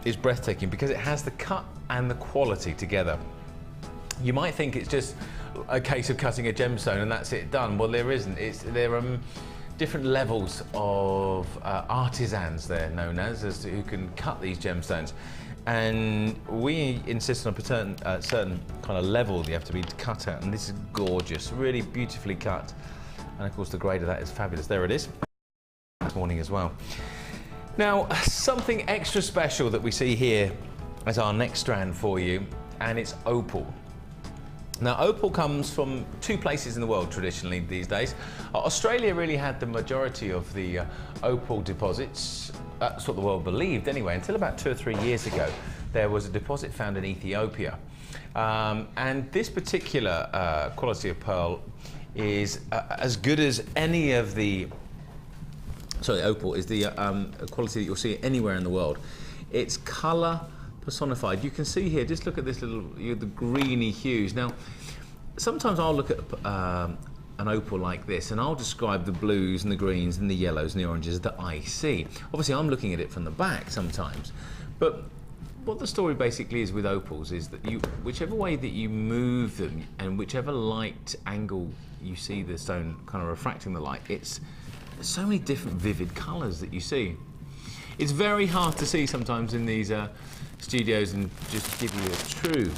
is breathtaking because it has the cut and the quality together. You might think it's just a case of cutting a gemstone and that's it done. Well, there isn't. There are different levels of artisans, they're known as to who can cut these gemstones. And we insist on a certain kind of level you have to be cut at, and this is gorgeous, really beautifully cut. And of course the grade of that is fabulous. There it is, this morning as well. Now, something extra special that we see here as our next strand for you, and it's opal. Now, opal comes from 2 places in the world traditionally these days. Australia really had the majority of the opal deposits. That's what the world believed anyway, until about 2 or 3 years ago. There was a deposit found in Ethiopia. And this particular quality of pearl is as good as any of the, opal is the quality that you'll see anywhere in the world. It's colour personified. You can see here, just look at this little, the greeny hues. Now, sometimes I'll look at an opal like this and I'll describe the blues and the greens and the yellows and the oranges that I see. Obviously, I'm looking at it from the back sometimes, but what the story basically is with opals is that whichever way that you move them and whichever light angle you see the stone kind of refracting the light, there's so many different vivid colours that you see. It's very hard to see sometimes in these studios and just give you a true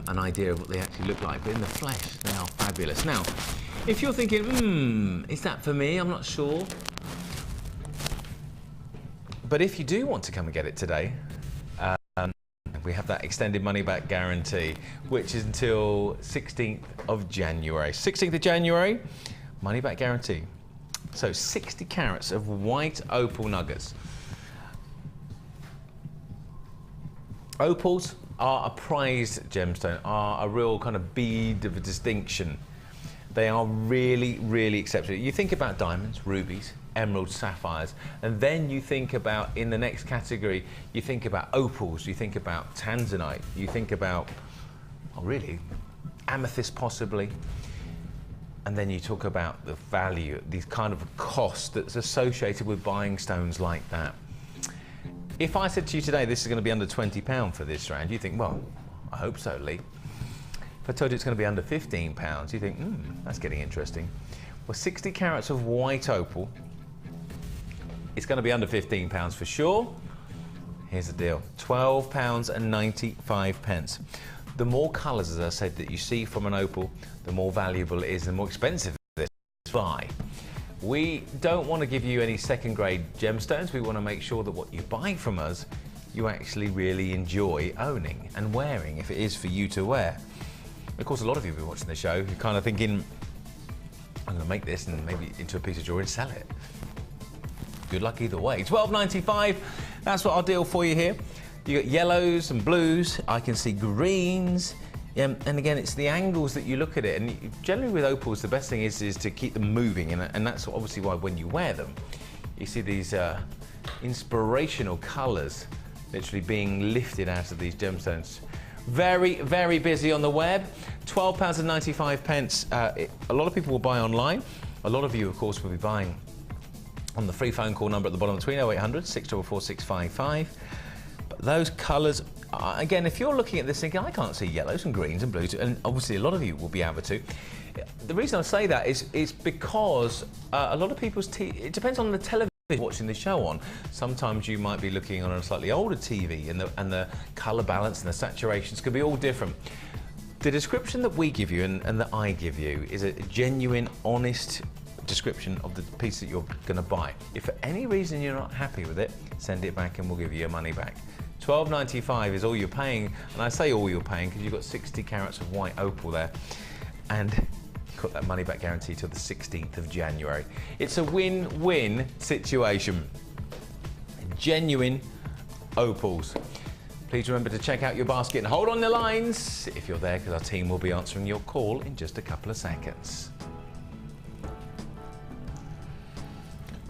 an idea of what they actually look like, but in the flesh they are fabulous. Now, if you're thinking, is that for me? I'm not sure. But if you do want to come and get it today, we have that extended money-back guarantee, which is until 16th of January. 16th of January, money-back guarantee. So 60 carats of white opal nuggets. Opals are a prized gemstone, are a real kind of bead of distinction. They are really, really exceptional. You think about diamonds, rubies, emeralds, sapphires, and then you think about, in the next category, you think about opals, you think about tanzanite, you think about, really, amethyst possibly. and then you talk about the value, these kind of cost that's associated with buying stones like that. If I said to you today, this is going to be under £20 for this strand, you think, well, I hope so, Lee. If I told you it's going to be under £15, you think, that's getting interesting. Well, 60 carats of white opal, it's going to be under £15 for sure. Here's the deal, £12.95. The more colours, as I said, that you see from an opal, the more valuable it is, the more expensive it is to buy. We don't want to give you any second-grade gemstones. We want to make sure that what you buy from us, you actually really enjoy owning and wearing, if it is for you to wear. Of course, a lot of you have been watching the show, you're kind of thinking, I'm going to make this and maybe into a piece of jewellery and sell it. Good luck either way. £12.95, that's what I'll deal for you here. You got yellows and blues, I can see greens, and again, it's the angles that you look at it. And generally with opals, the best thing is to keep them moving, and that's obviously why when you wear them, you see these inspirational colours literally being lifted out of these gemstones. Very, very busy on the web. £12.95. A lot of people will buy online. A lot of you, of course, will be buying on the free phone call number at the bottom between 0800 644 655. But those colours, again, if you're looking at this thinking, I can't see yellows and greens and blues, and obviously a lot of you will be able to. The reason I say that is because a lot of people's it depends on the television you're watching the show on. Sometimes you might be looking on a slightly older TV, and the colour balance and the saturations could be all different. The description that we give you and that I give you is a genuine, honest description of the piece that you're going to buy. If for any reason you're not happy with it, send it back and we'll give you your money back. £12.95 is all you're paying, and I say all you're paying because you've got 60 carats of white opal there, and you've got that money back guarantee till the 16th of January. It's a win-win situation. Genuine opals. Please remember to check out your basket and hold on the lines if you're there, because our team will be answering your call in just a couple of seconds.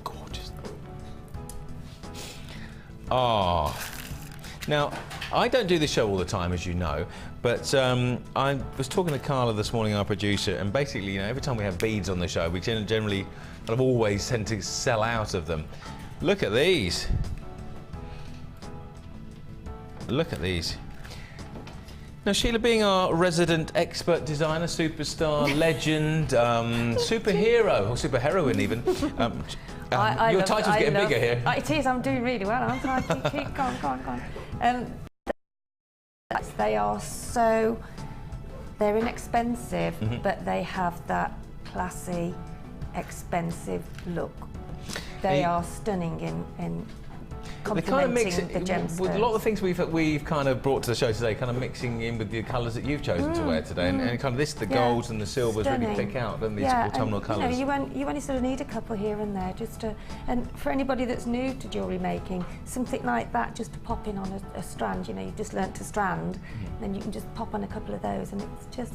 Gorgeous. Oh. Now, I don't do this show all the time, as you know, but I was talking to Carla this morning, our producer, and basically, you know, every time we have beads on the show, we generally kind of always tend to sell out of them. Look at these. Look at these. Now, Sheila, being our resident expert designer, superstar, legend, superhero, or superheroine even, your title's getting bigger here. It is, I'm doing really well, aren't I? Keep go on. They are so, they're inexpensive, but they have that classy, expensive look. They are stunning in complementing the gemstones. With a lot of the things we've kind of brought to the show today, kind of mixing in with the colours that you've chosen to wear today, and kind of the golds and the silvers really pick out, don't these autumnal colours? You only sort of need a couple here and there, just to, and for anybody that's new to jewellery making, something like that, just to pop in on a strand. You know, you've just learnt to strand, then you can just pop on a couple of those, and it's just,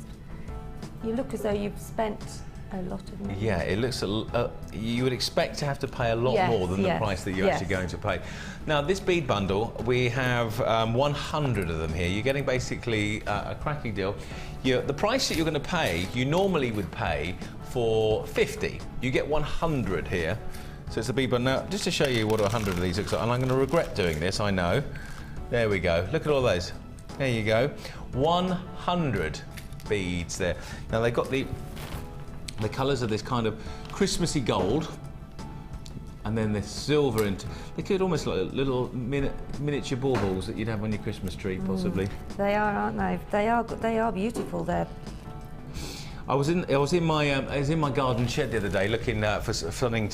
you look as though you've spent a lot of money. Yeah, it looks, you would expect to have to pay a lot more than the price that you're actually going to pay. Now, this bead bundle, we have 100 of them here. You're getting basically a cracking deal. The price that you're going to pay, you normally would pay for 50. You get 100 here. So it's a bead bundle. Now, just to show you what 100 of these looks like, and I'm going to regret doing this, I know. There we go. Look at all those. There you go. 100 beads there. Now, they've got the colours of this kind of Christmassy gold, and then the silver, and they could almost like little miniature baubles that you'd have on your Christmas tree, possibly. They are, aren't they? They are beautiful. They're. I was in my garden shed the other day looking for something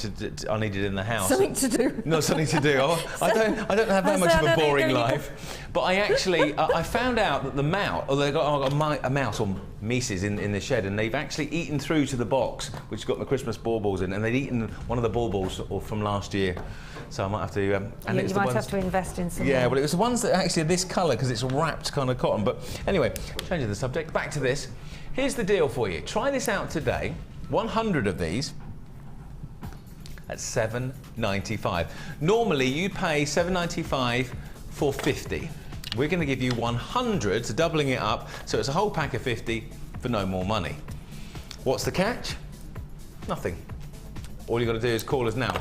I needed in the house. Something to do. Not something to do. I don't have that much of a boring life. But I actually I found out that the mouse, or they got a mouse or mice in the shed, and they've actually eaten through to the box which got my Christmas baubles in, and they'd eaten one of the baubles from last year. So I might have to. And you might have to invest in some. Yeah, well, it was the ones that actually are this colour because it's wrapped kind of cotton. But anyway, changing the subject, back to this. Here's the deal for you. Try this out today. 100 of these at $7.95. Normally, you pay $7.95 for 50. We're going to give you 100, so doubling it up, so it's a whole pack of 50 for no more money. What's the catch? Nothing. All you've got to do is call us now.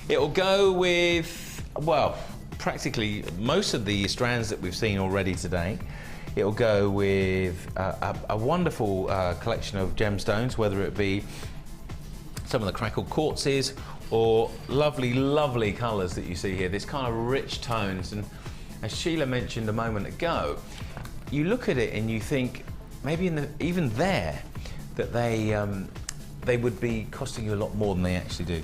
It'll go with, well, practically most of the strands that we've seen already today. It'll go with a wonderful collection of gemstones, whether it be some of the crackled quartzes or lovely, lovely colours that you see here, this kind of rich tones. And as Sheila mentioned a moment ago, you look at it and you think, maybe even there, that they would be costing you a lot more than they actually do.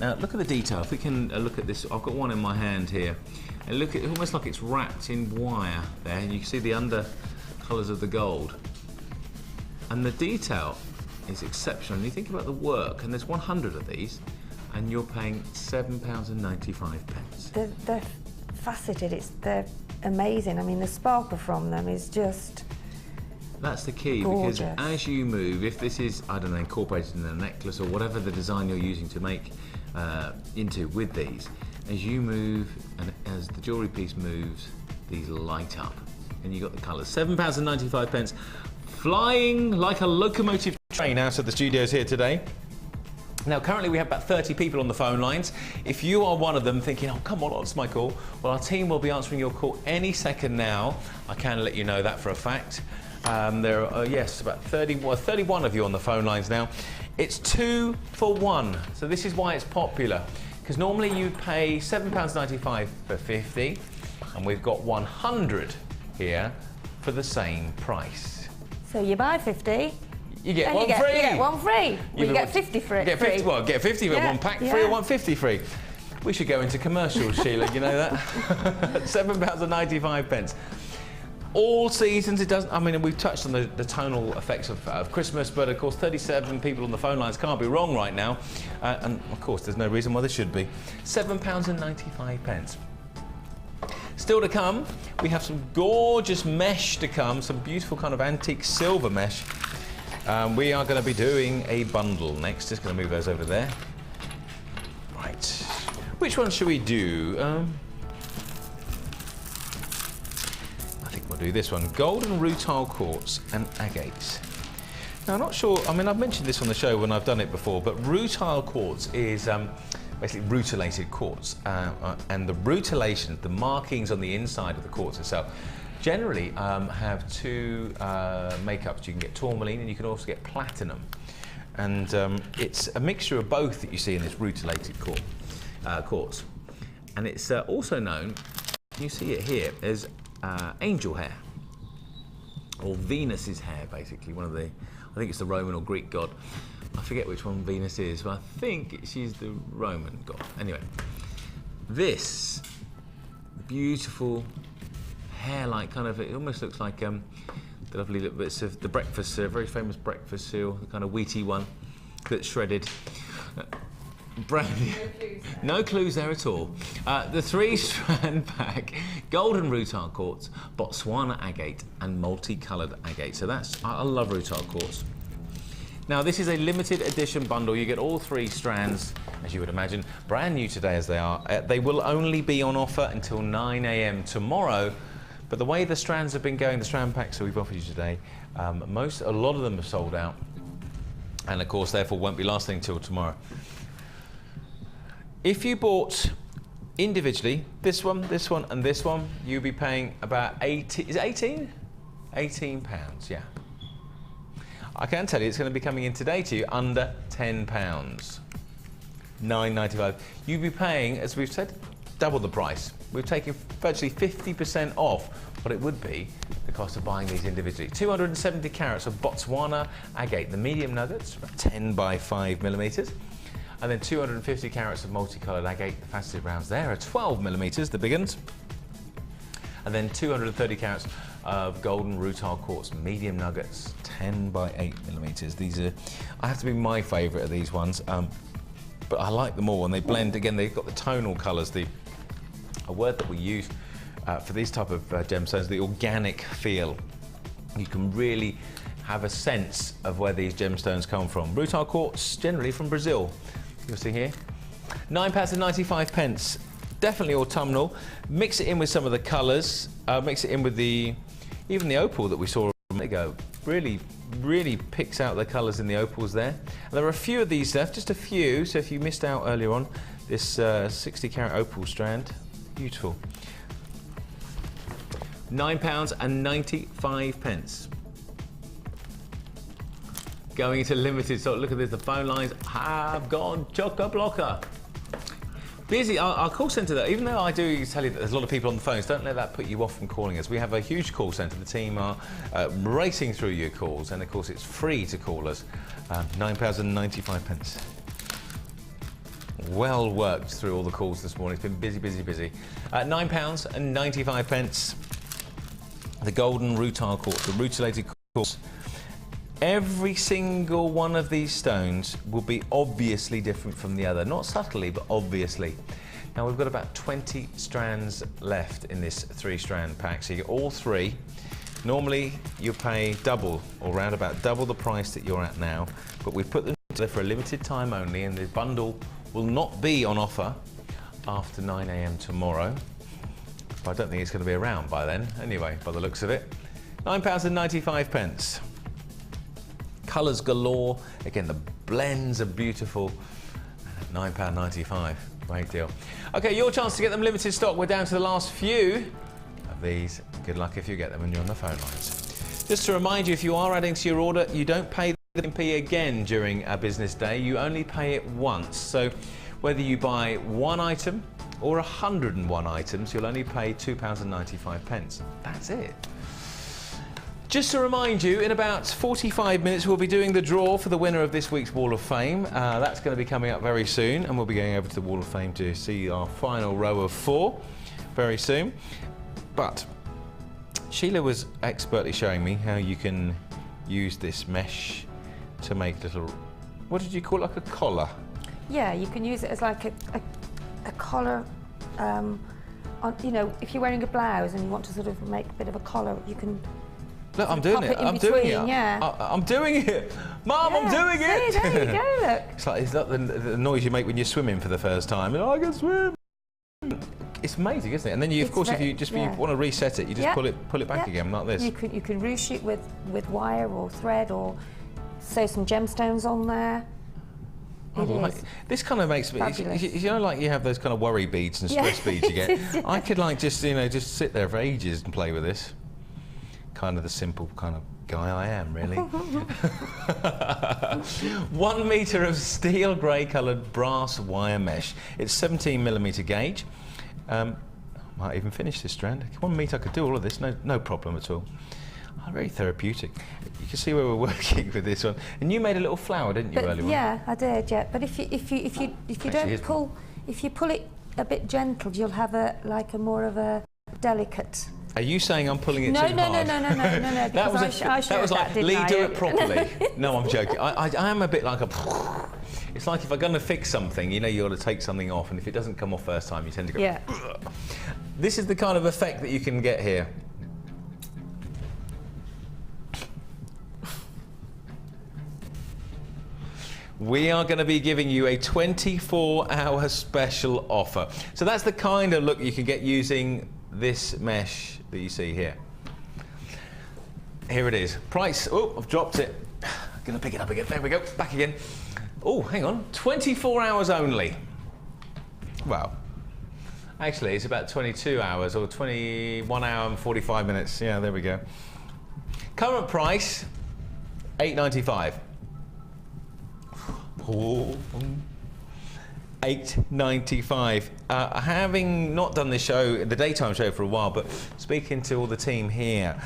Now look at the detail. If we can look at this, I've got one in my hand here, and look at it, almost like it's wrapped in wire there, and you can see the under colours of the gold. And the detail is exceptional. And you think about the work, and there's 100 of these, and you're paying £7.95. They're faceted, they're amazing. I mean, the sparkle from them is just That's the key, gorgeous. because as you move, if this is, I don't know, incorporated in a necklace or whatever the design you're using to make into with these, as you move and as the jewellery piece moves, these light up. And you got the colours. £7.95, flying like a locomotive train out of the studios here today. Now, currently we have about 30 people on the phone lines. If you are one of them thinking, oh, come on, it's my call, well, our team will be answering your call any second now. I can let you know that for a fact. There are, yes, about 31 of you on the phone lines now. It's 2 for 1, so this is why it's popular. Because normally you pay £7.95 for 50, and we've got 100 here for the same price. So you buy 50. You get and one you free. get one free. Well, you get 50 for it. Get 50, well, get 50 for one pack free or 150 free. We should go into commercials, Sheila, you know that? £7.95. All seasons, it doesn't, I mean, we've touched on the tonal effects of Christmas, but of course 37 people on the phone lines can't be wrong right now. And of course, there's no reason why they should be. £7.95. Still to come, we have some gorgeous mesh to come, some beautiful kind of antique silver mesh. We are going to be doing a bundle next. Just going to move those over there. Right. Which one should we do? I think we'll do this one. Golden rutile quartz and agates. Now, I'm not sure, I mean, I've mentioned this on the show when I've done it before, but rutile quartz is basically rutilated quartz. And the rutilation, the markings on the inside of the quartz itself, generally have two makeups. You can get tourmaline and you can also get platinum. And it's a mixture of both that you see in this rutilated quartz. And it's also known, you see it here, as angel hair, or Venus's hair, basically. One of the, I think it's the Roman or Greek god. I forget which one Venus is, but I think she's the Roman god. Anyway, this beautiful hair-like kind of, it almost looks like the lovely little bits of the breakfast, very famous breakfast cereal, the kind of wheaty one that's shredded. Brand new. No clues there at all. The 3-strand pack, golden rutile quartz, Botswana agate, and multicoloured agate. So that's, I love rutile quartz. Now this is a limited edition bundle. You get all 3 strands, as you would imagine, brand new today as they are. They will only be on offer until 9 AM tomorrow. But the way the strands have been going, the strand packs that we've offered you today, a lot of them have sold out, and of course, therefore, won't be lasting until tomorrow. If you bought individually, this one, and this one, you'll be paying about 18. Is it 18? £18, yeah. I can tell you, it's going to be coming in today to you under £10, £9.95. You'll be paying, as we've said, double the price. We've taken virtually 50% off what it would be the cost of buying these individually. 270 carats of Botswana agate, the medium nuggets, about 10 by 5 millimetres. And then 250 carats of multicoloured agate, the faceted rounds there are 12 millimetres, the big ones. And then 230 carats of golden rutile quartz, medium nuggets, 10 by 8 millimetres. These are, I have to be my favourite of these ones, but I like them all, and they blend, again, they've got the tonal colours, a word that we use for these type of gemstones, the organic feel. You can really have a sense of where these gemstones come from. Rutile quartz, generally from Brazil. You'll see here. £9.95. Definitely autumnal. Mix it in with some of the colours. Mix it in with even the opal that we saw a minute ago. Really, really picks out the colours in the opals there. And there are a few of these left, just a few, so if you missed out earlier on, this 60 carat opal strand, beautiful. £9.95. Going into limited stock. Look at this, the phone lines have gone chock-a-blocker. Busy, our call centre though, even though I do tell you that there's a lot of people on the phones, don't let that put you off from calling us. We have a huge call centre. The team are racing through your calls, and of course it's free to call us. £9.95. Well worked through all the calls this morning. It's been busy, busy, busy. £9.95. The golden rutile quartz, the rutilated quartz. Every single one of these stones will be obviously different from the other. Not subtly, but obviously. Now we've got about 20 strands left in this 3-strand pack. So you get all 3. Normally you pay double, or around about double the price that you're at now. But we put them together for a limited time only, and the bundle will not be on offer after 9 AM tomorrow. But I don't think it's going to be around by then, anyway, by the looks of it. £9.95. Colours galore. Again, the blends are beautiful. £9.95. Great deal. Okay, your chance to get them limited stock. We're down to the last few of these. Good luck if you get them when you're on the phone lines. Just to remind you, if you are adding to your order, you don't pay the MP again during a business day. You only pay it once. So whether you buy 1 item or 101 items, you'll only pay £2.95. That's it. Just to remind you, in about 45 minutes we'll be doing the draw for the winner of this week's Wall of Fame. That's going to be coming up very soon, and we'll be going over to the Wall of Fame to see our final row of 4 very soon. But Sheila was expertly showing me how you can use this mesh to make little, what did you call it, like a collar? Yeah, you can use it as like a collar. You know, if you're wearing a blouse and you want to sort of make a bit of a collar, you can. Look, I'm doing it. I'm doing it. Yeah. I'm doing it. Mum, yeah, I'm doing it. There you go, look. It's like the noise you make when you're swimming for the first time. I can swim. It's amazing, isn't it? And then you, of course, if you want to reset it, you just pull it back again, like this. You can ruche it with wire or thread, or sew some gemstones on there. This kind of makes me, you know, like you have those kind of worry beads and stress beads you get. I could like just just sit there for ages and play with this. Kind of the simple kind of guy I am, really. 1 metre of steel grey coloured brass wire mesh. It's 17mm gauge. Might even finish this strand. 1 metre, I could do all of this, no problem at all. Very therapeutic. You can see where we're working with this one. And you made a little flower, didn't you, earlier on? Yeah, I did. Yeah, but if you pull it a bit gentle, you'll have a more of a delicate. Are you saying I'm pulling it too hard? No. That was like, Lee, do it properly. No, I'm joking. I am a bit like a. It's like if I'm going to fix something, you got to take something off, and if it doesn't come off first time, you tend to go. Yeah. This is the kind of effect that you can get here. We are going to be giving you a 24-hour special offer. So that's the kind of look you can get using this mesh that you see here. Here it is. Price, oh, I've dropped it. I'm going to pick it up again. There we go, back again. Oh, hang on, 24 hours only. Well, actually it's about 22 hours or 21 hour and 45 minutes. Yeah, there we go. Current price, £8.95. Oh, £8.95. Having not done this show, the daytime show, for a while, but speaking to all the team here,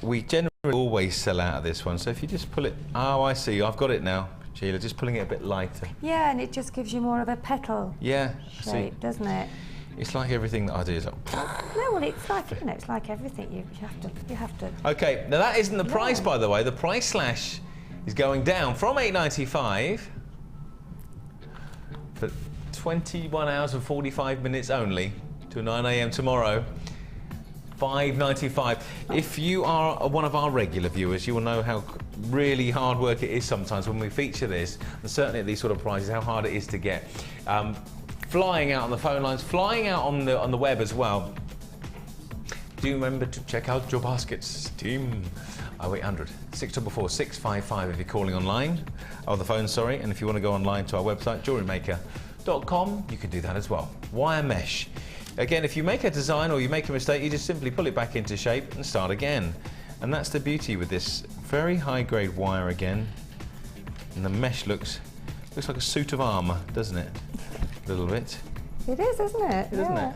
we generally always sell out of this one. So if you just pull it, oh, I see, I've got it now, Sheila, just pulling it a bit lighter. Yeah, and it just gives you more of a petal shape, doesn't it? It's like everything that I do is like. No, well, it's like it's like everything. You have to. Okay, now that isn't the price, by the way. The price slash is going down from £8.95 for 21 hours and 45 minutes only to 9 AM tomorrow. £5.95. If you are one of our regular viewers, you will know how really hard work it is sometimes when we feature this, and certainly at these sort of prices, how hard it is to get. Flying out on the phone lines, flying out on the web as well. Do remember to check out your baskets, team. 0800 644 655 if you're calling online, on the phone, sorry, and if you want to go online to our website, jewellerymaker.com, you can do that as well. Wire mesh. Again, if you make a design or you make a mistake, you just simply pull it back into shape and start again. And that's the beauty with this very high-grade wire again. And the mesh looks like a suit of armour, doesn't it? A little bit. It is, isn't it? Isn't it?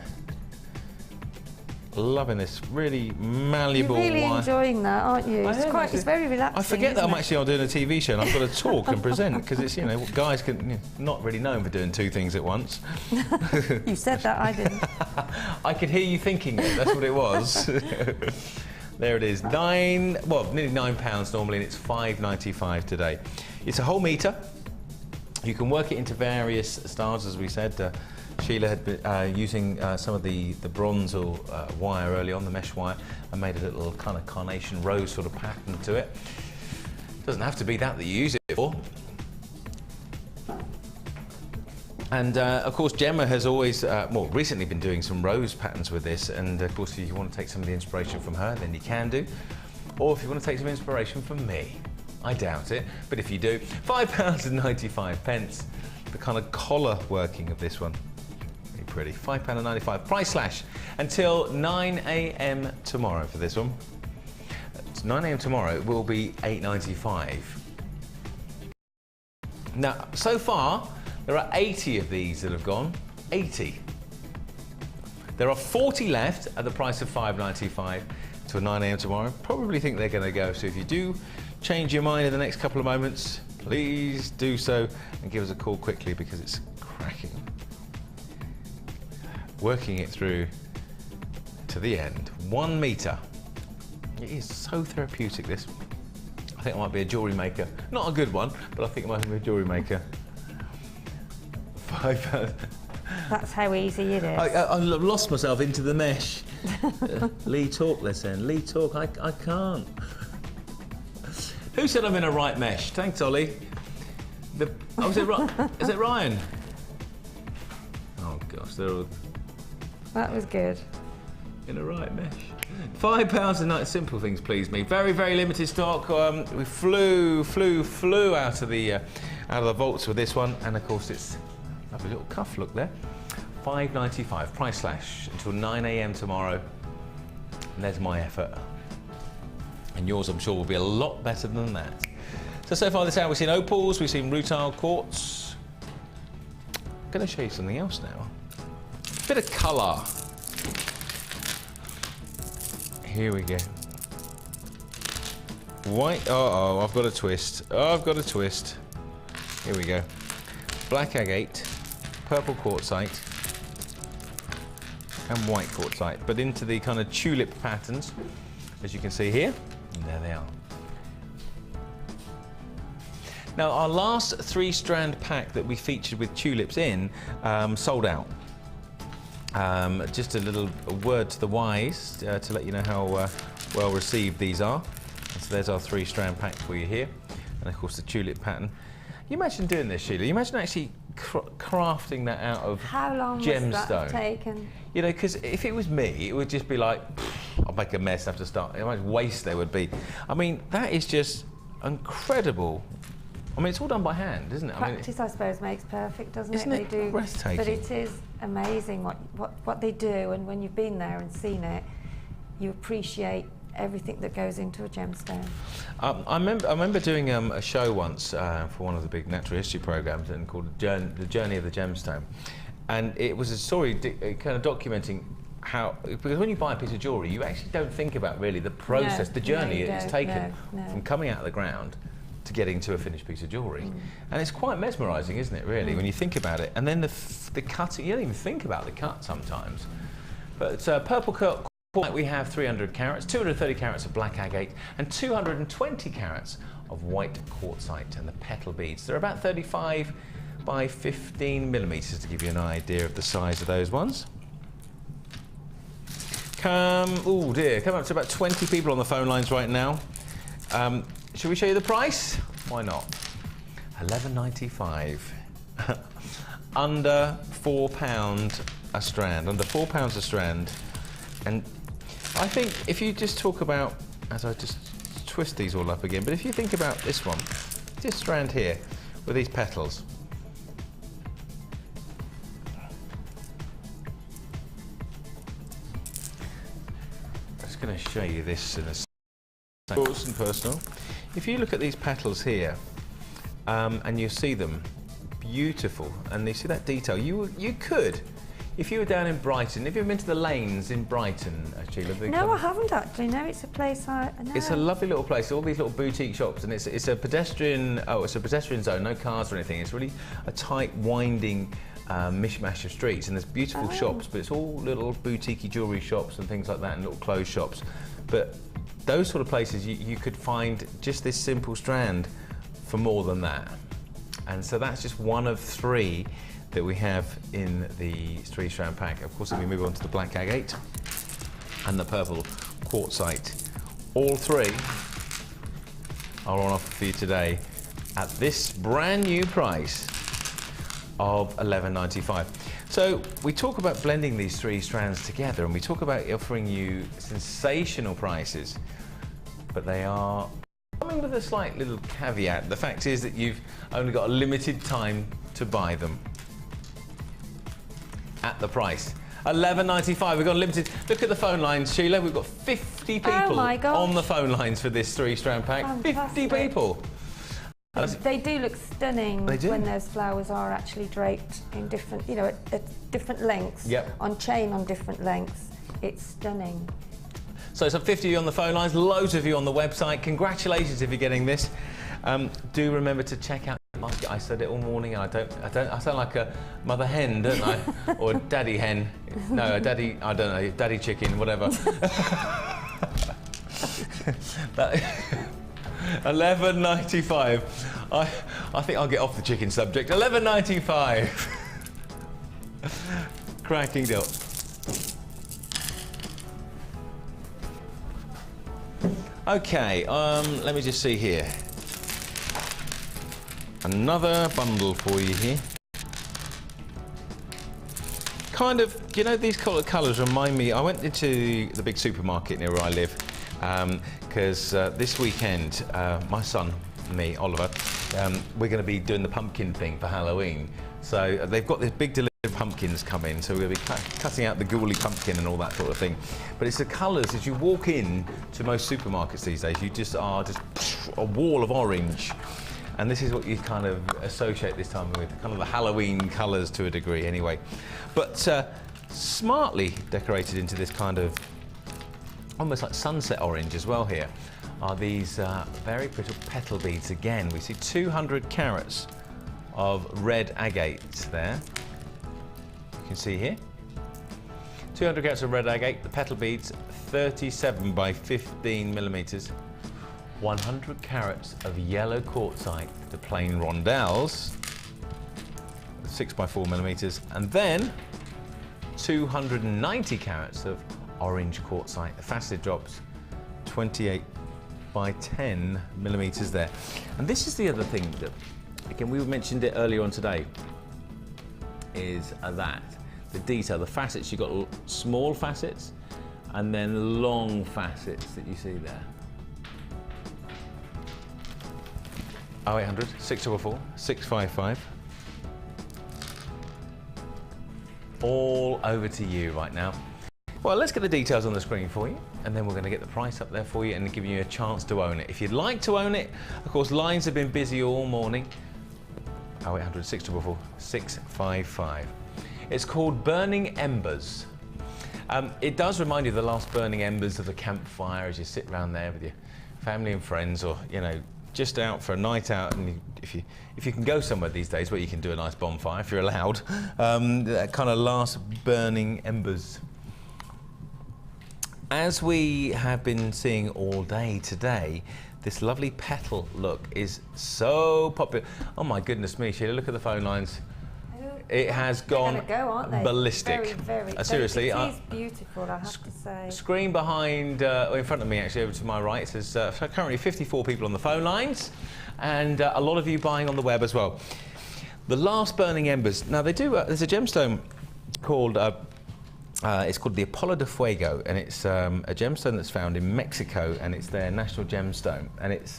Loving this really malleable wire. You're really enjoying that, aren't you? It's very relaxing. I forget that I'm actually doing a TV show and I've got to talk and present, because it's, you know, guys can not really known for doing two things at once. You said that, I didn't. I could hear you thinking it. That's what it was. There it is. Nearly £9 normally, and it's £5.95 today. It's a whole metre. You can work it into various styles, as we said. Sheila had been using some of the bronze or wire early on, the mesh wire, and made a little kind of carnation rose sort of pattern to it. Doesn't have to be that you use it for. And of course, Gemma has always, recently been doing some rose patterns with this. And of course, if you want to take some of the inspiration from her, then you can do. Or if you want to take some inspiration from me, I doubt it. But if you do, £5.95. The kind of collar working of this one. Very pretty. £5.95. Price slash until 9 AM tomorrow for this one. It's 9 AM tomorrow. It will be £8.95. Now, so far, there are 80 of these that have gone. 80. There are 40 left at the price of £5.95 till 9 AM tomorrow. Probably think they're going to go. So if you do change your mind in the next couple of moments, please do so and give us a call quickly, because it's cracking. Working it through to the end. 1 metre. It is so therapeutic, this. I think it might be a jewellery maker. Not a good one, but I think it might be a jewellery maker. £5. That's how easy it is. I lost myself into the mesh. Lee, talk, listen. Lee, talk. I can't. Who said I'm in a right mesh? Thanks, Ollie. Is it Ryan? Oh gosh, they're all That was good. in a right mesh. £5 a night. Simple things please me. Very, very limited stock. We flew out of the vaults with this one, and of course it's a lovely little cuff look there. £5.95. Price slash until 9 AM tomorrow. And there's my effort. And yours, I'm sure, will be a lot better than that. So far this hour, we've seen opals, we've seen rutile quartz. I'm going to show you something else now. Bit of colour. Here we go. White. Uh-oh, I've got a twist. Oh, I've got a twist. Here we go. Black agate, purple quartzite, and white quartzite, but into the kind of tulip patterns, as you can see here. And there they are. Now, our last 3-strand pack that we featured with tulips in sold out. Just a little word to the wise to let you know how well received these are. And so there's our 3-strand pack for you here. And of course the tulip pattern. You imagine doing this, Sheila? You imagine actually crafting that out of How long gemstone. was that taken? You know, because if it was me, it would just be like, I'll make a mess, have to start. How much waste there would be. I mean, that is just incredible. I mean, it's all done by hand, isn't it? Practice, I suppose, makes perfect, doesn't it? Isn't it breathtaking? But it is amazing what they do, and when you've been there and seen it, you appreciate everything that goes into a gemstone. I remember doing a show once for one of the big natural history programs, and called The Journey of the Gemstone, and it was a story kind of documenting how, because when you buy a piece of jewellery, you actually don't think about really the process, the journey it's taken from coming out of the ground to getting to a finished piece of jewellery. And it's quite mesmerising, isn't it, really, when you think about it. And then the cutting, you don't even think about the cut sometimes. But purple quartzite, we have 300 carats, 230 carats of black agate, and 220 carats of white quartzite, and the petal beads. They're about 35 by 15 millimetres, to give you an idea of the size of those ones. Oh dear, come up to about 20 people on the phone lines right now. Shall we show you the price? Why not? £11.95. Under £4 a strand. Under £4 a strand. And I think if you just talk about, as I just twist these all up again. But if you think about this one, this strand here with these petals. I'm just going to show you this in a second. Close and personal. If you look at these petals here, and you see them beautiful, and you see that detail, you could, if you were down in Brighton, if you've been to the lanes in Brighton, Sheila. No, I haven't actually. No, it's a place I know. It's a lovely little place. All these little boutique shops, and it's a pedestrian. Oh, it's a pedestrian zone. No cars or anything. It's really a tight, winding mishmash of streets, and there's beautiful shops, but it's all little boutique jewellery shops and things like that, and little clothes shops. But those sort of places, you could find just this simple strand for more than that. And so that's just one of 3 that we have in the 3-strand pack. Of course, if we move on to the black agate and the purple quartzite, all 3 are on offer for you today at this brand new price of $11.95. So we talk about blending these 3 strands together, and we talk about offering you sensational prices, but they are coming with a slight little caveat. The fact is that you've only got a limited time to buy them at the price. $11.95. We've got limited. Look at the phone lines, Sheila. We've got 50 people on the phone lines for this 3-strand pack. Fantastic. 50 people. They do look stunning when those flowers are actually draped in different, you know, at different lengths, on chain on different lengths. It's stunning. So some 50 of you on the phone lines, loads of you on the website. Congratulations if you're getting this. Do remember to check out the basket. I said it all morning, and I sound like a mother hen, don't I? Or a daddy hen. No, a daddy, I don't know, daddy chicken, whatever. $11.95. I think I'll get off the chicken subject. $11.95. Cracking deal. Okay, let me just see here. Another bundle for you here. Kind of, you know, these colours remind me. I went into the big supermarket near where I live because this weekend, my son, me, Oliver, we're going to be doing the pumpkin thing for Halloween. So they've got this big delivery of pumpkins come in, so we're going to be cutting out the ghoulie pumpkin and all that sort of thing. But it's the colours. As you walk in to most supermarkets these days, you just are a wall of orange. And this is what you kind of associate this time with, kind of the Halloween colours to a degree anyway. But smartly decorated into this kind of almost like sunset orange as well here are these very pretty petal beads again. We see 200 carats of red agate there. You can see here. 200 carats of red agate, the petal beads 37 by 15 millimetres. 100 carats of yellow quartzite, the plain rondelles, 6 by 4 millimetres, and then 290 carats of orange quartzite, the faceted drops, 28 by 10 millimetres there. And this is the other thing that, again, we mentioned it earlier on today, is that the detail, the facets. You've got small facets and then long facets that you see there. 0800 644 655. All over to you right now. Well, let's get the details on the screen for you, and then we're going to get the price up there for you and give you a chance to own it. If you'd like to own it, of course, lines have been busy all morning. 0800 644 655. It's called Burning Embers. It does remind you of the last burning embers of the campfire as you sit around there with your family and friends, or, you know, just out for a night out, and if you can go somewhere these days where you can do a nice bonfire, if you're allowed, that kind of last burning embers. As we have been seeing all day today, this lovely petal look is so popular. Oh my goodness me, Sheila, look at the phone lines. It has gone ballistic. Seriously, it is beautiful, I have to say. Screen behind, in front of me, actually, over to my right, says currently 54 people on the phone lines, and a lot of you buying on the web as well. The last burning embers. Now they do. There's a gemstone called It's called the Apollo de Fuego, and it's a gemstone that's found in Mexico, and it's their national gemstone. And it's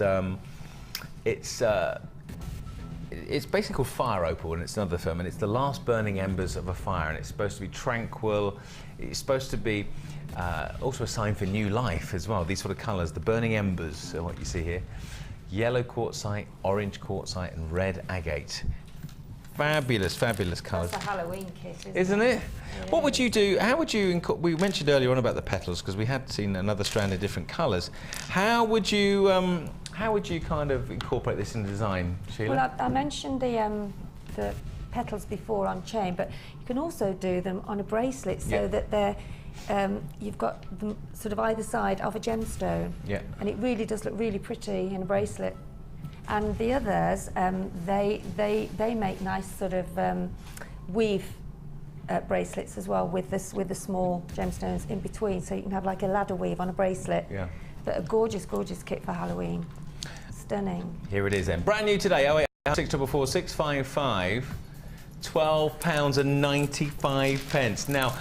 basically called fire opal, and it's another term, and it's the last burning embers of a fire, and it's supposed to be tranquil. It's supposed to be also a sign for new life as well. These sort of colours, the burning embers, so what you see here, yellow quartzite, orange quartzite, and red agate. Fabulous, fabulous colours. That's a Halloween kit, isn't it? Yeah. What would you do? How would you? We mentioned earlier on about the petals because we had seen another strand in different colours. How would you kind of incorporate this in the design, Sheila? Well, I mentioned the petals before on chain, but you can also do them on a bracelet so that they're you've got them sort of either side of a gemstone, and it really does look really pretty in a bracelet. And the others, they make nice sort of weave bracelets as well with the small gemstones in between, so you can have like a ladder weave on a bracelet. Yeah. But a gorgeous, gorgeous kit for Halloween. Stunning. Here it is then, brand new today. 08644 655 £12.95. Now,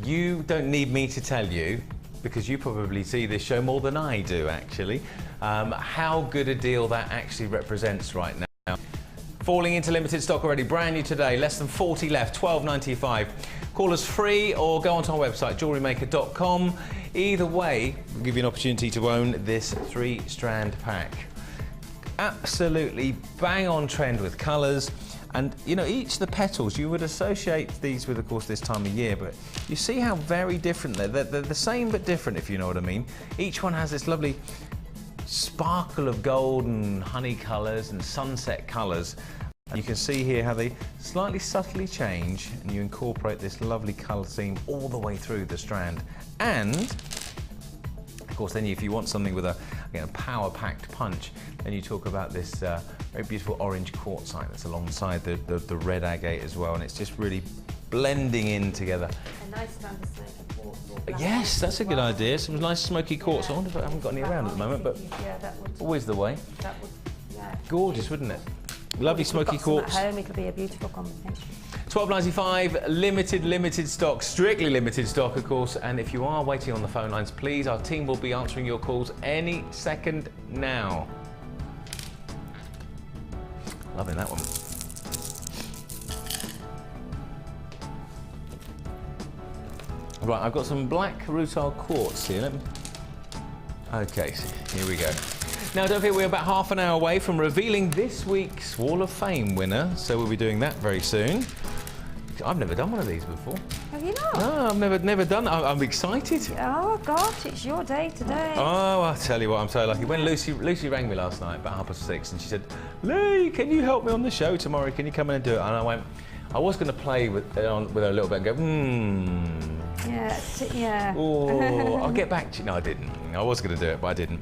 you don't need me to tell you, because you probably see this show more than I do actually, how good a deal that actually represents right now. Falling into limited stock already, brand new today, less than 40 left, £12.95. Call us free or go onto our website, jewellerymaker.com. Either way, we'll give you an opportunity to own this 3-strand pack. Absolutely bang on trend with colours. And you know, each of the petals, you would associate these with, of course, this time of year, but you see how very different they're. They're the same but different, if you know what I mean. Each one has this lovely sparkle of gold and honey colours and sunset colours. And you can see here how they slightly subtly change, and you incorporate this lovely colour theme all the way through the strand. And of course, then if you want something with a power-packed punch, then you talk about this very beautiful orange quartzite that's alongside the red agate as well, and it's just really blending in together. A nice strand of smoky quartz. Yes, that's a good idea. Some nice smoky quartz. I wonder if I haven't got any around at the moment, but that would, always the way. That would, gorgeous, wouldn't it? Lovely smoky quartz. At home, it'll be a beautiful combination. £12.95, limited stock, strictly limited stock, of course. And if you are waiting on the phone lines, please, our team will be answering your calls any second now. Loving that one. Right, I've got some black rutile quartz here. Okay, so here we go. Now, don't forget, we're about half an hour away from revealing this week's Wall of Fame winner, so we'll be doing that very soon. I've never done one of these before. Have you not? No, I've never done it. I'm excited. Oh gosh, it's your day today. Oh, I'll tell you what, I'm so lucky. When Lucy rang me last night about 6:30, and she said, "Lee, can you help me on the show tomorrow? Can you come in and do it?" And I went, I was going to play with her a little bit and go, Yeah. Oh, I'll get back to you. No, I didn't. I was going to do it, but I didn't.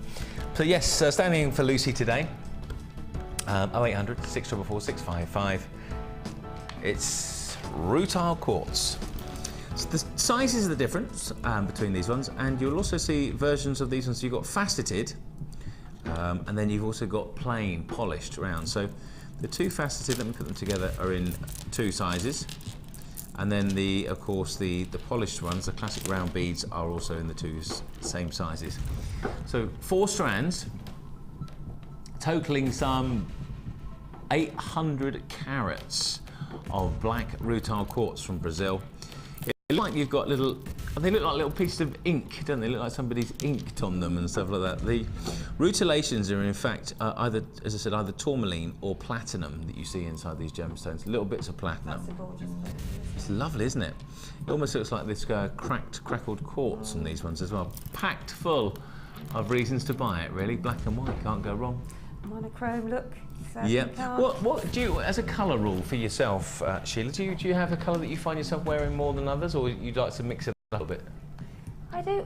So yes, standing for Lucy today, 0800 644 655. It's rutile quartz. So the sizes are the difference between these ones, and you'll also see versions of these ones. So you've got faceted, and then you've also got plain, polished round. So the two faceted, let me put them together, are in 2 sizes. And then of course, the polished ones, the classic round beads, are also in the 2 same sizes. So 4 strands, totaling some 800 carats of black rutile quartz from Brazil. It looks like you've got they look like little pieces of ink, don't they? Look like somebody's inked on them and stuff like that. The rutilations are in fact either, as I said, either tourmaline or platinum that you see inside these gemstones. Little bits of platinum. That's a gorgeous one. It's lovely, isn't it? It almost looks like this crackled quartz in these ones as well. Packed full of reasons to buy it, really. Black and white, can't go wrong. Monochrome look. Yep. What do you, as a colour rule for yourself, Sheila? Do you have a colour that you find yourself wearing more than others, or you'd like to mix it up a bit? I do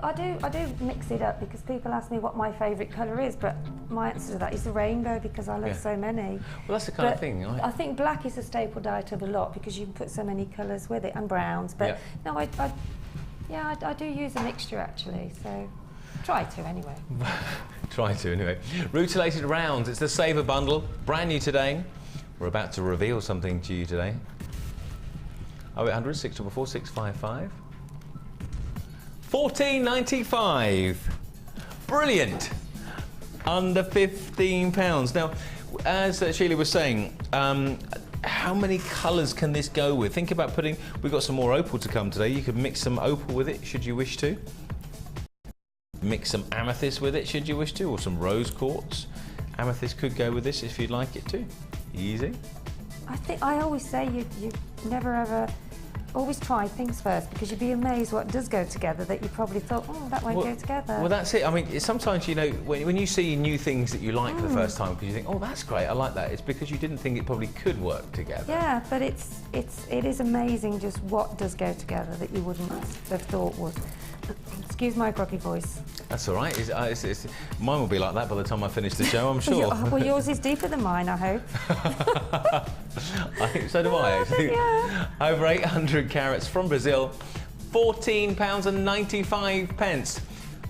mix it up because people ask me what my favourite colour is, but my answer to that is the rainbow because I love so many. Well, that's the kind of thing. I think black is a staple diet of a lot because you can put so many colours with it, and browns. But no, I do use a mixture actually. So try to anyway. Try to anyway. Rutilated rounds. It's the Saver bundle, brand new today. We're about to reveal something to you today. 0800 644 655. £14.95. Brilliant. Under £15. Now, as Sheila was saying, how many colours can this go with? Think about putting, we've got some more opal to come today. You could mix some opal with it, should you wish to. Mix some amethyst with it, should you wish to, or some rose quartz. Amethyst could go with this if you'd like it to. Easy. I always say you never ever, always try things first, because you'd be amazed what does go together that you probably thought, oh, that won't go together. Well, that's it. I mean, sometimes, you know, when you see new things that you like for the first time, because you think, oh, that's great, I like that, it's because you didn't think it probably could work together. Yeah, but it is amazing just what does go together that you wouldn't have thought would. Excuse my groggy voice. That's all right. Mine will be like that by the time I finish the show, I'm sure. Well, yours is deeper than mine, I hope. I think so do I, actually. Yeah. Over 800 carats from Brazil, £14.95.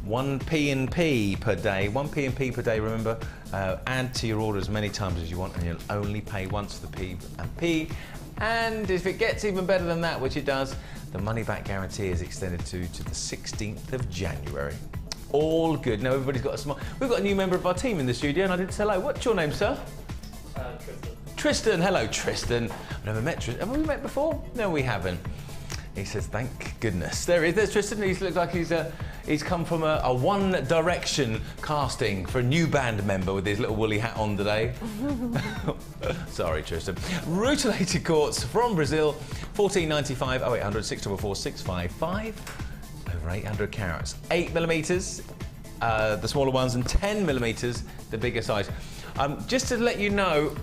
1p&p per day. 1p&p per day, remember. Add to your order as many times as you want, and you'll only pay once for the P&P. And if it gets even better than that, which it does, the money-back guarantee is extended to the 16th of January. All good. Now everybody's got a smile. We've got a new member of our team in the studio, and I didn't say hello. What's your name, sir? Tristan. Tristan. Hello, Tristan. I've never met Tristan. Have we met before? No, we haven't. He says, thank goodness. There he is. There's Tristan. He looks like he's come from a One Direction casting for a new band member with his little woolly hat on today. Sorry, Tristan. Rutilated quartz from Brazil, £14.95. 0800 644 655. Over 800 carats. 8mm, the smaller ones, and 10mm, the bigger size. Just to let you know,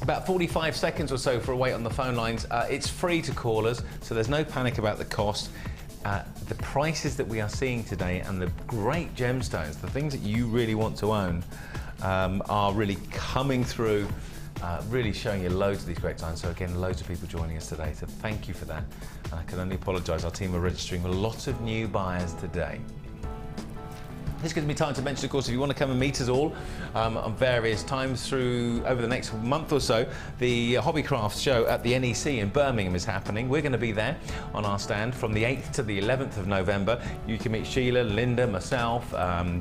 about 45 seconds or so for a wait on the phone lines. It's free to call us, so there's no panic about the cost. The prices that we are seeing today and the great gemstones, the things that you really want to own, are really coming through, really showing you loads of these great designs. So again, loads of people joining us today, so thank you for that. And I can only apologise, our team are registering a lot of new buyers today. This gives me time to mention, of course, if you want to come and meet us all on various times over the next month or so, the Hobbycraft show at the NEC in Birmingham is happening. We're going to be there on our stand from the 8th to the 11th of November. You can meet Sheila, Linda, myself,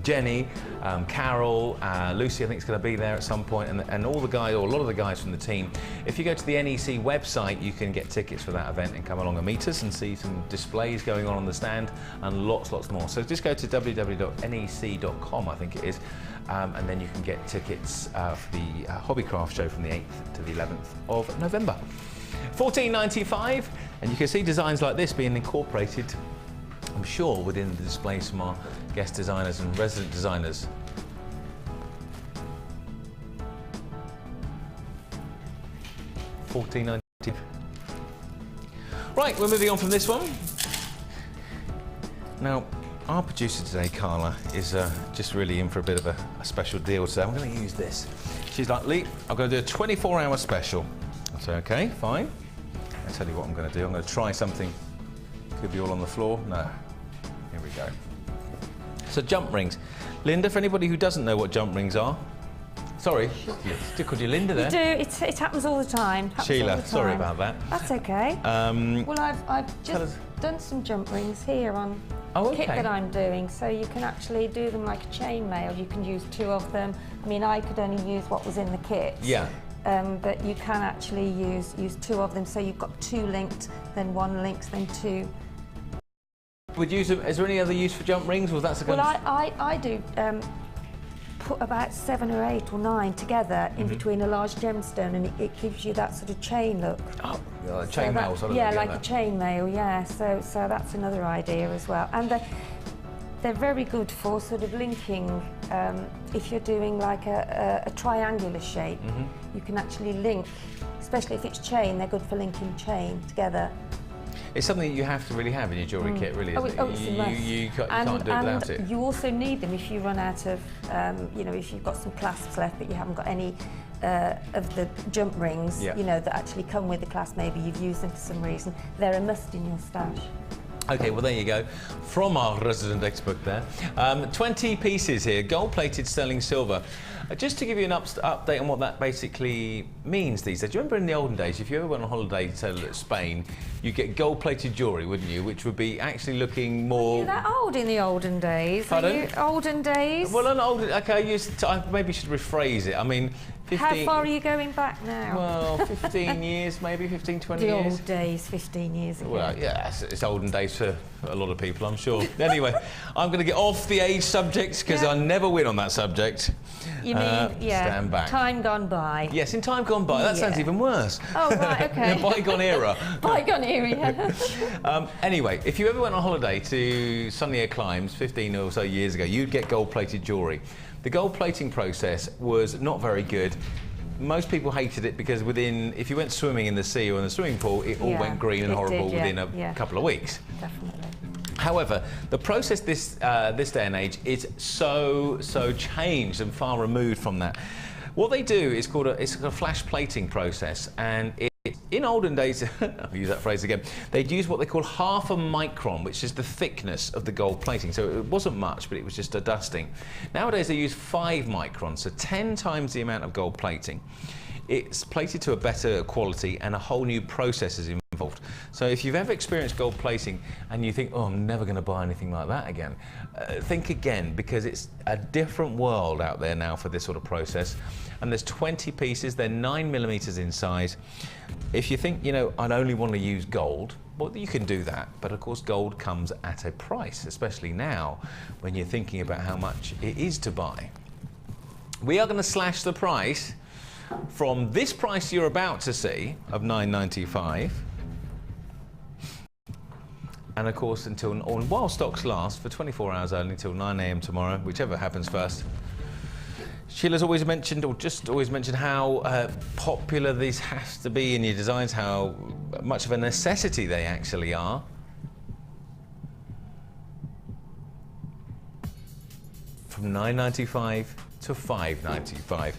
Jenny, Carol, Lucy I think is going to be there at some point, and all the guys, or a lot of the guys from the team. If you go to the NEC website, you can get tickets for that event and come along and meet us and see some displays going on the stand and lots more. So just go to www.nec.com, I think it is, and then you can get tickets for the Hobbycraft show from the 8th to the 11th of November. £14.95, and you can see designs like this being incorporated, I'm sure, within the displays from our guest designers and resident designers. £14.95. Right, we're moving on from this one. Now, our producer today, Carla, is just really in for a bit of a special deal today. I'm going to use this. She's like, Lee, I'm going to do a 24-hour special. I say, okay, fine. I'll tell you what I'm going to do. I'm going to try something. Could be all on the floor. No. Here we go. So jump rings. Linda, for anybody who doesn't know what jump rings are, sorry, still called you Linda there. You do, it happens all the time. Sheila, sorry about that. That's okay. Well, I've just done some jump rings here on kit that I'm doing, so you can actually do them like a chainmail. You can use 2 of them. I mean, I could only use what was in the kit. Yeah. But you can actually use 2 of them, so you've got 2 linked, then 1 links, then 2. Would use them, is there any other use for jump rings, or that's a kind of... I do put about 7 or 8 or 9 together in between a large gemstone, and it gives you that sort of chain look. Oh, yeah, chainmail sort of. Yeah, like a chainmail, yeah. So that's another idea as well. And they're very good for sort of linking, if you're doing like a triangular shape, you can actually link, especially if it's chain, they're good for linking chain together. It's something that you have to really have in your jewellery kit, really, isn't it? Oh, it's a must. You can't do it without it. You also need them if you run out of, you know, if you've got some clasps left but you haven't got any of the jump rings, you know, that actually come with the clasp, maybe you've used them for some reason, they're a must in your stash. Okay, well there you go, from our resident expert there. 20 pieces here, gold-plated sterling silver. Just to give you an update on what that basically means these days. Do you remember in the olden days, if you ever went on holiday to Spain, you'd get gold-plated jewellery, wouldn't you? Which would be actually looking more... Are you that old in the olden days? Pardon? Are you olden days? Well, not olden... OK, I maybe should rephrase it. I mean, 15... How far are you going back now? Well, 15 years, maybe 15, 20 the years. old days, 15 years ago. Well, yeah, it's olden days for a lot of people, I'm sure. Anyway, I'm going to get off the age subject because I never win on that subject. You mean, stand back. Time gone by. Yes, in time gone by. That sounds even worse. Oh, right, OK. Bygone era. Bygone era, yeah. Anyway, if you ever went on holiday to sunnier climes 15 or so years ago, you'd get gold-plated jewellery. The gold-plating process was not very good. Most people hated it because if you went swimming in the sea or in the swimming pool, it all went green and horrible within a couple of weeks. Definitely. However, the process this day and age is so changed and far removed from that. What they do is called a flash plating process, and in olden days, I'll use that phrase again, they'd use what they call half a micron, which is the thickness of the gold plating. So it wasn't much, but it was just a dusting. Nowadays they use 5 microns, so 10 times the amount of gold plating. It's plated to a better quality and a whole new process is involved. So if you've ever experienced gold plating and you think, oh, I'm never going to buy anything like that again, think again, because it's a different world out there now for this sort of process. And there's 20 pieces, they're 9mm in size. If you think, you know, I'd only want to use gold, well, you can do that. But of course, gold comes at a price, especially now when you're thinking about how much it is to buy. We are going to slash the price from this price you're about to see of £9.95, and of course while stocks last for 24 hours only until 9 AM tomorrow, whichever happens first. Sheila's always mentioned, or just always mentioned, how popular these have to be in your designs, how much of a necessity they actually are. From £9.95 to £5.95.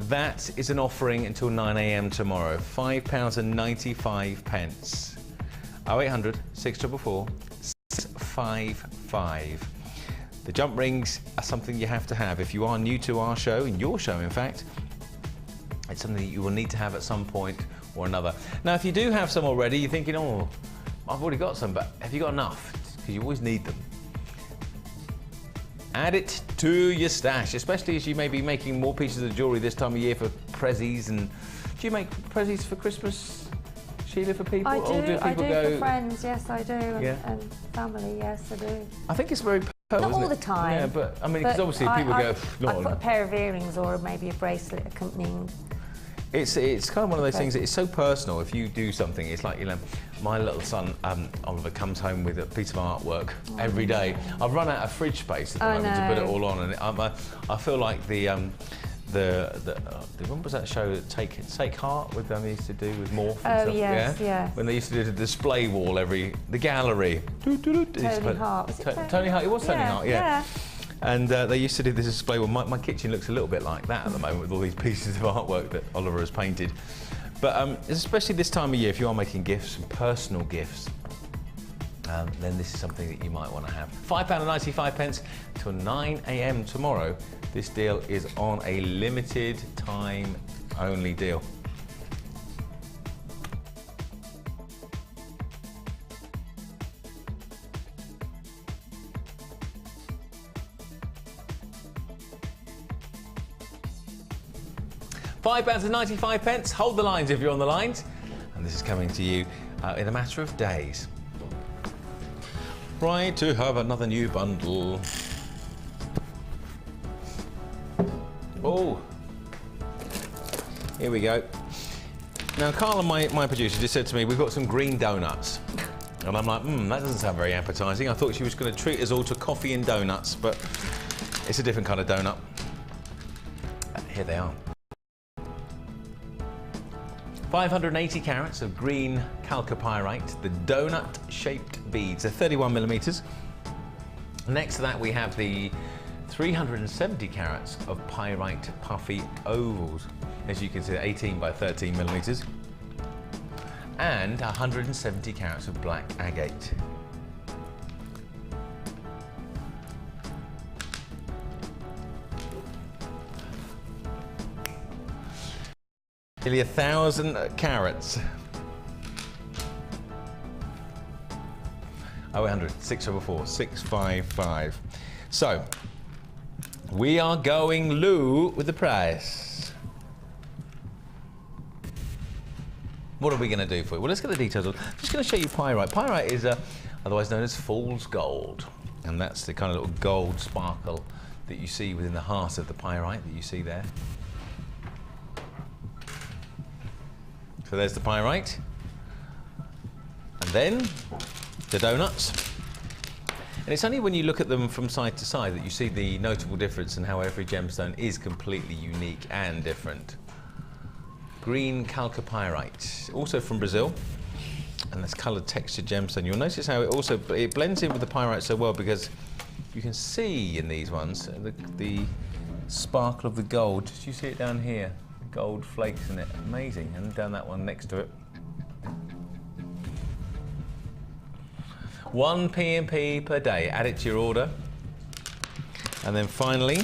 That is an offering until 9 AM tomorrow. £5.95. 0800 644 655. The jump rings are something you have to have. If you are new to our show, in your show in fact, it's something that you will need to have at some point or another. Now, if you do have some already, you're thinking, oh, I've already got some, but have you got enough? Because you always need them. Add it to your stash, especially as you may be making more pieces of jewellery this time of year for prezzies. And do you make prezzies for Christmas, Sheila, for people? I do, or do people for friends, yes I do, and family, yes I do. I think it's very not all the time. Yeah, but I mean, because obviously people go, I put a pair of earrings or maybe a bracelet accompanying. It's kind of one of those things that it's so personal. If you do something, it's like, you know, my little son Oliver comes home with a piece of artwork every day. I've run out of fridge space at the moment to put it all on, and I feel like when was that show, Take Heart, with them used to do with Morph and stuff? Yes, yes. When they used to do the display wall the gallery. Tony Hart, was it Tony Hart? It was Tony Hart, yeah. Yeah. And they used to do this display. Well, my kitchen looks a little bit like that at the moment with all these pieces of artwork that Oliver has painted. But especially this time of year, if you are making gifts, and personal gifts, then this is something that you might want to have. £5.95 till 9 AM tomorrow. This deal is on a limited time only deal. £5.95. Hold the lines if you're on the lines. And this is coming to you in a matter of days. Right to have another new bundle. Oh, here we go. Now, Carl, my producer, just said to me, we've got some green donuts. And I'm like, that doesn't sound very appetising. I thought she was going to treat us all to coffee and donuts, but it's a different kind of donut. Here they are. 580 carats of green chalcopyrite, the donut-shaped beads. They're 31mm. Next to that, we have the 370 carats of pyrite puffy ovals. As you can see, 18 by 13mm. And 170 carats of black agate. Nearly 1,000 carats. 0800 644 655. So, we are going Lou with the price. What are we going to do for you? Well, let's get the details. I'm just going to show you pyrite. Pyrite is otherwise known as fool's gold. And that's the kind of little gold sparkle that you see within the heart of the pyrite that you see there. So there's the pyrite. And then the donuts. And it's only when you look at them from side to side that you see the notable difference in how every gemstone is completely unique and different. Green chalcopyrite, also from Brazil, and that's coloured textured gemstone. You'll notice how it blends in with the pyrite so well, because you can see in these ones the sparkle of the gold. Just you see it down here, gold flakes in it, amazing, and down that one next to it. 1 P&P per day. Add it to your order. And then finally,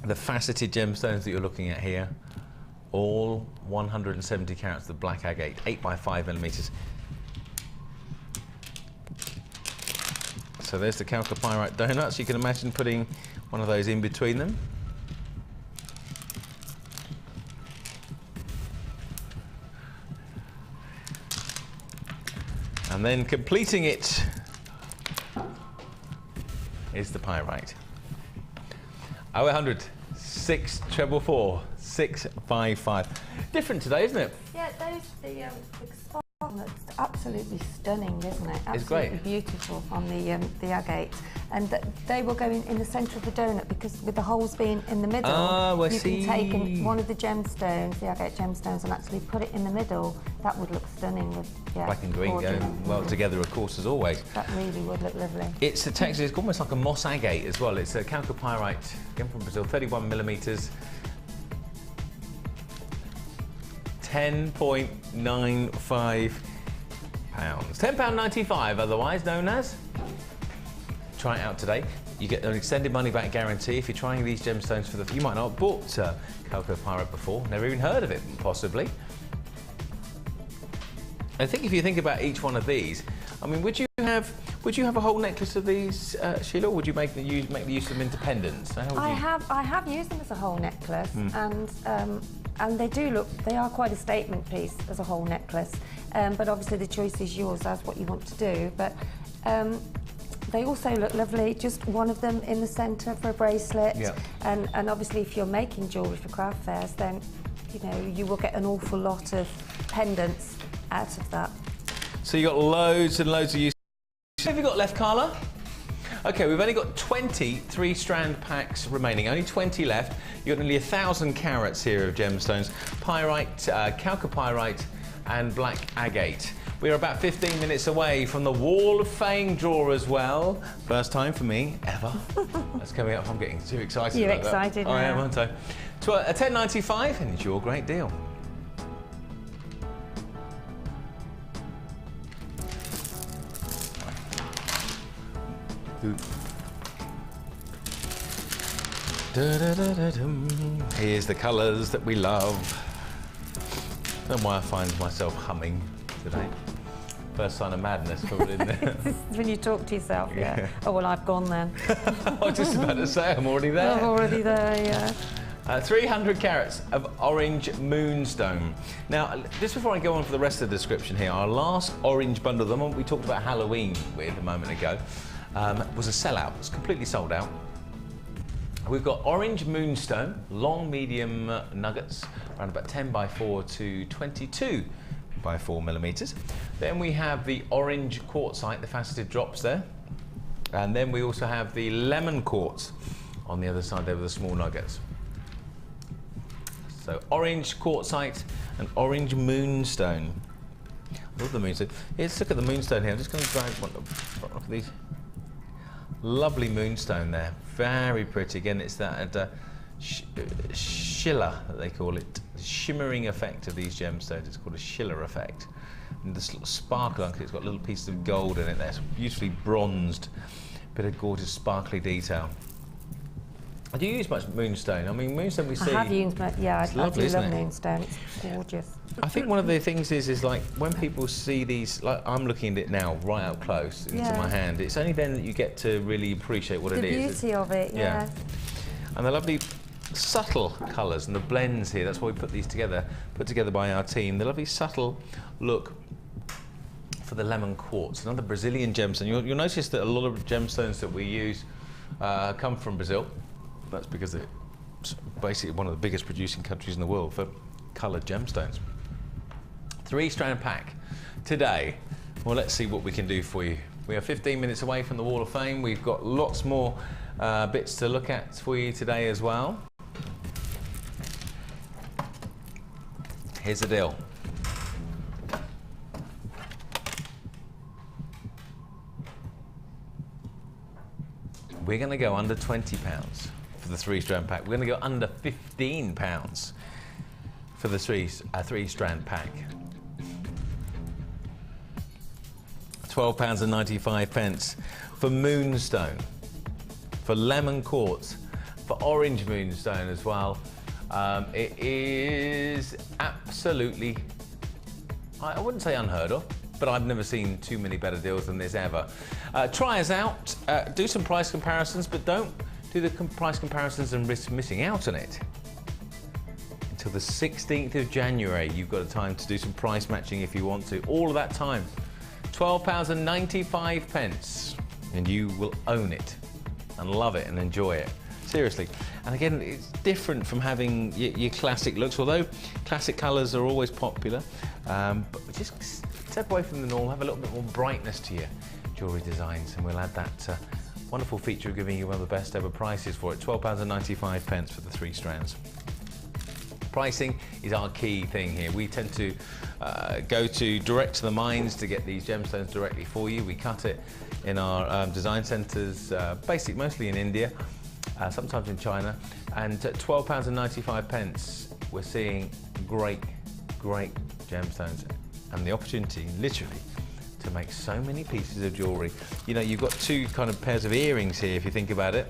the faceted gemstones that you're looking at here, all 170 carats of black agate, 8 by 5 millimeters. So there's the chalcopyrite donuts. You can imagine putting one of those in between them. And then completing it is the pyrite. 0800 644 655. Different today, isn't it? Yeah, the sparkle, it's absolutely stunning, isn't it? Absolutely It's great. Beautiful on the agate. And they will go in the centre of the donut, because with the holes being in the middle, you can take one of the gemstones, the agate gemstones, and actually put it in the middle. That would look stunning with Black and green go well together, of course, as always. That really would look lovely. It's a texture, it's almost like a moss agate as well. It's a chalcopyrite, again from Brazil, 31 millimeters. 10.95 pounds. £10.95 otherwise known as. Try it out today. You get an extended money back guarantee if you're trying these gemstones for the... You might not have bought chalcopyrite before, never even heard of it, possibly. I think if you think about each one of these, I mean, would you have a whole necklace of these, Sheila, or would you make the use of them independent? I have used them as a whole necklace, and they are quite a statement piece as a whole necklace. But obviously the choice is yours as what you want to do. But they also look lovely, just one of them in the centre for a bracelet. Yeah. And obviously if you're making jewellery for craft fairs, then you will get an awful lot of pendants out of that. So you got loads and loads of use. What have you got left, Carla? Okay, we've only got 20 3-strand packs remaining, only 20 left. You've got nearly 1,000 carats here of gemstones, pyrite, chalcopyrite and black agate. We're about 15 minutes away from the Wall of Fame draw as well. First time for me, ever. That's coming up, I'm getting too excited. You're about excited that. now. I am, aren't I? A £10.95 and it's your great deal. Here's the colours that we love. I don't know why I find myself humming today. First sign of madness probably in there. When you talk to yourself, yeah. Oh, well, I've gone then. I was just about to say, I'm already there. I'm already there, yeah. 300 carats of orange moonstone. Now, just before I go on for the rest of the description here, our last orange bundle, the one we talked about Halloween with a moment ago, was a sellout. It's completely sold out. We've got orange moonstone, long medium nuggets, around about 10 by 4 to 22 by 4 millimeters. Then we have the orange quartzite, the faceted drops there. And then we also have the lemon quartz on the other side there with the small nuggets. So orange quartzite and orange moonstone. I love the moonstone. Let's look at the moonstone here. I'm just going to grab one of these. Lovely moonstone there, very pretty. Again, it's that Sheila that they call it, the shimmering effect of these gemstones. It's called a Sheila effect. And this little sparkle, it's got little pieces of gold in it there. It's beautifully bronzed, bit of gorgeous sparkly detail. Do you use much moonstone? I mean, moonstone we see. I have used, yeah, it's I lovely, do love isn't it? moonstone. It's gorgeous. I think one of the things is like when people see these, like I'm looking at it now right up close into my hand, it's only then that you get to really appreciate what it is. The beauty of it, yeah. And the lovely subtle colours and the blends here, that's why we put these together, put together by our team. The lovely subtle look for the lemon quartz, another Brazilian gemstone. You'll notice that a lot of gemstones that we use come from Brazil. That's because it's basically one of the biggest producing countries in the world for coloured gemstones. 3-strand pack today. Well, let's see what we can do for you. We are 15 minutes away from the Wall of Fame. We've got lots more bits to look at for you today as well. Here's the deal. We're going to go under £20 for the 3-strand pack. We're going to go under £15 for the 3-strand pack. £12.95 for moonstone, for lemon quartz, for orange moonstone as well. It is absolutely, I wouldn't say unheard of, but I've never seen too many better deals than this ever. Try us out, do some price comparisons, but don't do the price comparisons and risk missing out on it. Until the 16th of January, you've got a time to do some price matching if you want to. All of that time. £12.95, and you will own it and love it and enjoy it. Seriously. And again, it's different from having your classic looks, although classic colours are always popular. But just step away from the norm, have a little bit more brightness to your jewellery designs, and we'll add that wonderful feature of giving you one of the best ever prices for it. £12.95 for the 3 strands. Pricing is our key thing here. We tend to go direct to the mines to get these gemstones directly for you. We cut it in our design centres, basically mostly in India, sometimes in China. And at £12.95, we're seeing great gemstones and the opportunity, literally, to make so many pieces of jewellery. You know, you've got 2 kind of pairs of earrings here, if you think about it.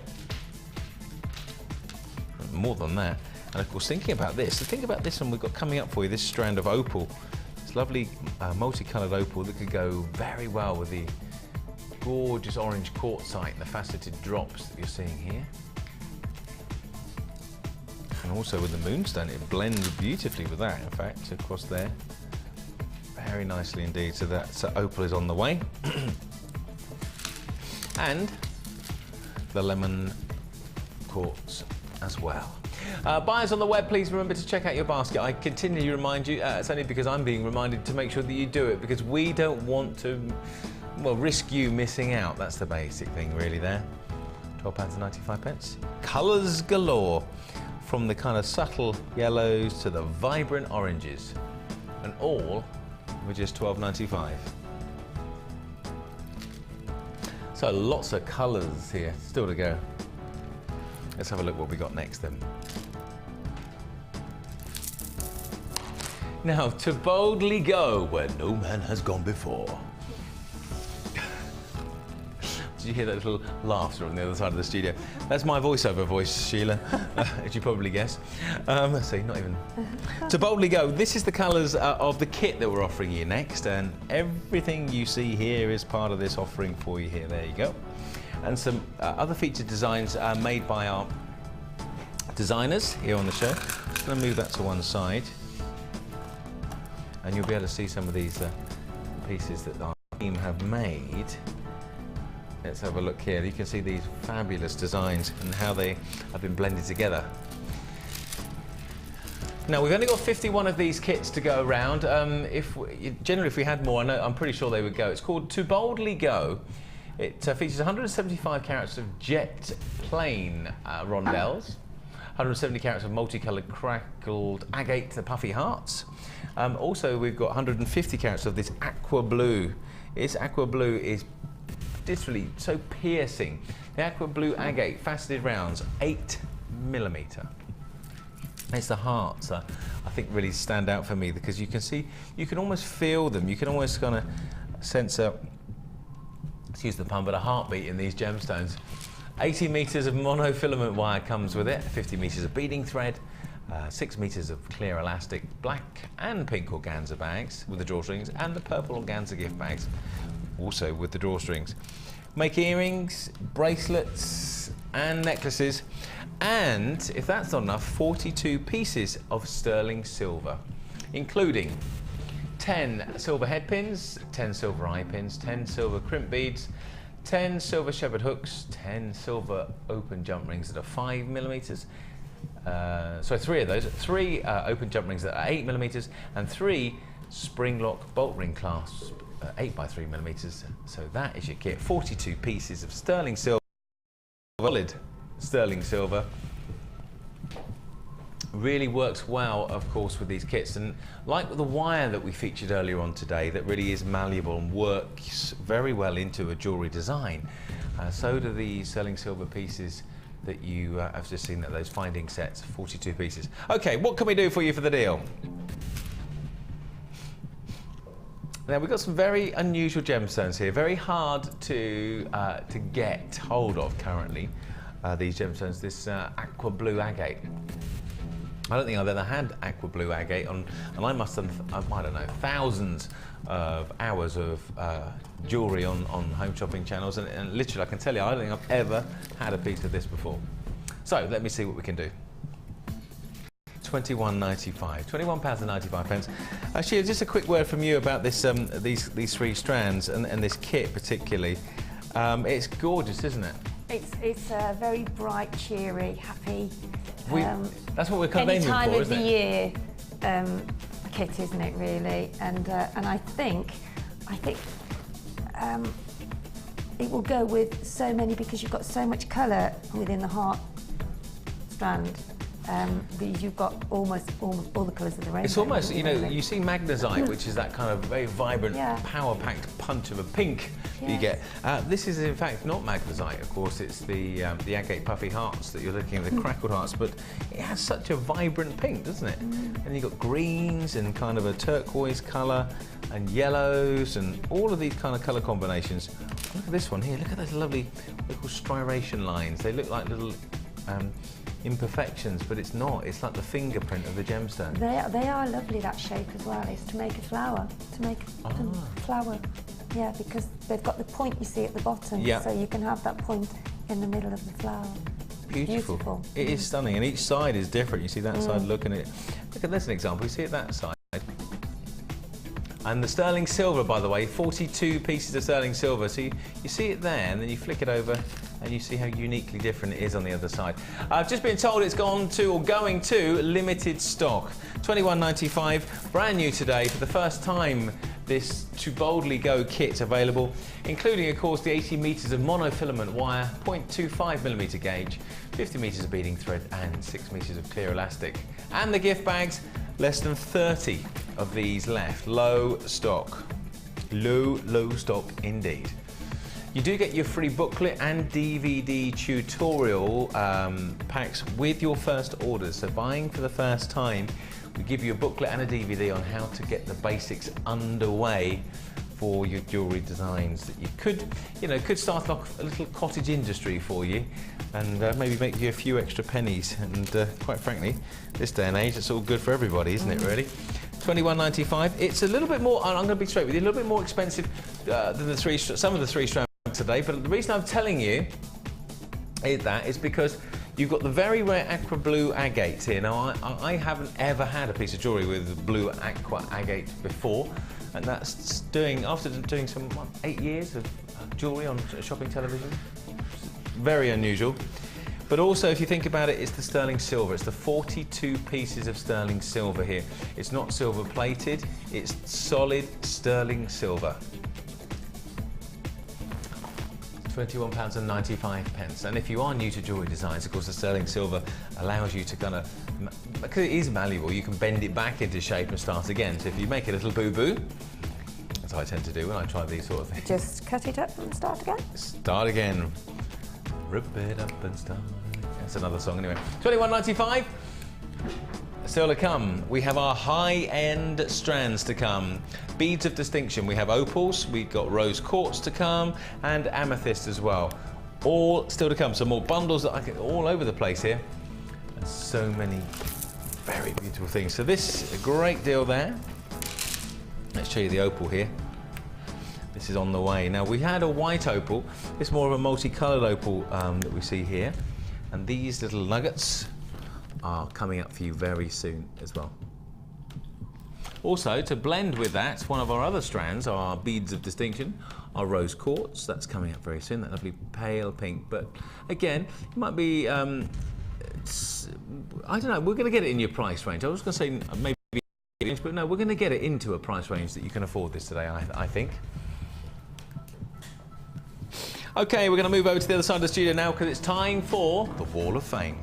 More than that. And of course, thinking about this, so think about this one we've got coming up for you, this strand of opal. This lovely multicoloured opal that could go very well with the gorgeous orange quartzite and the faceted drops that you're seeing here. And also with the moonstone, it blends beautifully with that, in fact, across there. Very nicely indeed, so that opal is on the way. And the lemon quartz as well. Buyers on the web, please remember to check out your basket. I continually remind you, it's only because I'm being reminded to make sure that you do it, because we don't want to, well, risk you missing out. That's the basic thing really there. £12.95. Colours galore, from the kind of subtle yellows to the vibrant oranges, and all for just £12.95. So lots of colours here still to go. Let's have a look what we got next then. Now, to boldly go where no man has gone before. Did you hear that little laughter on the other side of the studio? That's my voiceover voice, Sheila, as you probably guess. See, not even. To boldly go, this is the colours of the kit that we're offering you next, and everything you see here is part of this offering for you here. There you go. And some other featured designs made by our designers here on the show. Just going to move that to one side, and you'll be able to see some of these pieces that our team have made. Let's have a look here. You can see these fabulous designs and how they have been blended together. Now, we've only got 51 of these kits to go around. Generally, if we had more, I'm pretty sure they would go. It's called To Boldly Go. It features 175 carats of jet plain rondelles, 170 carats of multicoloured crackled agate to puffy hearts. Also, we've got 150 carats of this aqua blue. This aqua blue is literally so piercing. The aqua blue agate faceted rounds, 8mm. It's the hearts I think really stand out for me, because you can see, you can almost feel them. You can almost kind of sense a, excuse the pun, but a heartbeat in these gemstones. 80 metres of monofilament wire comes with it, 50 metres of beading thread, 6 metres of clear elastic, black and pink organza bags with the drawstrings, and the purple organza gift bags also with the drawstrings. Make earrings, bracelets and necklaces, and if that's not enough, 42 pieces of sterling silver, including 10 silver head pins, 10 silver eye pins, 10 silver crimp beads, 10 silver shepherd hooks, 10 silver open jump rings that are 5 millimeters. So 3 of those, 3 open jump rings that are 8 millimeters, and 3 spring lock bolt ring clasps, 8 by 3 millimeters. So that is your kit. 42 pieces of sterling silver, solid sterling silver. Really works well, of course, with these kits, and like the wire that we featured earlier on today, that really is malleable and works very well into a jewellery design. So do the sterling silver pieces that you have just seen, those finding sets, 42 pieces. Okay, what can we do for you for the deal? Now, we've got some very unusual gemstones here, very hard to get hold of currently, these gemstones, this aqua blue agate. I don't think I've ever had aqua blue agate on, and I must have, I don't know, thousands of hours of jewellery on home shopping channels, and literally I can tell you, I don't think I've ever had a piece of this before. So let me see what we can do. £21.95, £21.95. Sheila, just a quick word from you about this, these 3 strands and this kit particularly. It's gorgeous, isn't it? It's very bright, cheery, happy. That's what we're kind of aiming for, isn't it? Any time of the year kit, isn't it, really? And I think it will go with so many, because you've got so much colour within the heart strand. You've got almost all the colours of the rainbow. It's almost, you know, you see magnesite, which is that kind of very vibrant, power-packed punch of a pink that you get. This is in fact not magnesite, of course. It's the agate puffy hearts that you're looking at, the crackled hearts, but it has such a vibrant pink, doesn't it? And you've got greens and kind of a turquoise colour and yellows and all of these kind of colour combinations. Look at this one here. Look at those lovely little striation lines. They look like little imperfections, but it's not. It's like the fingerprint of the gemstone. They are lovely, that shape as well. It's to make a flower, flower. Yeah, because they've got the point you see at the bottom, so you can have that point in the middle of the flower. Beautiful. It is stunning, and each side is different. You see that side, look at this an example. You see it that side. And the sterling silver, by the way, 42 pieces of sterling silver. So you see it there, and then you flick it over, and you see how uniquely different it is on the other side. I've just been told it's gone to, or going to, limited stock. £21.95, brand new today, for the first time, this To Boldly Go kit available, including, of course, the 80 metres of monofilament wire, 0.25mm gauge, 50 metres of beading thread, and 6 metres of clear elastic. And the gift bags, less than 30 of these left. Low stock. Low stock indeed. You do get your free booklet and DVD tutorial packs with your first orders. So buying for the first time, we give you a booklet and a DVD on how to get the basics underway for your jewellery designs that you could start off a little cottage industry for you, and maybe make you a few extra pennies. And quite frankly, this day and age, it's all good for everybody, isn't it, really? £21.95. It's a little bit more, I'm going to be straight with you, a little bit more expensive than some of the 3 strands today, but the reason I'm telling you is because you've got the very rare aqua blue agate here. Now, I haven't ever had a piece of jewellery with blue aqua agate before, and that's after doing some 8 years of jewellery on shopping television. Very unusual. But also, if you think about it, it's the sterling silver. It's the 42 pieces of sterling silver here. It's not silver plated, it's solid sterling silver. £21.95. And if you are new to jewellery designs, of course, the sterling silver allows you to kind of, because it is malleable, you can bend it back into shape and start again. So if you make a little boo-boo, as I tend to do when I try these sort of things. Just cut it up and start again. Start again. Rip it up and start. That's another song anyway. £21.95. Still to come, we have our high-end strands to come. Beads of distinction. We have opals, we've got rose quartz to come, and amethyst as well. all still to come. Some more bundles that I get all over the place here. And so many very beautiful things. So this, a great deal there. Let's show you the opal here. This is on the way. Now we had a white opal. It's more of a multicoloured opal that we see here. And these little nuggets are coming up for you very soon as well. Also, to blend with that, one of our other strands, our beads of distinction, our rose quartz. That's coming up very soon, that lovely pale pink. But again, it might be, I don't know, we're going to get it in your price range. I was going to say maybe, but no, we're going to get it into a price range that you can afford this today, I think. Okay, we're going to move over to the other side of the studio now because it's time for the Wall of Fame.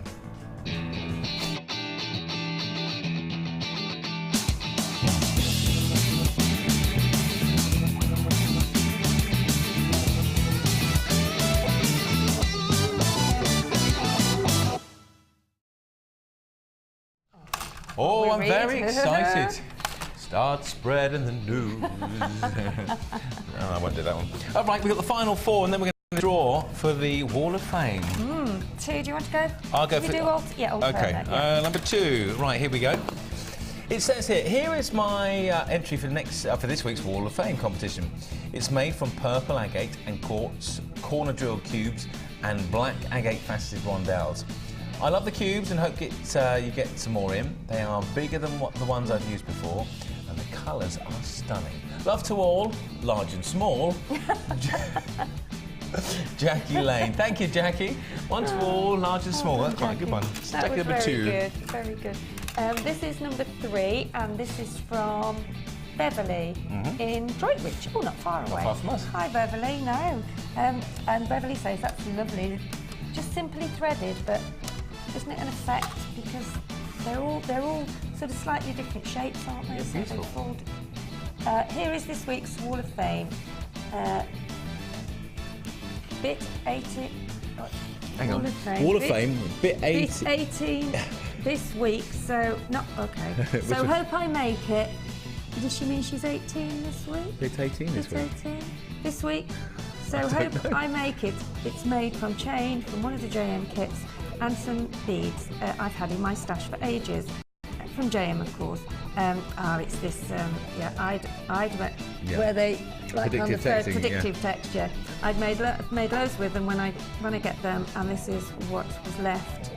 Oh, I'm very excited. Start spreading the news. Oh, I won't do that one. All right, we've got the final four, and then we're going to draw for the Wall of Fame. Two, do you want to go? I'll go for... Yeah, okay, number two. Right, here we go. It says here is my entry for this week's Wall of Fame competition. It's made from purple agate and quartz, corner drilled cubes, and black agate faceted rondelles. I love the cubes and hope you get some more in. They are bigger than the ones I've used before, and the colours are stunning. Love to all, large and small. Jackie Lane. Thank you, Jackie. One to all, large and small. That's quite a good one. That was number two. Very good. This is number 3, and this is from Beverly in Droitwich. Oh, not far away. Not far from us. Hi, Beverly. No. And Beverly says that's lovely. Just simply threaded, but isn't it an effect? Because they're all sort of slightly different shapes, aren't they? Yeah, beautiful. So here is this week's Wall of Fame. Bit 18. Hang on. Wall of Fame. Bit 18. Bit 18 this week. So not okay. So hope I make it. Does she mean she's 18 this week? Bit 18 this week. 18 this week. So hope I make it. It's made from chain from one of the JM kits and some beads I've had in my stash for ages. From JM, of course. It's this, where they like on the predictive texture. I'd made loads with them when I get them, and this is what was left.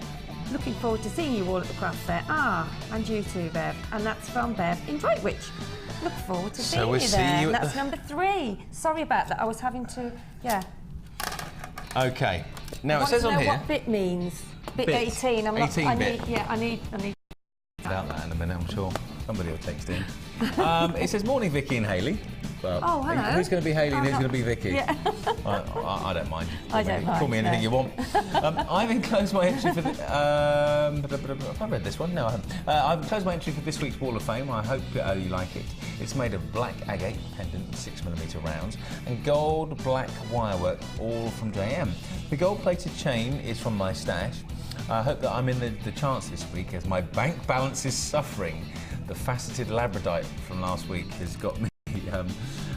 Looking forward to seeing you all at the craft fair. And you too, Bev. And that's from Bev in Droitwich. Look forward to seeing you there. That's number 3. Sorry about that. I was having to, Okay. Now it says on here. What bit means. Bit 18. I'm not. 18 I bit. need. I need. About that in a minute, I'm sure. Somebody will text in. It says, morning, Vicky and Hayley. Well, hello. Who's going to be Hayley and who's going to be Vicky? Yeah. I don't mind. I don't mind. Call me anything you want. I've enclosed my entry for the... have I read this one? No, I haven't. I've enclosed my entry for this week's Wall of Fame. I hope you like it. It's made of black agate pendant, 6mm rounds, and gold black wirework, all from JM. The gold-plated chain is from my stash. I hope that I'm in the chance this week as my bank balance is suffering. The faceted labradorite from last week has got me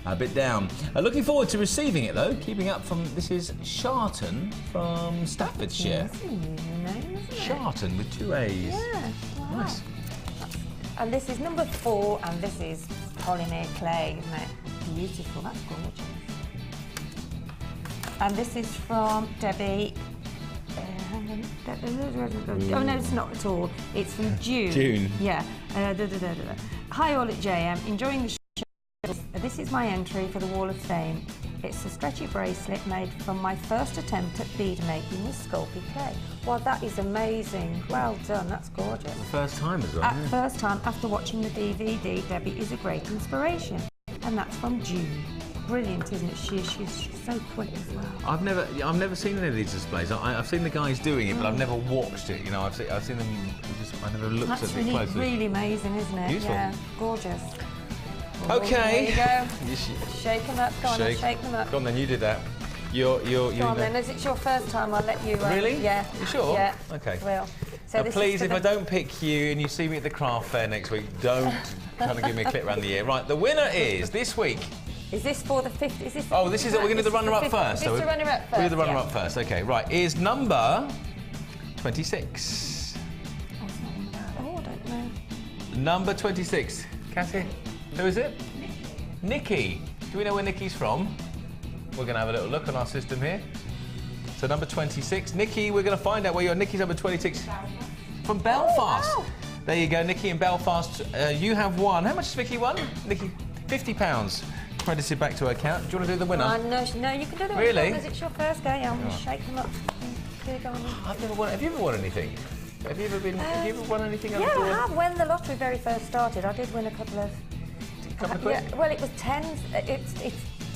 a bit down. Looking forward to receiving it though. Keeping up from, this is Sharton from Staffordshire. That's a new name, isn't it? Sharton with 2 A's. Yeah, wow. Nice. And this is number 4, and this is polymer clay, isn't it? Beautiful, that's gorgeous. And this is from Debbie. Oh no, it's not at all. It's from June. June. Yeah. Hi all at JM, enjoying the show. This is my entry for the Wall of Fame. It's a stretchy bracelet made from my first attempt at bead making with Sculpey clay. Well, that is amazing. Well done, that's gorgeous. First time as well. First time after watching the DVD, Debbie is a great inspiration. And that's from June. Brilliant, isn't it? She's so quick as well. I've never seen any of these displays. I've seen the guys doing it, but I've never watched it. You know, I've seen them. I never looked at it closely. That's really amazing, isn't it? Beautiful. Yeah, gorgeous. Okay. There you go. Shake them up. Go on, shake them up. Go on then. You did that. Go on then. As it's your first time, I'll let you. Really? Yeah. You sure? Yeah. Okay. Well. So now, please, if I don't pick you and you see me at the craft fair next week, don't kind of give me a clip around the ear. Right. The winner is this week. Is this for the 50? Is this? Oh, this is. We're going to do the runner-up first. Is this the runner-up first? We'll do the runner-up first. Okay, right. Is number 26. Oh, I don't know. Number 26. Cassie, who is it? Nikki. Do we know where Nikki's from? We're going to have a little look on our system here. So number 26. Nikki, we're going to find out where you're. Nikki's number 26. From Belfast. Oh, wow. There you go, Nikki in Belfast. You have won. How much has Vicky won? Nikki, £50 credited back to her account. Do you want to do the winner? No, you can do the winner. Really? Because it's your first game. I'm going to shake them up. I've never won. Have you ever won anything? Have you ever won anything? Yeah, I have. When the lottery very first started, I did win a couple of quid? Yeah, well, it was 10. It's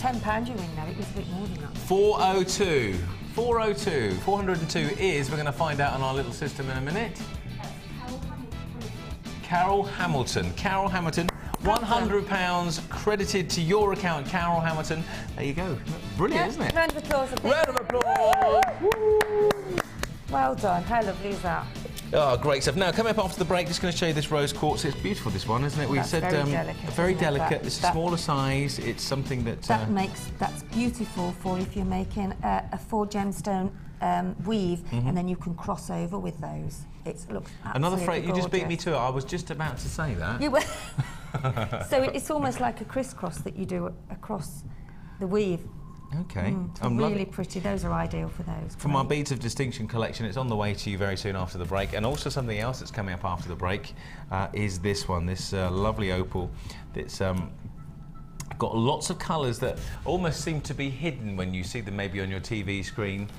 £10 you win now. It was a bit more than that. 402. 402. 402 is. We're going to find out on our little system in a minute. Carol Hamilton. Carol Hamilton. £100 credited to your account, Carol Hamilton. There you go. Brilliant, Yeah, isn't it? round of applause. Round of applause. Well done. How lovely is that? Oh, great stuff. Now, coming up after the break, just going to show you this rose quartz. It's beautiful, this one, isn't it? That's very delicate. Very Isn't it? delicate. It's a smaller size. It's something that... That's beautiful for if you're making a 4 gemstone weave, and then you can cross over with those. It looks absolutely Another phrase, you just beat me gorgeous. to it. I was just about to say that. You were. So it's almost like a crisscross that you do across the weave. Okay. Really pretty. Those are ideal for those. From our Beads of Distinction collection, it's on the way to you very soon after the break. And also something else that's coming up after the break is this one, this lovely opal that's got lots of colours that almost seem to be hidden when you see them maybe on your TV screen.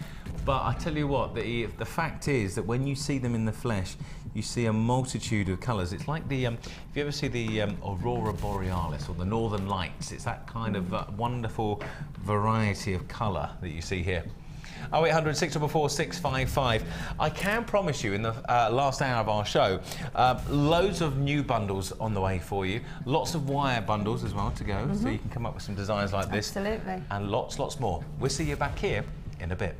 But I tell you what, the fact is that when you see them in the flesh, you see a multitude of colours. It's like the, if you ever see the Aurora Borealis or the Northern Lights, it's that kind of wonderful variety of colour that you see here. 0800 644 655. I can promise you in the last hour of our show, loads of new bundles on the way for you. Lots of wire bundles as well to go, so you can come up with some designs like this. Absolutely. And lots more. We'll see you back here in a bit.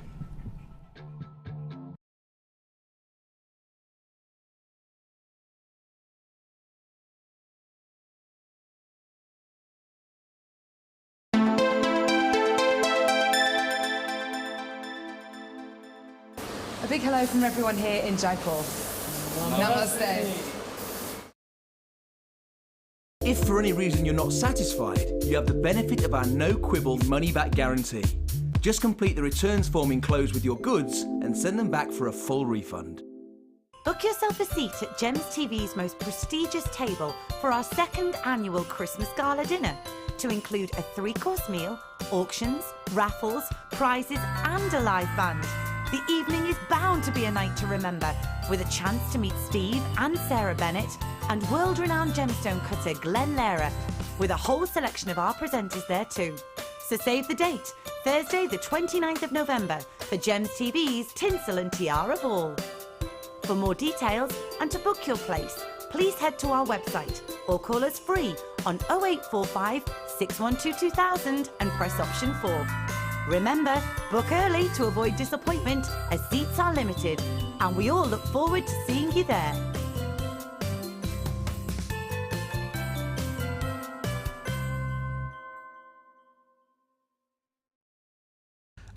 A big hello from everyone here in Jaipur. Namaste. If for any reason you're not satisfied, you have the benefit of our no-quibble money-back guarantee. Just complete the returns form enclosed with your goods and send them back for a full refund. Book yourself a seat at Gems TV's most prestigious table for our 2nd annual Christmas Gala dinner, to include a 3-course meal, auctions, raffles, prizes and a live band. The evening is bound to be a night to remember, with a chance to meet Steve and Sarah Bennett and world-renowned gemstone cutter Glenn Lehrer, with a whole selection of our presenters there too. So save the date, Thursday the 29th of November, for Gems TV's Tinsel and Tiara Ball. For more details and to book your place, please head to our website or call us free on 0845 612 2000 and press option 4. Remember, book early to avoid disappointment, as seats are limited, and we all look forward to seeing you there.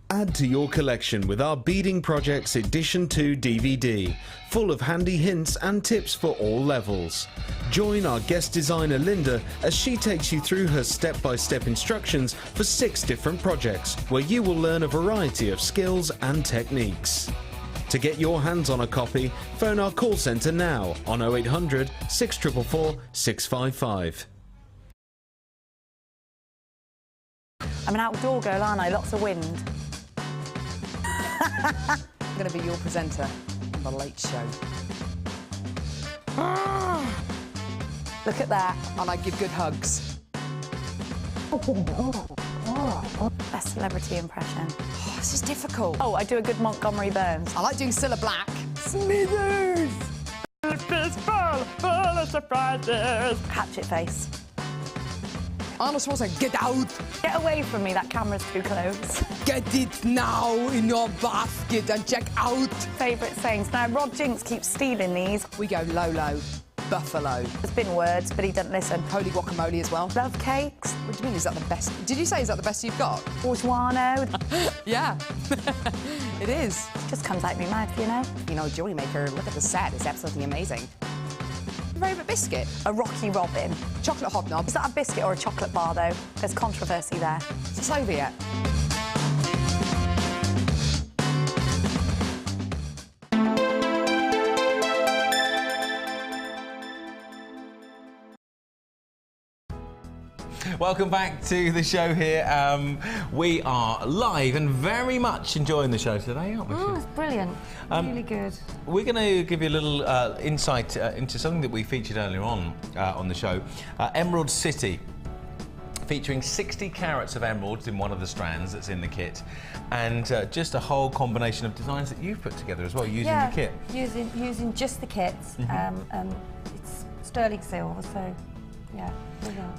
Add to your collection with our Beading Projects Edition 2 DVD, full of handy hints and tips for all levels. Join our guest designer Linda as she takes you through her step-by-step instructions for 6 different projects, where you will learn a variety of skills and techniques. To get your hands on a copy, phone our call centre now on 0800 644 655. I'm an outdoor girl, aren't I? Lots of wind. I'm going to be your presenter on The Late Show. Look at that. And I give good hugs. A celebrity impression. Oh, this is difficult. Oh, I do a good Montgomery Burns. I like doing Cilla Black. Smithers! Fistful full of surprises. Hatchet face. Arnold Schwarzenegger, get out! Get away from me, that camera's too close. Get it now in your basket and check out. Favourite sayings. Now, Rod Jinks keeps stealing these. We go low, low. buffalo. There's been words, but he doesn't listen. Holy guacamole as well. Love cakes. What do you mean, is that the best? Did you say is that the best you've got? Orgeano. Yeah, it is. Just comes out of my mouth, you know. You know, Jewellery Maker, look at the set, it's absolutely amazing. Your favourite biscuit? A Rocky Robin. Chocolate hobnob. Is that a biscuit or a chocolate bar, though? There's controversy there. Is this over yet? Welcome back to the show here. We are live and very much enjoying the show today, aren't we? Oh, it's brilliant. Really good. We're going to give you a little insight into something that we featured earlier on the show, Emerald City, featuring 60 carats of emeralds in one of the strands that's in the kit, and just a whole combination of designs that you've put together as well using the kit. Using just the kits. It's sterling silver, so yeah.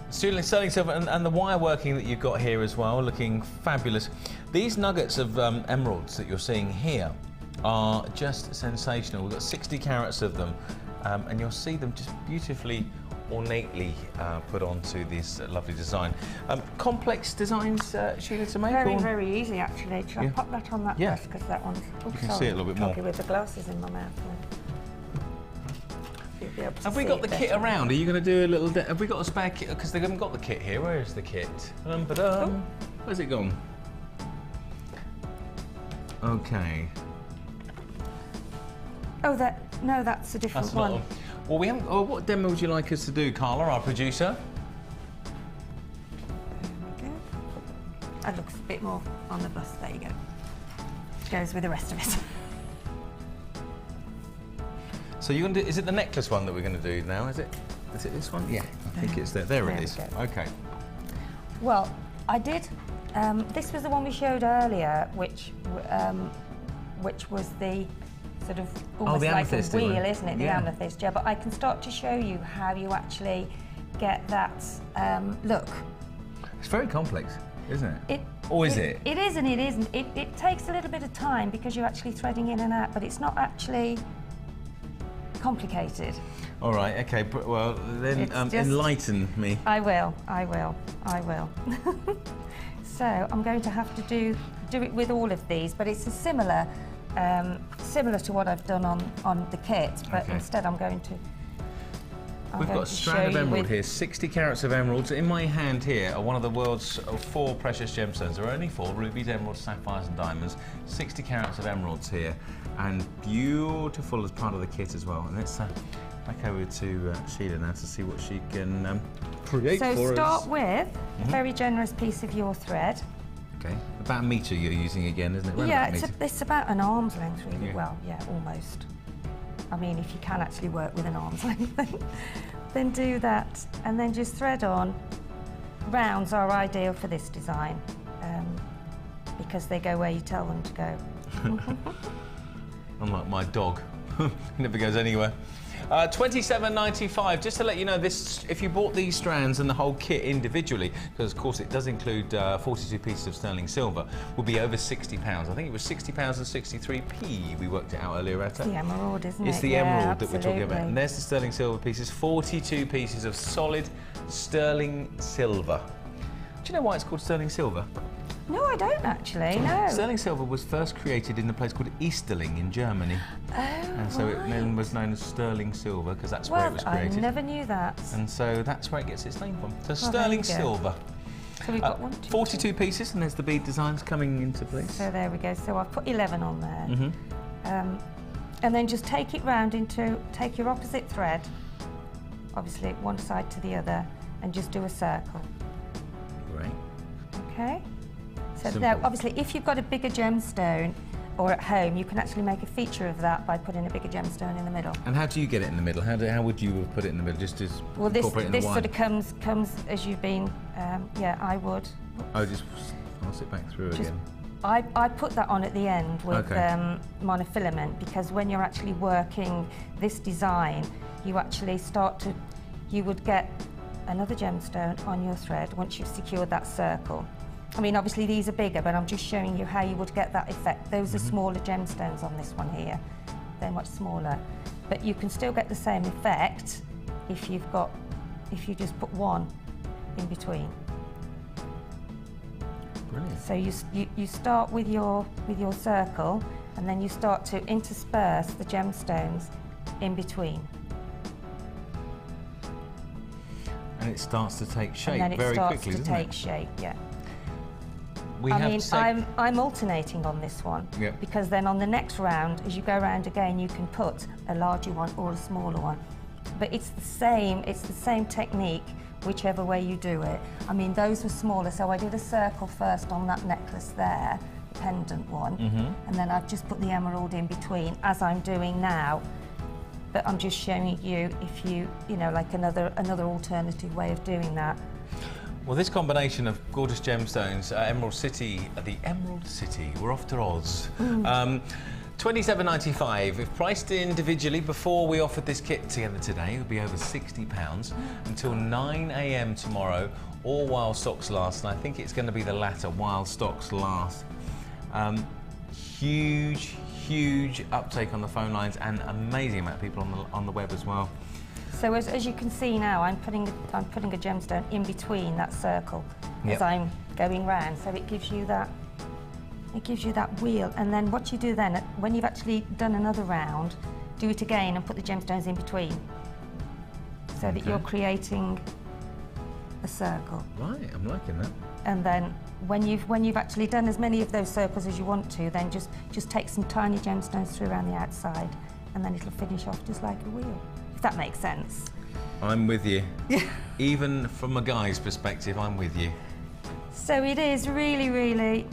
Sterling silver and the wire working that you've got here as well, looking fabulous. These nuggets of emeralds that you're seeing here are just sensational. We've got 60 carats of them, and you'll see them just beautifully, ornately put onto this lovely design. Complex designs, Sheila, to make? Very easy, actually. Should I pop that on that desk, because that one's... Oh, you can see it a little bit more. With the glasses in my mouth. Have we got the kit around? Are you going to do a little... Have we got a spare kit? Because they haven't got the kit here. Where is the kit? Where's it gone? OK. Oh, no, that's a different one. Well, we haven't... Oh, what demo would you like us to do, Carla, our producer? There we go. That looks a bit more on the bust. There you go. Goes with the rest of it. So you're going to do, is it the necklace one that we're going to do now, is it? Is it this one? Yeah, I think it's there. There it is. OK. Well, I did... this was the one we showed earlier, which was the sort of almost like a wheel, isn't it? The amethyst, yeah. But I can start to show you how you actually get that look. It's very complex, isn't it? Or is it? It is and it isn't. It takes a little bit of time because you're actually threading in and out, but it's not actually complicated. All right, okay, well, then enlighten me. I will. So I'm going to have to do it with all of these, but it's a similar to what I've done on the kit, but instead I'm going to... We've got a strand of emerald here, 60 carats of emeralds. In my hand here are one of the world's 4 precious gemstones. There are only 4, rubies, emeralds, sapphires and diamonds. 60 carats of emeralds here, and beautiful as part of the kit as well. And let's back over to Sheila now to see what she can create for us. So start with a very generous piece of your thread. Okay, about a metre you're using again, isn't it? It's about an arm's length, really. Yeah. Well, yeah, almost. I mean, if you can actually work with an arm's length, then do that. And then just thread on. Rounds are ideal for this design because they go where you tell them to go. Unlike my dog, never goes anywhere. $27.95. Just to let you know, this if you bought these strands and the whole kit individually, because of course it does include 42 pieces of sterling silver, will be over £60. I think it was £60 and 63p. We worked it out earlier. It's the emerald, isn't it? It's the emerald that we're talking about. And there's the sterling silver pieces. 42 pieces of solid sterling silver. Do you know why it's called sterling silver? No, I don't actually, no. Sterling silver was first created in a place called Easterling in Germany. Oh, and so it then was known as sterling silver because that's where it was created. I never knew that. And so that's where it gets its name from. So sterling silver. So we've got 42 pieces, and there's the bead designs coming into place. So there we go. So I've put 11 on there. And then just take it round take your opposite thread, obviously one side to the other, and just do a circle. Great. Okay. So now, obviously, if you've got a bigger gemstone or at home, you can actually make a feature of that by putting a bigger gemstone in the middle. And how do you get it in the middle? How would you have put it in the middle? Just to incorporate in the this wine? Sort of comes as you've been. Yeah, I would. Oh, just pass it back through again. I put that on at the end with monofilament because when you're actually working this design, you actually you would get another gemstone on your thread once you've secured that circle. I mean, obviously these are bigger, but I'm just showing you how you would get that effect. Those are smaller gemstones on this one here. They're much smaller. But you can still get the same effect if you just put one in between. Brilliant. So you start with your circle, and then you start to intersperse the gemstones in between. And it starts to take shape and then very quickly, it starts to take shape, yeah. I'm alternating on this one, yep. because then on the next round, as you go around again, you can put a larger one or a smaller one. But it's the same technique, whichever way you do it. I mean, those were smaller, so I did a circle first on that necklace there, the pendant one, and then I've just put the emerald in between, as I'm doing now. But I'm just showing you if you know, like another alternative way of doing that. Well, this combination of gorgeous gemstones, Emerald City, the Emerald City, we're off to Oz. $27.95. If priced individually before we offered this kit together today, it would be over £60 until 9 AM tomorrow, or while stocks last. And I think it's going to be the latter, while stocks last. Huge uptake on the phone lines, and amazing amount of people on the web as well. So as you can see now, I'm putting a gemstone in between that circle as I'm going round. So it gives you that wheel. And then what you do then, when you've actually done another round, do it again and put the gemstones in between, so that you're creating a circle. Right, I'm liking that. And then when you've actually done as many of those circles as you want to, then just take some tiny gemstones through around the outside, and then it'll finish off just like a wheel. If that makes sense. I'm with you. Even from a guy's perspective, I'm with you. So it is really,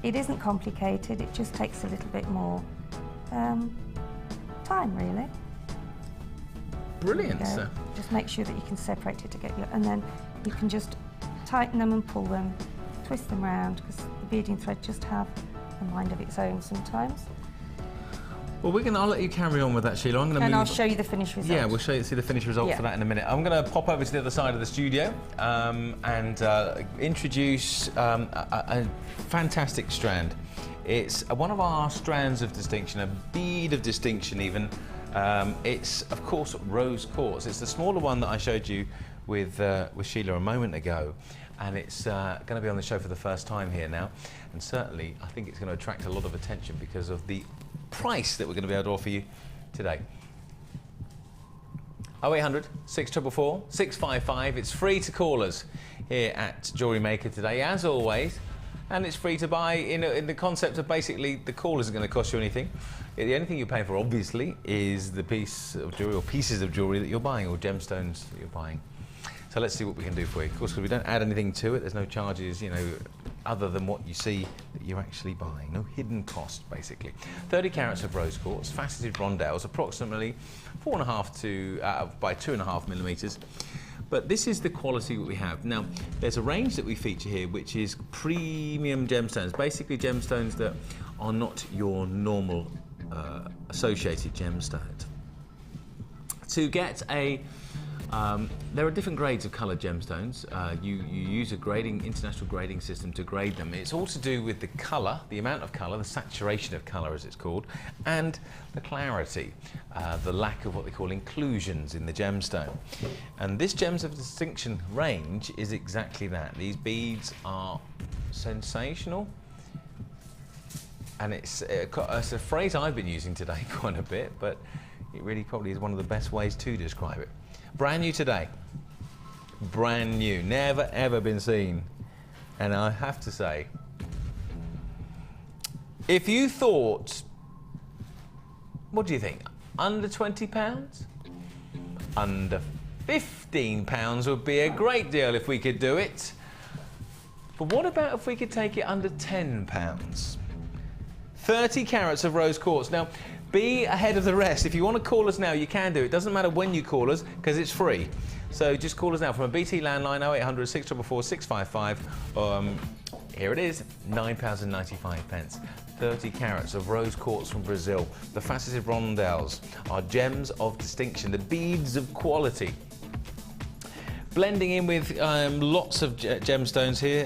it isn't complicated. It just takes a little bit more time, really. Brilliant. So just make sure that you can separate it to get your, and then you can just tighten them and pull them, twist them round, because the beading thread just have a mind of its own sometimes. Well, I'll let you carry on with that, Sheila. I'll show you the finished result. Yeah, we'll see the finished result for that in a minute. I'm going to pop over to the other side of the studio and introduce a fantastic strand. It's one of our strands of distinction, a bead of distinction even. It's, of course, rose quartz. It's the smaller one that I showed you with Sheila a moment ago. And it's going to be on the show for the first time here now. And certainly, I think it's going to attract a lot of attention because of the price that we're going to be able to offer you today. 0800 644 655. It's free to callers here at Jewellery Maker today, as always. And it's free to buy in the concept of basically the call isn't going to cost you anything. The only thing you're paying for, obviously, is the piece of jewellery or pieces of jewellery that you're buying, or gemstones that you're buying. So let's see what we can do for you. Of course, because we don't add anything to it, there's no charges, you know, other than what you see that you're actually buying. No hidden cost, basically. 30 carats of rose quartz, faceted rondelles, approximately 4.5 by 2.5 millimetres. But this is the quality that we have. Now, there's a range that we feature here, which is premium gemstones, basically gemstones that are not your normal associated gemstones. To get a there are different grades of coloured gemstones. You use a international grading system to grade them. It's all to do with the colour, the amount of colour, the saturation of colour as it's called, and the clarity, the lack of what they call inclusions in the gemstone. And this Gems of Distinction range is exactly that. These beads are sensational. And it's a phrase I've been using today quite a bit, but it really probably is one of the best ways to describe it. Brand new today. Brand new. Never ever been seen. And I have to say, if you thought, what do you think? Under £20? Under £15 would be a great deal if we could do it. But what about if we could take it under £10? 30 carats of rose quartz. Now, be ahead of the rest. If you want to call us now, you can do. It doesn't matter when you call us, because it's free. So just call us now from a BT landline, 0800 644 655. Here it is, £9.95. 30 carats of rose quartz from Brazil. The faceted rondelles are gems of distinction, the beads of quality. Blending in with lots of gemstones here,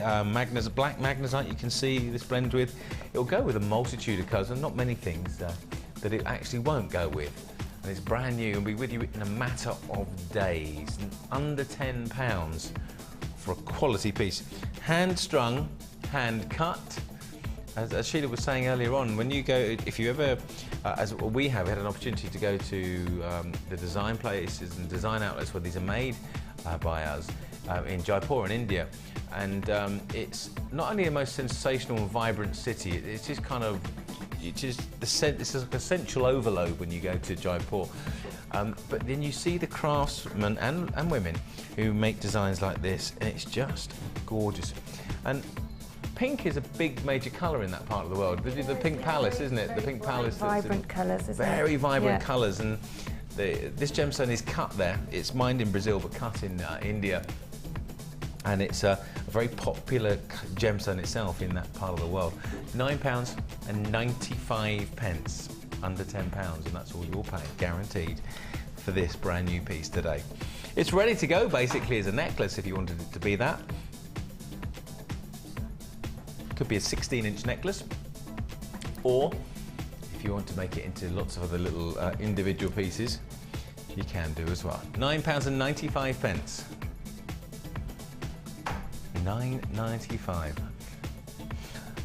black magnesite you can see this blend with. It'll go with a multitude of colours, and not many things that it actually won't go with. And it's brand new and will be with you in a matter of days. Under £10 for a quality piece. Hand strung, hand cut. As Sheila was saying earlier on, when you go, if you ever, as we have, had an opportunity to go to the design places and design outlets where these are made by us in Jaipur in India. And it's not only the most sensational and vibrant city, it's just kind of, it's like a sensual overload when you go to Jaipur. But then you see the craftsmen and women who make designs like this, and it's just gorgeous. And pink is a big major colour in that part of the world. The Pink Palace, isn't it? The Pink Palace. Vibrant colours, isn't it? Very vibrant colours, and this gemstone is cut there. It's mined in Brazil, but cut in India. And it's a very popular gemstone itself in that part of the world. £9.95, under £10, and that's all you'll pay, guaranteed, for this brand new piece today. It's ready to go, basically, as a necklace, if you wanted it to be that. Could be a 16-inch necklace, or if you want to make it into lots of other little individual pieces, you can do as well. £9.95. £9.95.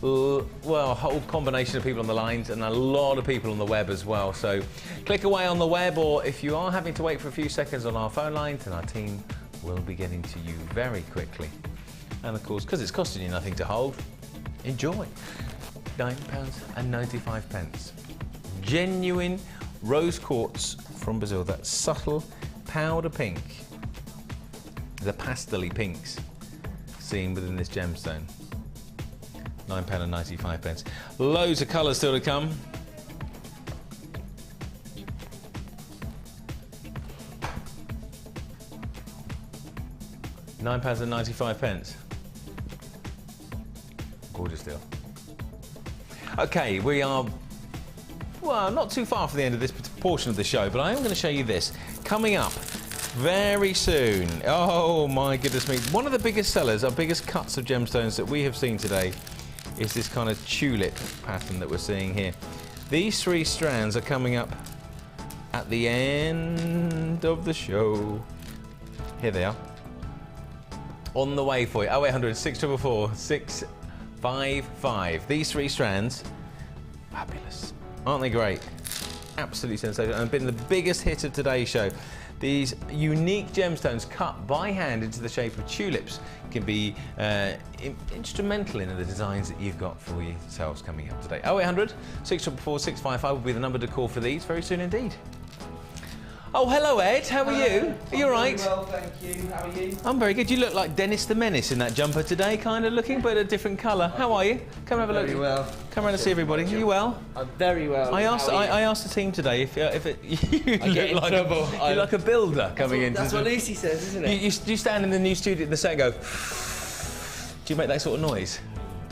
Well, a whole combination of people on the lines and a lot of people on the web as well. So click away on the web, or if you are having to wait for a few seconds on our phone lines, then our team will be getting to you very quickly. And of course, because it's costing you nothing to hold, enjoy. £9.95. Genuine rose quartz from Brazil, that subtle powder pink, the pastel-y pinks seen within this gemstone. £9.95. Loads of colours still to come. £9.95. Gorgeous deal. Okay, we are, well, not too far from the end of this portion of the show, but I am going to show you this. Coming up very soon. Oh my goodness me. One of the biggest sellers, our biggest cuts of gemstones that we have seen today is this kind of tulip pattern that we're seeing here. These 3 strands are coming up at the end of the show. Here they are. On the way for you. 0800 644 655. These 3 strands, fabulous. Aren't they great? Absolutely sensational, and been the biggest hit of today's show. These unique gemstones cut by hand into the shape of tulips can be instrumental in the designs that you've got for yourselves coming up today. 0800 644 655 will be the number to call for these very soon indeed. Oh, hello Ed, how are you? Are you all right? Well, thank you. How are you? I'm very good. You look like Dennis the Menace in that jumper today, kind of looking, but a different colour. How are you? Come and have a look. Very well. Come around and see everybody. Are you well? I'm very well. I asked the team today if you I get in trouble. You're like a builder coming in. That's what Lucy says, isn't it? You stand in the new studio at the set and go, do you make that sort of noise?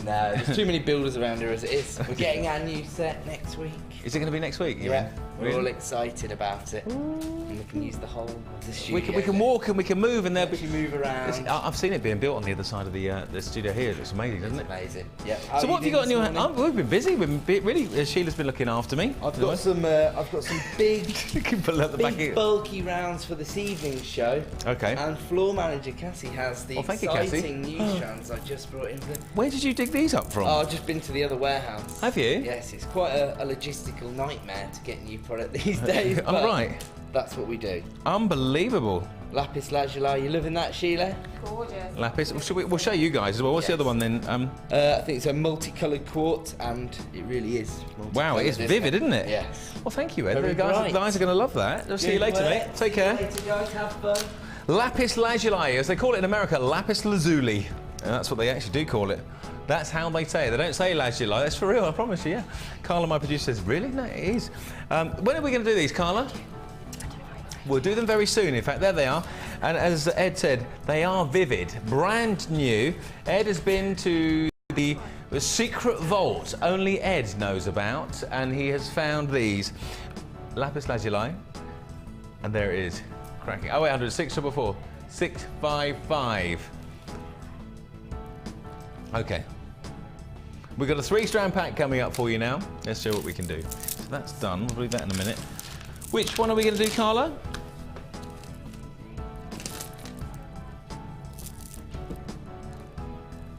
No, there's too many builders around here as it is. We're getting our new set next week. Is it going to be next week? Yeah, we're really? all excited about it. And we can use the whole of the studio. We can walk and we can move, and we can move around. I've seen it being built on the other side of the studio here. It looks amazing, doesn't it? Amazing. Yeah. So what have you got in your hand? We've been busy. Really, Sheila's been looking after me. I've got some big, bulky rounds for this evening's show. Okay. And floor manager Cassie has the exciting new strands I just brought in. Where did you dig these up from? Oh, I've just been to the other warehouse. Have you? Yes, it's quite a logistical nightmare to get new product these days. Oh, right. That's what we do. Unbelievable. Lapis lazuli, you loving that, Sheila? Gorgeous. Lapis. We'll show you guys as well. What's the other one then? I think it's a multicoloured quartz, and it really is. Wow, it is vivid, isn't it? Yes. Well, thank you, Ed. Very The guys are going to love that. I'll see you later, mate. Take care. Later, guys. Have fun. Lapis lazuli, as they call it in America, lapis lazuli. And that's what they actually do call it. That's how they say it. They don't say lazuli. That's for real, I promise you, yeah. Carla, my producer, says, really? No, it is. When are we going to do these, Carla? We'll do them very soon. In fact, there they are. And as Ed said, they are vivid, brand new. Ed has been to the secret vault only Ed knows about, and he has found these. Lapis lazuli. And there it is. Cracking. 0800 644 655. Okay. We've got a 3-strand pack coming up for you now. Let's show what we can do. So that's done. We'll leave that in a minute. Which one are we going to do, Carla?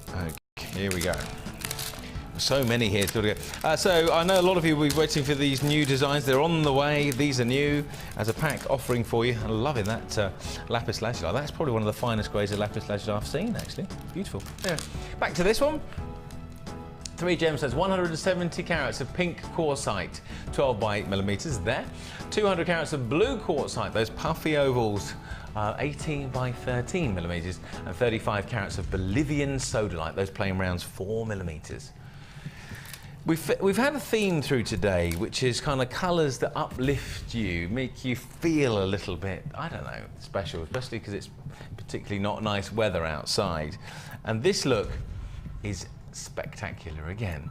Okay, here we go. So many here still to go. So I know a lot of you will be waiting for these new designs. They're on the way. These are new as a pack offering for you. I'm loving that lapis lazuli. That's probably one of the finest grades of lapis lazuli I've seen, actually. Beautiful. Yeah. Back to this one. 3 gemstones, 170 carats of pink quartzite, 12 by 8 millimeters there. 200 carats of blue quartzite, those puffy ovals, 18 by 13 millimeters, and 35 carats of Bolivian sodalite, those plain rounds, 4 millimeters. We've had a theme through today, which is kind of colours that uplift you, make you feel a little bit, I don't know, special, especially because it's particularly not nice weather outside. And this look is spectacular again.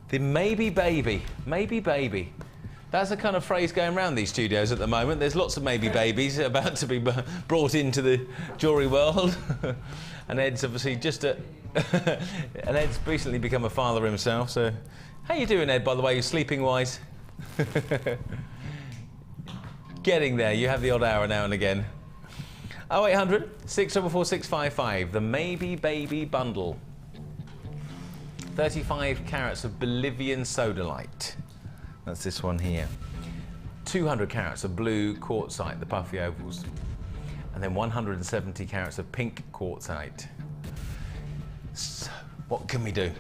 The maybe baby. That's the kind of phrase going around these studios at the moment. There's lots of maybe babies about to be brought into the jewellery world. And Ed's obviously and Ed's recently become a father himself, so how you doing, Ed, by the way? You're sleeping wise? Getting there. You have the odd hour now and again. 0800 644 655, the Maybe Baby Bundle. 35 carats of Bolivian sodalite. That's this one here. 200 carats of blue quartzite, the puffy ovals. And then 170 carats of pink quartzite. So, what can we do?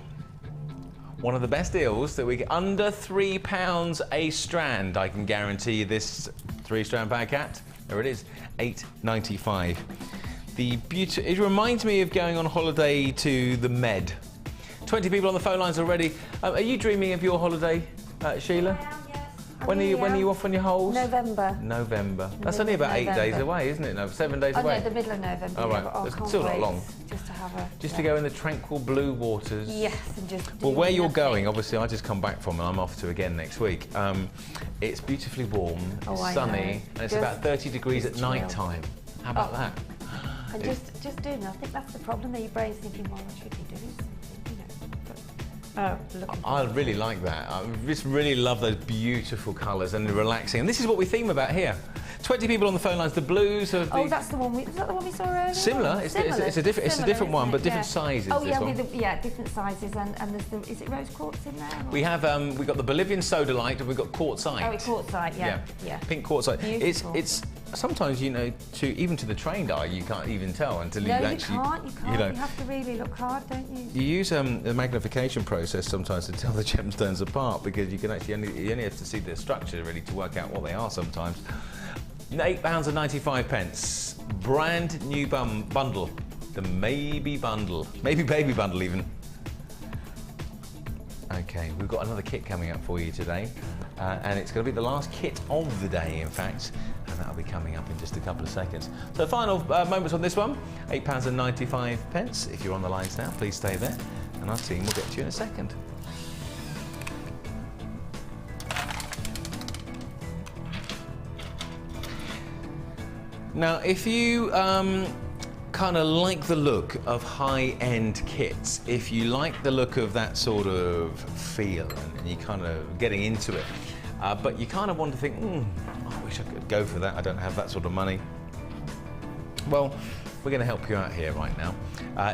One of the best deals that we get, under £3 a strand. I can guarantee you this 3-strand pack at. There it is, £8.95. The beauty, it reminds me of going on holiday to the Med. 20 people on the phone lines already. Are you dreaming of your holiday, Sheila? I am, yes. When are you off on your holes? November. That's only about 8 days away, isn't it? No, 7 days away. No, the middle of November. All right, yeah, it's still not long. Just to have a... Just to go in the tranquil blue waters. Yes, and just... Well, where you're going, obviously, I just come back from and I'm off to again next week. It's beautifully warm, sunny, and it's about 30 degrees at night time. How about that? And just doing, I think that's the problem, that your brain's thinking, well, I should be doing something, you know. I really like that. I just really love those beautiful colours and the relaxing. And this is what we theme about here. 20 people on the phone lines. The blues of the... Oh, that's the one. Was that the one we saw earlier? Similar. It's a different one, but different sizes. Oh yeah, different sizes. And there's the, is it rose quartz in there? Or? We have we got the Bolivian sodalite and we've got quartzite. Oh, quartzite. Yeah. Pink quartzite. Beautiful. It's sometimes, you know, even to the trained eye, you can't even tell until you actually. You can't. You have to really look hard, don't you? You use a magnification process sometimes to tell the gemstones apart, because you can actually you only have to see the structure really to work out what they are sometimes. £8.95. Brand new bundle. The Maybe Bundle. Maybe Baby Bundle even. Okay, we've got another kit coming up for you today. And it's going to be the last kit of the day, in fact. And that'll be coming up in just a couple of seconds. So final moments on this one. £8.95. If you're on the lines now, please stay there. And our team will get to you in a second. Now, if you kind of like the look of high-end kits, if you like the look of that sort of feel and you're kind of getting into it, but you kind of want to think, I wish I could go for that, I don't have that sort of money. Well, we're going to help you out here right now.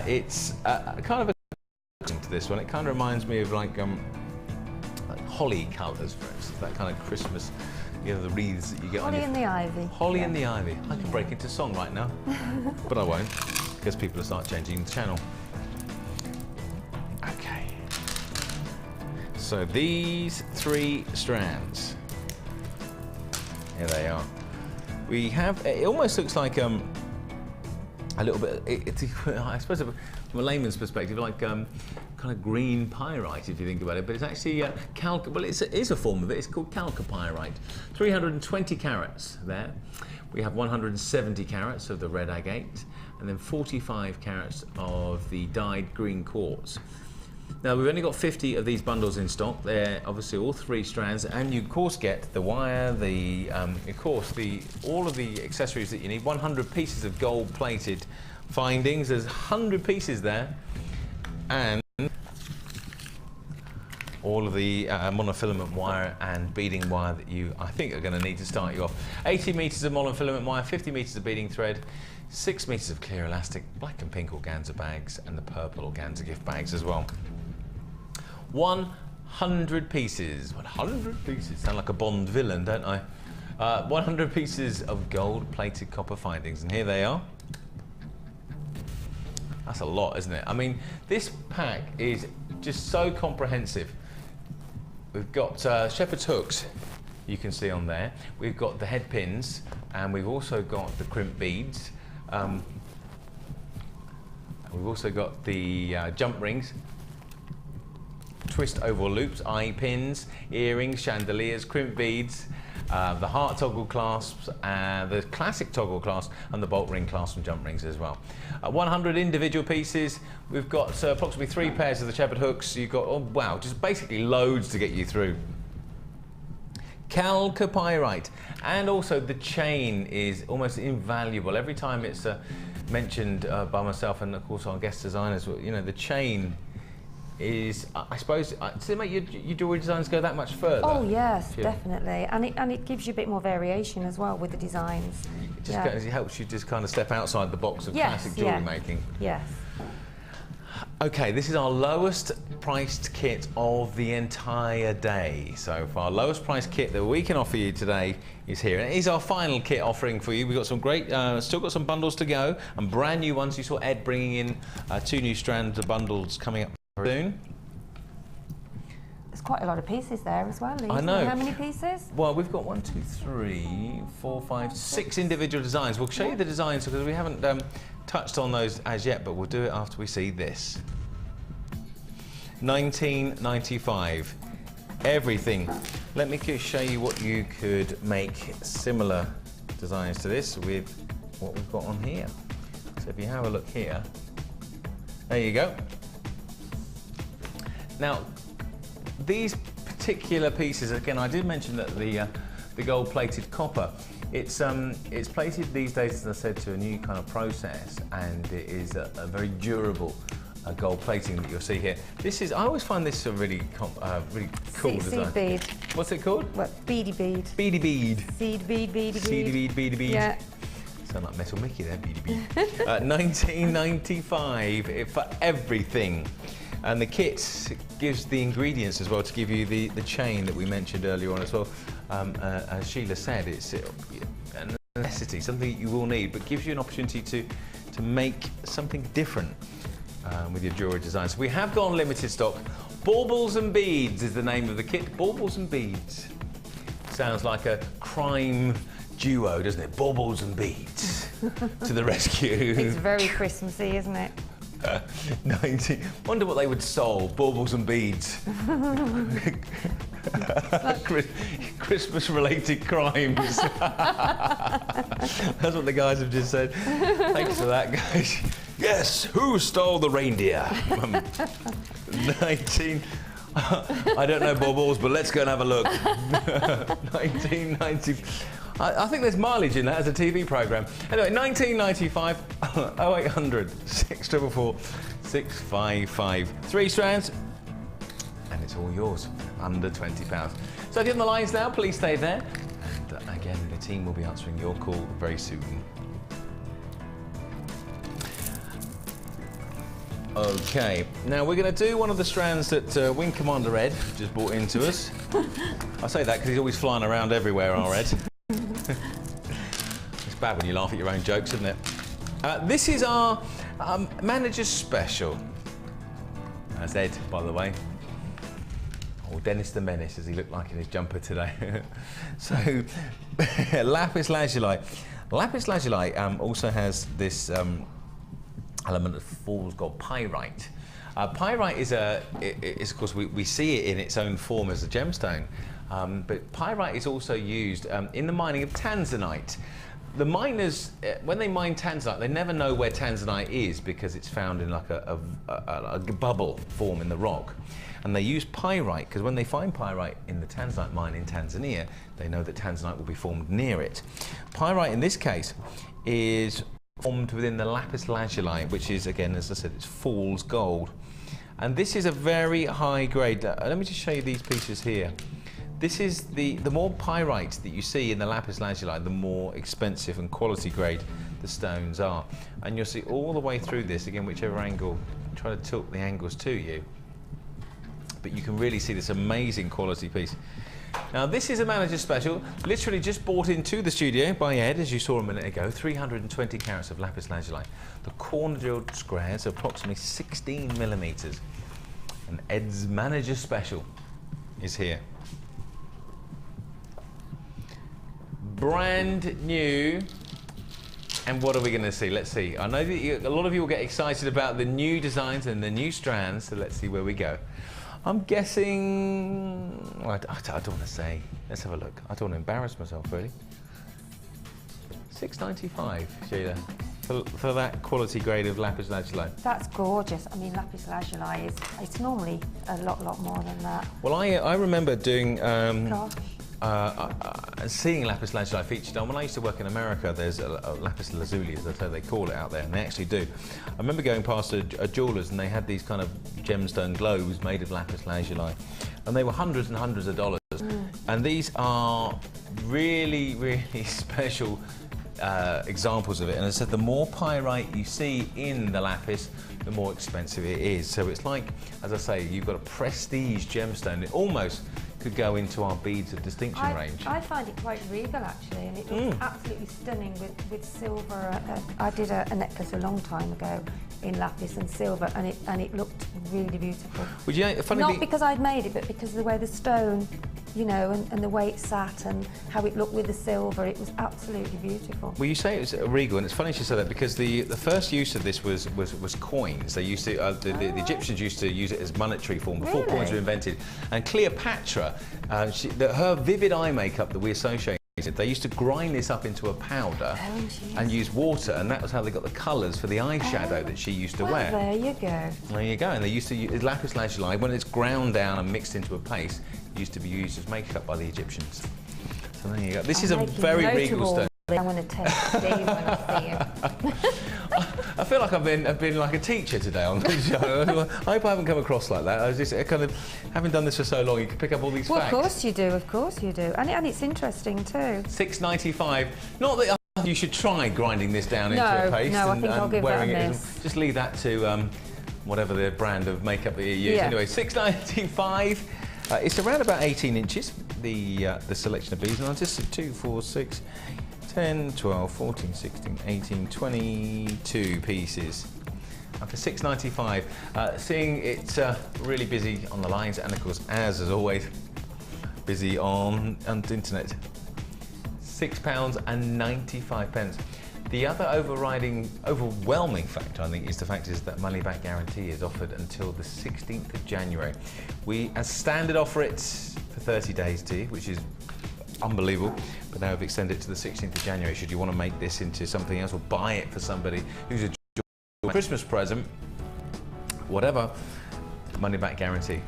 It's kind of a to this one. It kind of reminds me of like holly colours, for instance, that kind of Christmas. You know, the wreaths that you get Holly on your... and the ivy. Holly and the ivy. I could break into song right now, but I won't, because people will start changing the channel. Okay. So these 3 strands. Here they are. We have, it almost looks like a little bit, I suppose from a layman's perspective, like kind of green pyrite, if you think about it, but it's actually well, it is a form of it. It's called chalcopyrite. 320 carats there. We have 170 carats of the red agate, and then 45 carats of the dyed green quartz. Now, we've only got 50 of these bundles in stock. They're obviously all 3 strands, and you of course get the wire, of course all of the accessories that you need. 100 pieces of gold-plated findings. There's 100 pieces there, and all of the monofilament wire and beading wire that you, I think, are going to need to start you off. 80 metres of monofilament wire, 50 metres of beading thread, 6 metres of clear elastic, black and pink organza bags, and the purple organza gift bags as well. 100 pieces. 100 pieces. Sound like a Bond villain, don't I? 100 pieces of gold-plated copper findings, and here they are. That's a lot, isn't it? I mean, this pack is just so comprehensive. We've got shepherd's hooks, you can see on there. We've got the head pins, and we've also got the crimp beads. We've also got the jump rings, twist oval loops, eye pins, earrings, chandeliers, crimp beads, the heart toggle clasps, the classic toggle clasp, and the bolt ring clasp and jump rings as well. 100 individual pieces. We've got approximately 3 pairs of the shepherd hooks. You've got, oh wow, just basically loads to get you through. Chalcopyrite, and also the chain is almost invaluable. Every time it's mentioned by myself and of course our guest designers, you know, the chain is, I suppose, does it make your jewellery designs go that much further? Oh yes, definitely, and it gives you a bit more variation as well with the designs. It helps you just kind of step outside the box of classic jewellery making. Yes. Okay, this is our lowest priced kit of the entire day so far. Lowest priced kit that we can offer you today is here. And it is our final kit offering for you. We've got some great, still got some bundles to go, and brand new ones. You saw Ed bringing in 2 new strands of bundles coming up soon. There's quite a lot of pieces there as well, Lee. I know. How many pieces? Well, we've got 1, 2, 3, 4, 5, 6 individual designs. We'll show you the designs because we haven't touched on those as yet, but we'll do it after we see this. 1995. Everything. Let me show you what you could make similar designs to this with what we've got on here. So if you have a look here, there you go. Now, these particular pieces, again, I did mention that the gold-plated copper, it's plated these days, as I said, to a new kind of process, and it is a very durable gold plating that you'll see here. This is, I always find this a really cool design. Seed bead. What's it called? What? Beady bead. Beady bead. Seed bead, beady bead. Seedy bead, beady bead. Yeah. Sound like Metal Mickey there, beady bead. 1995 for everything. And the kit gives the ingredients as well to give you the chain that we mentioned earlier on as well. As Sheila said, it's a necessity, something that you will need, but gives you an opportunity to make something different with your jewellery design. So we have gone limited stock. Baubles and Beads is the name of the kit. Baubles and Beads. Sounds like a crime duo, doesn't it? Baubles and Beads to the rescue. It's very Christmassy, isn't it? 90. Wonder what they would solve. Baubles and beads. Christmas-related crimes. That's what the guys have just said. Thanks for that, guys. Yes, who stole the reindeer? 19. I don't know baubles, but let's go and have a look. 1990. I think there's mileage in that as a TV programme. Anyway, 1995, 0800 644 655. 3 strands, and it's all yours, under £20. So if you're on the lines now, please stay there. And again, the team will be answering your call very soon. Okay, now we're going to do one of the strands that Wing Commander Ed just brought into us. I say that because he's always flying around everywhere, our Ed. It's bad when you laugh at your own jokes, isn't it? This is our manager's special. That's Ed, by the way. Or Dennis the Menace, as he looked like in his jumper today. So, lapis lazuli. Lapis lazuli also has this element of fool's gold, pyrite. Pyrite is of course, we see it in its own form as a gemstone. But pyrite is also used in the mining of tanzanite. The miners, when they mine tanzanite, they never know where tanzanite is because it's found in like a bubble form in the rock. And they use pyrite because when they find pyrite in the tanzanite mine in Tanzania, they know that tanzanite will be formed near it. Pyrite in this case is formed within the lapis lazuli, which is, again, as I said, it's fool's gold. And this is a very high grade. Let me just show you these pieces here. This is the more pyrite that you see in the lapis lazuli, the more expensive and quality grade the stones are. And you'll see all the way through this, again, whichever angle, try to tilt the angles to you. But you can really see this amazing quality piece. Now this is a manager special, literally just brought into the studio by Ed, as you saw a minute ago, 320 carats of lapis lazuli. The corner drilled squares are approximately 16 millimeters. And Ed's manager special is here. Brand new. And what are we going to see? Let's see. I know that a lot of you will get excited about the new designs and the new strands, so let's see where we go. I'm guessing, well, I don't want to say. Let's have a look. I don't want to embarrass myself, really. $6.95, Sheila, for that quality grade of lapis lazuli. That's gorgeous. I mean, lapis lazuli it's normally a lot more than that. Well, I remember doing seeing lapis lazuli featured on. When I used to work in America, there's a lapis lazuli, as they call it out there, and they actually do. I remember going past a jeweller's and they had these kind of gemstone globes made of lapis lazuli, and they were hundreds and hundreds of dollars. And these are really, really special examples of it. And as I said, the more pyrite you see in the lapis, the more expensive it is. So it's like, as I say, you've got a prestige gemstone. It almost could go into our beads of distinction range. I find it quite regal, actually, and it looks absolutely stunning with silver. I did a necklace a long time ago in lapis and silver, and it looked really beautiful. Would you, not because I'd made it, but because of the way the stone, you know, and the way it sat and how it looked with the silver, it was absolutely beautiful. Well, you say it was regal, and it's funny you say that because the first use of this was coins. They used to the Egyptians used to use it as monetary form before coins were invented. And Cleopatra, her vivid eye makeup that we associate. They used to grind this up into a powder and use water, and that was how they got the colours for the eyeshadow that she used to wear. There you go. There you go. And they used to use lapis lazuli when it's ground down and mixed into a paste. It used to be used as makeup by the Egyptians. So there you go. This is a very regal stone. I'm going to take Steve when I see him. I feel like I've been like a teacher today on the show. I hope I haven't come across like that. I was just kind of, having done this for so long, you can pick up all these facts. Of course you do, of course you do. And it's interesting too. $6.95. Not that you should try grinding this down into a paste and I'll give wearing that a it. miss. Just leave that to whatever the brand of makeup that you use. Yeah. Anyway, $6.95. It's around about 18 inches, the selection of beads. And I'll just 2, 4, 6, 10, 12, 14, 16, 18, 22 pieces. And for $6.95, seeing it's really busy on the lines, and of course, as always, busy on the internet. £6.95. The other overwhelming factor, I think, is the fact is that money back guarantee is offered until the 16th of January. We, as standard, offer it for 30 days to you, which is unbelievable, but now we've extended it to the 16th of January. Should you want to make this into something else or buy it for somebody who's a Christmas present, whatever, money back guarantee.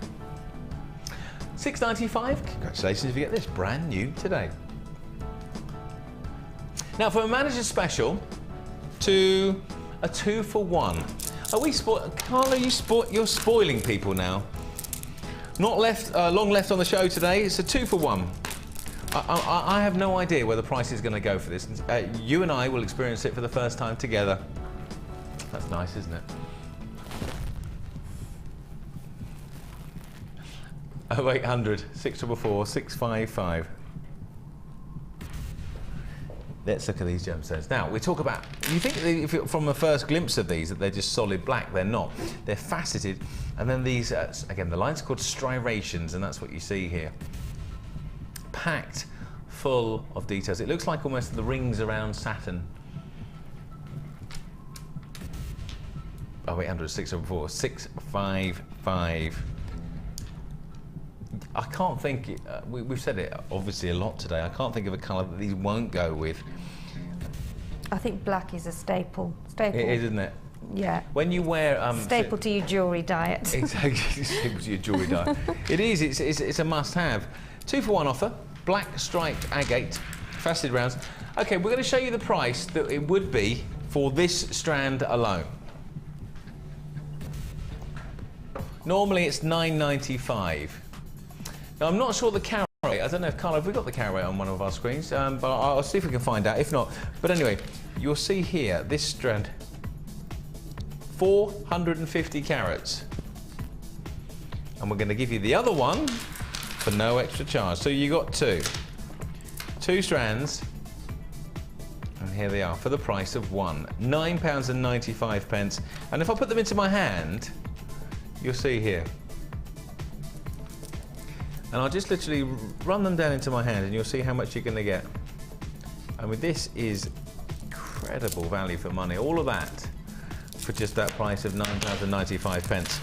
$6.95. Congratulations if you get this, brand new today. Now for a manager special, to a 2-for-1. Are we Carla, you're spoiling people now. Not long left on the show today. It's a 2-for-1. I have no idea where the price is going to go for this. You and I will experience it for the first time together. That's nice, isn't it? 0800 644 655. Let's look at these gemstones. Now, we talk about, you think from a first glimpse of these that they're just solid black. They're not. They're faceted. And then these, again, the line's called striations, and that's what you see here. Packed full of details. It looks like almost the rings around Saturn. 0800 644 655. I can't think, we've said it obviously a lot today, I can't think of a colour that these won't go with. I think black is a staple. It is, isn't it? Yeah. When you wear... staple to your jewellery diet. Exactly, staple to your jewellery diet. It is, it's a must-have. 2-for-1 offer, black striped agate, faceted rounds. Okay, we're going to show you the price that it would be for this strand alone. Normally it's £9.95. Now I'm not sure the carat rate. I don't know if Carl, have we got the carat rate on one of our screens? But I'll see if we can find out. If not, but anyway, you'll see here this strand, 450 carats, and we're going to give you the other one for no extra charge. So you got two strands, and here they are for the price of one, £9.95. And if I put them into my hand, you'll see here. And I'll just literally run them down into my hand and you'll see how much you're going to get. I mean, this is incredible value for money. All of that for just that price of £9.95.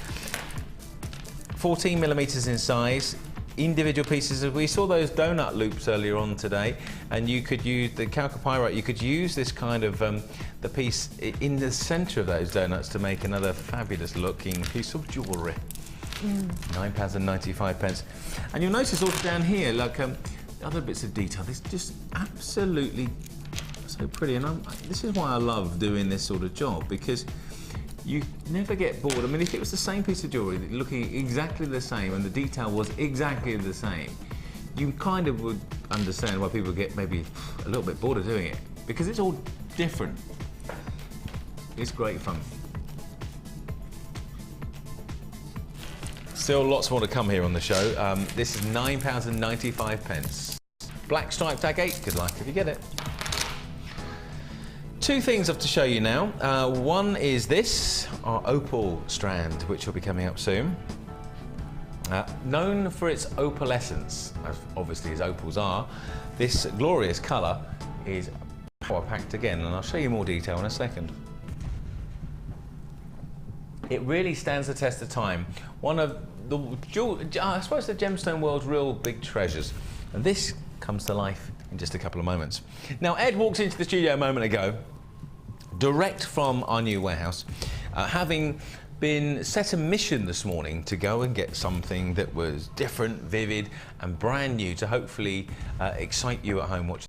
14mm in size, individual pieces. We saw those donut loops earlier on today, and you could use the chalcopyrite. You could use this kind of the piece in the centre of those donuts to make another fabulous looking piece of jewellery. £9.95. And you'll notice also down here, like other bits of detail, it's just absolutely so pretty. And this is why I love doing this sort of job, because you never get bored. I mean, if it was the same piece of jewellery, looking exactly the same, and the detail was exactly the same, you kind of would understand why people get maybe a little bit bored of doing it, because it's all different. It's great fun. Still lots more to come here on the show. This is £9.95. Black striped agate, good luck if you get it. Two things I have to show you now. One is this, our opal strand, which will be coming up soon. Known for its opalescence, as obviously as opals are, this glorious colour is power packed again, and I'll show you more detail in a second. It really stands the test of time. One of the, I suppose, the gemstone world's real big treasures. And this comes to life in just a couple of moments. Now, Ed walked into the studio a moment ago, direct from our new warehouse, having been set a mission this morning to go and get something that was different, vivid, and brand new to hopefully excite you at home watching.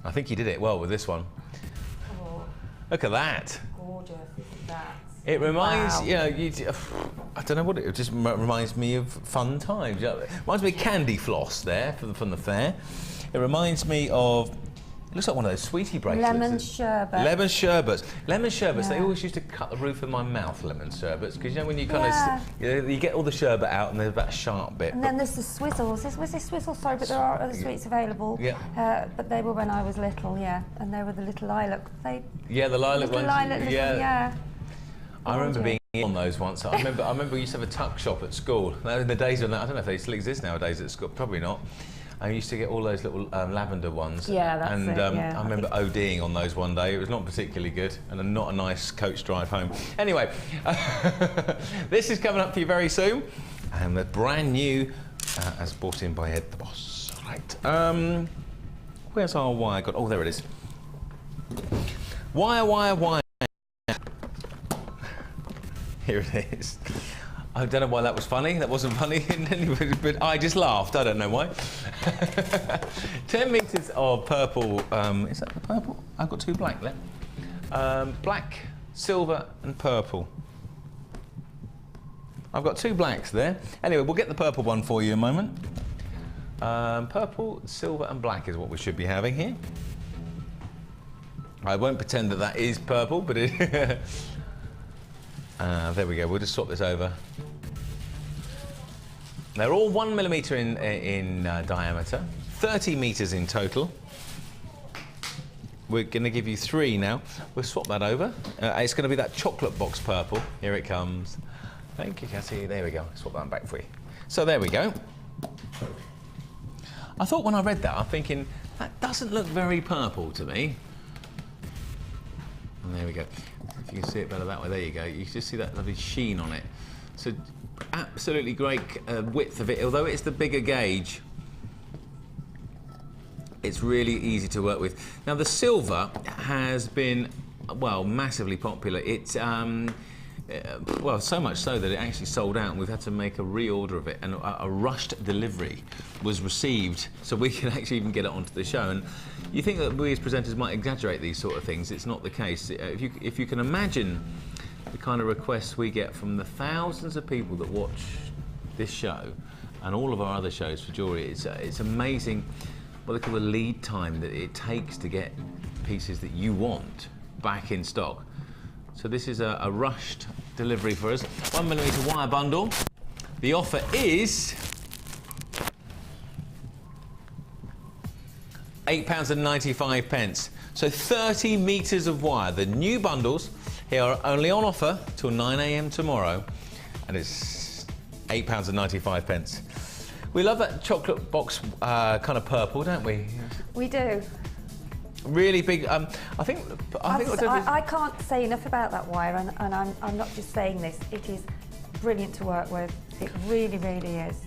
I think he did it well with this one. Oh. Look at that. Gorgeous, isn't that? It reminds, wow. You know, I don't know what it just reminds me of fun times. It reminds me of candy floss there from the fair. It reminds me of, it looks like one of those sweetie bracelets. Lemon sherbet. Lemon sherbets. Lemon sherbets, Yeah. They always used to cut the roof of my mouth, lemon sherbets, because you know when you kind of, you get all the sherbet out and there's that sharp bit. And then there's the swizzles. Was this swizzle? Sorry, but there are other sweets available. Yeah. But they were when I was little, yeah. And they were the little lilac. Yeah, the lilac ones. Yeah. I remember being on those once. I remember we used to have a tuck shop at school. In the days of that, I don't know if they still exist nowadays at school. Probably not. I used to get all those little lavender ones. Yeah, that's and, it. Yeah, I remember ODing on those one day. It was not particularly good, and not a nice coach drive home. Anyway, this is coming up for you very soon, and the brand new, as brought in by Ed the Boss. Right. Where's our wire? Oh, there it is. Wire. Here it is. I don't know why that was funny. That wasn't funny, but I just laughed. I don't know why. 10 metres of purple. Is that the purple? I've got two black left. Black, silver, and purple. I've got two blacks there. Anyway, we'll get the purple one for you in a moment. Purple, silver, and black is what we should be having here. I won't pretend that that is purple, but it. There we go. We'll just swap this over. They're all 1mm in diameter, 30 metres in total. We're going to give you 3 now. We'll swap that over. It's going to be that chocolate box purple. Here it comes. Thank you, Cassie. There we go. Swap that back for you. So there we go. I thought when I read that, I'm thinking, that doesn't look very purple to me. And there we go. If you can see it better that way, there you go. You can just see that lovely sheen on it. So absolutely great width of it. Although it's the bigger gauge, it's really easy to work with. Now the silver has been, well, massively popular. It's well, so much so that it actually sold out, and we've had to make a reorder of it, and a rushed delivery was received so we can actually even get it onto the show. And you think that we as presenters might exaggerate these sort of things. It's not the case. If you can imagine the kind of requests we get from the thousands of people that watch this show and all of our other shows for jewellery. It's amazing what they call the lead time that it takes to get pieces that you want back in stock. So this is a rushed delivery for us. 1mm wire bundle. The offer is £8.95. So 30 metres of wire. The new bundles here are only on offer till 9 AM tomorrow, and it's £8.95. We love that chocolate box kind of purple, don't we? We do. Really big. I think I can't say enough about that wire, and I'm not just saying this. It is brilliant to work with. It really, really is.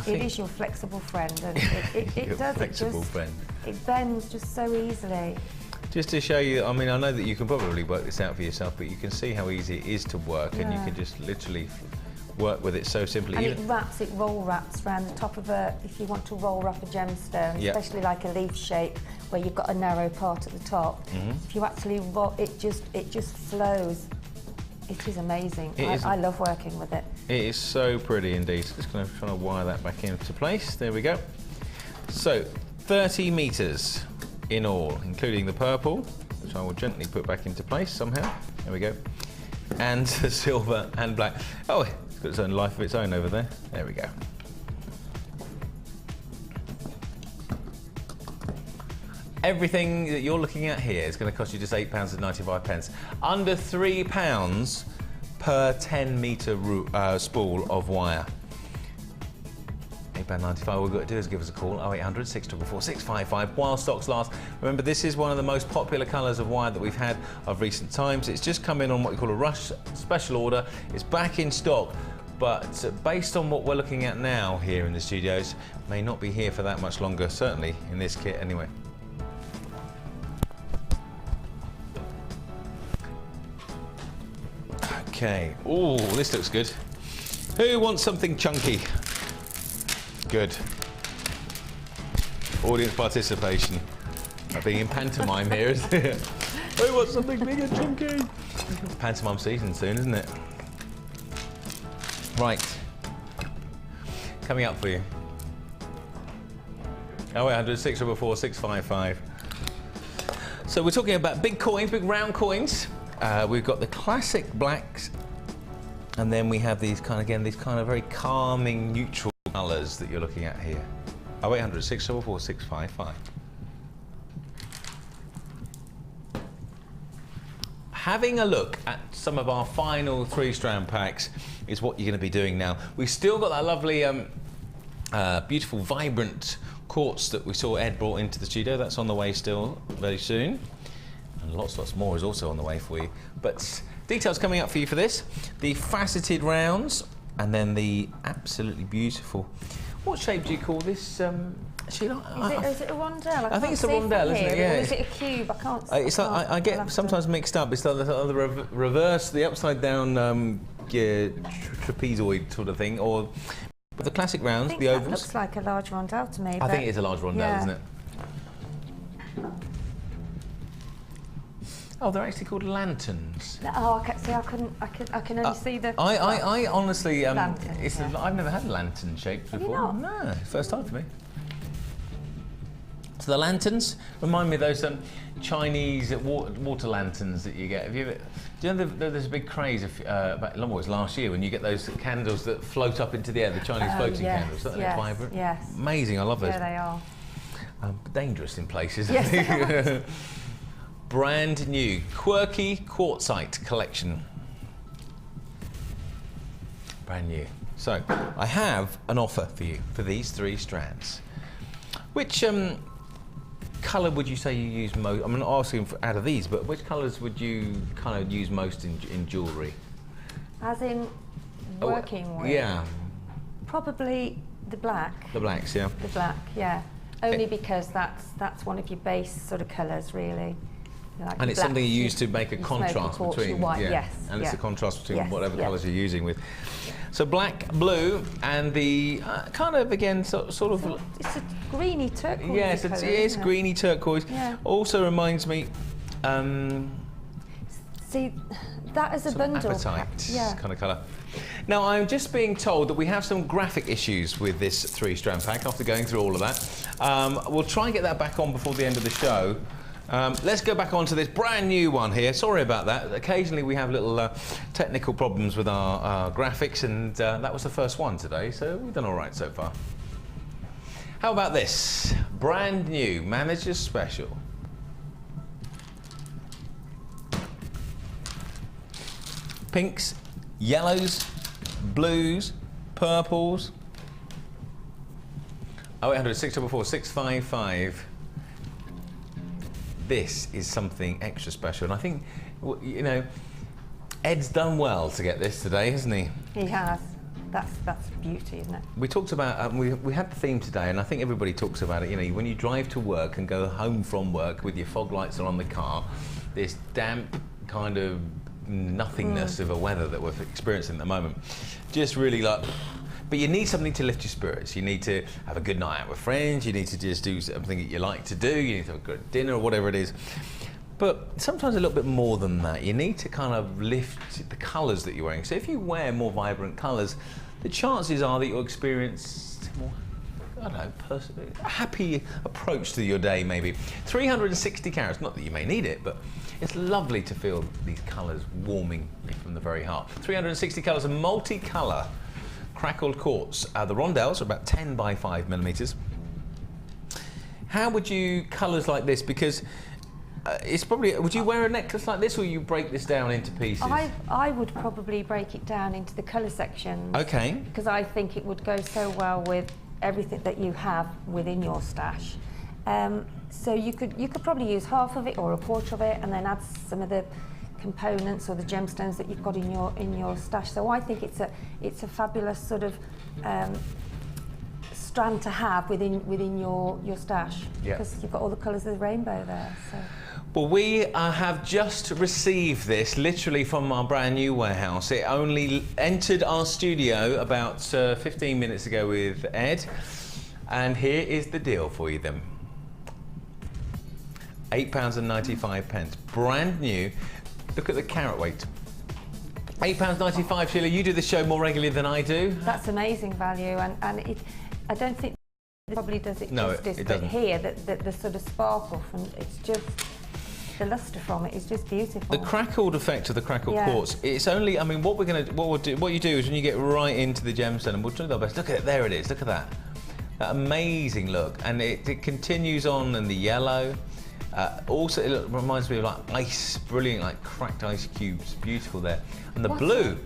It is your flexible friend, and it does. Flexible friend. It bends just so easily. Just to show you, I mean, I know that you can probably work this out for yourself, but you can see how easy it is to work, and you can just literally work with it so simply. And it roll wraps around the top of if you want to roll wrap a gemstone, especially like a leaf shape where you've got a narrow part at the top. If you actually roll, it just flows. It is amazing. I love working with it. It is so pretty indeed. Just going to try to wire that back into place. There we go. So 30 metres in all, including the purple, which I will gently put back into place somehow. There we go. And the silver and black. Oh, it's got its own life of its own over there. There we go. Everything that you're looking at here is going to cost you just £8.95. Under £3 per 10 metre spool of wire. £8.95. All we've got to do is give us a call, 0800 644 655, while stocks last. Remember, this is one of the most popular colours of wire that we've had of recent times. It's just come in on what we call a rush special order. It's back in stock, but based on what we're looking at now here in the studios, may not be here for that much longer, certainly in this kit anyway. Okay. Oh, this looks good. Who wants something chunky? Good. Audience participation. Being in pantomime here, isn't it? Who wants something big and chunky? Pantomime season soon, isn't it? Right. Coming up for you. 0800 644 655. So we're talking about big coins, big round coins. We've got the classic blacks, and then we have these kind of very calming, neutral colours that you're looking at here. 0800 644 655. Having a look at some of our final 3-strand packs is what you're going to be doing now. We've still got that lovely, beautiful, vibrant quartz that we saw Ed brought into the studio. That's on the way still very soon. And lots more is also on the way for you. But details coming up for you for this. The faceted rounds, and then the absolutely beautiful. What shape do you call this, Sheila? Is it a rondelle? I think it's a rondelle, isn't it? Yeah. Or is it a cube? I can't see. It's like, I get sometimes mixed up. It's like the reverse, the upside down trapezoid sort of thing, or the classic rounds, the ovals. That looks like a large rondelle to me. I think it is a large rondelle, isn't it? Oh, they're actually called lanterns. Oh, okay. See, I can only see the. I honestly, lantern, I've never had a lantern shaped before. No, first time for me. So the lanterns remind me of those Chinese water lanterns that you get. Have you ever, do you know there's a big craze about last year when you get those candles that float up into the air, the Chinese floating candles, aren't they vibrant? Yes. Amazing, I love those. Yeah, they are. Dangerous in places. Yes, I think. Brand new, quirky quartzite collection. Brand new. So, I have an offer for you for these 3 strands. Which colour would you say you use most? I'm not asking for out of these, but which colours would you kind of use most in jewellery? As in working with? Yeah. Probably the black. The blacks, yeah. The black, yeah. Only because that's one of your base sort of colours, really. Like and it's something you use to make a contrast between, white, yes, and it's a contrast between whatever colours you're using with. So black, blue, and the kind of again sort of. It's a greeny turquoise. Yes, colour, it's greeny turquoise. Yeah. Also reminds me. See, That is a bundle. Apatite Yeah. kind of colour. Now, I'm just being told that we have some graphic issues with this 3-strand pack after going through all of that. We'll try and get that back on before the end of the show. Let's go back onto this brand new one here. Sorry about that. Occasionally we have little technical problems with our graphics, and that was the first one today, so we've done all right so far. How about this? Brand new Manager's Special. Pinks, yellows, blues, purples. 0800 644 655. This is something extra special, and I think, you know, Ed's done well to get this today, hasn't he? He has. That's beauty, isn't it? We talked about, we had the theme today, and I think everybody talks about it, you know, when you drive to work and go home from work with your fog lights on the car, this damp kind of nothingness of a weather that we're experiencing at the moment, just really like, but you need something to lift your spirits. You need to have a good night out with friends, you need to just do something that you like to do, you need to have a good dinner or whatever it is. But sometimes a little bit more than that. You need to kind of lift the colours that you're wearing. So if you wear more vibrant colours, the chances are that you'll experience more, I don't know, a happy approach to your day, maybe. 360 carats, not that you may need it, but it's lovely to feel these colours warming from the very heart. 360 colours of multicolour crackled quartz. The rondelles are about 10 by 5 millimetres. How would you colours like this? Because it's probably, would you wear a necklace like this, or you break this down into pieces? I would probably break it down into the colour sections. Okay. Because I think it would go so well with everything that you have within your stash. So you could probably use half of it or a quarter of it, and then add some of the components or the gemstones that you've got in your stash. So I think it's a fabulous sort of strand to have within your stash, because you've got all the colours of the rainbow there. So. Well, we have just received this literally from our brand new warehouse. It only entered our studio about 15 minutes ago with Ed, and here is the deal for you then. £8.95, brand new. Look at the carat weight. £8.95, Sheila. You do this show more regularly than I do. That's amazing value, and I don't think it probably does it justice, it but doesn't. here the sort of sparkle from it's just. The lustre from it is just beautiful. The crackled effect of the crackled quartz. It's only, I mean, what you do is when you get right into the gemstone, and we'll do our best. Look at it, there it is. Look at that, that amazing look, and it continues on in the yellow. Also, it reminds me of like ice, brilliant, like cracked ice cubes, beautiful there. And the blue,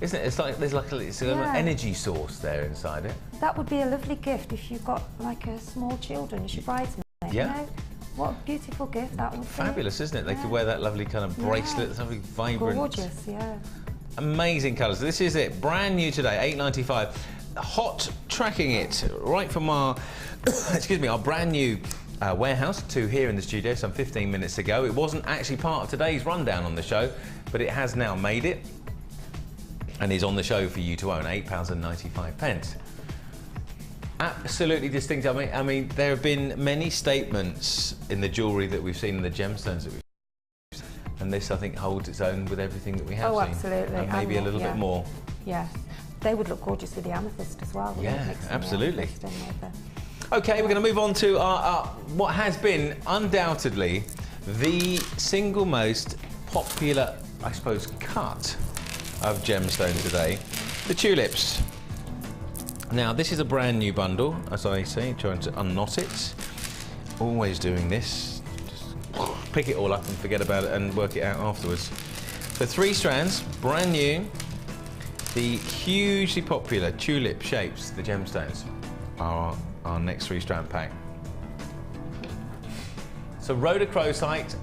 isn't it? It's like there's like it's an energy source there inside it. That would be a lovely gift if you've got like a small children, as your bridesmaid. Yeah. You know? What a beautiful gift that would be. Fabulous, isn't it? They could wear that lovely kind of bracelet, something vibrant. Gorgeous, yeah. Amazing colours. This is it, brand new today, £8.95. Hot tracking it right from our, excuse me, our brand new warehouse to here in the studio some 15 minutes ago. It wasn't actually part of today's rundown on the show, but it has now made it and is on the show for you to own, £8.95. Absolutely distinct. I mean, there have been many statements in the jewellery that we've seen, in the gemstones that we've seen, and this, I think, holds its own with everything that we have seen. Absolutely. And maybe a little bit more. Yeah. They would look gorgeous with the amethyst as well. Yeah, absolutely. Okay, we're going to move on to our what has been undoubtedly the single most popular, I suppose, cut of gemstone today, the tulips. Now, this is a brand new bundle, as I say, trying to unknot it. Always doing this. Just pick it all up and forget about it and work it out afterwards. So 3 strands, brand new. The hugely popular tulip shapes, the gemstones, are our next 3-strand pack. So rhodochrosite,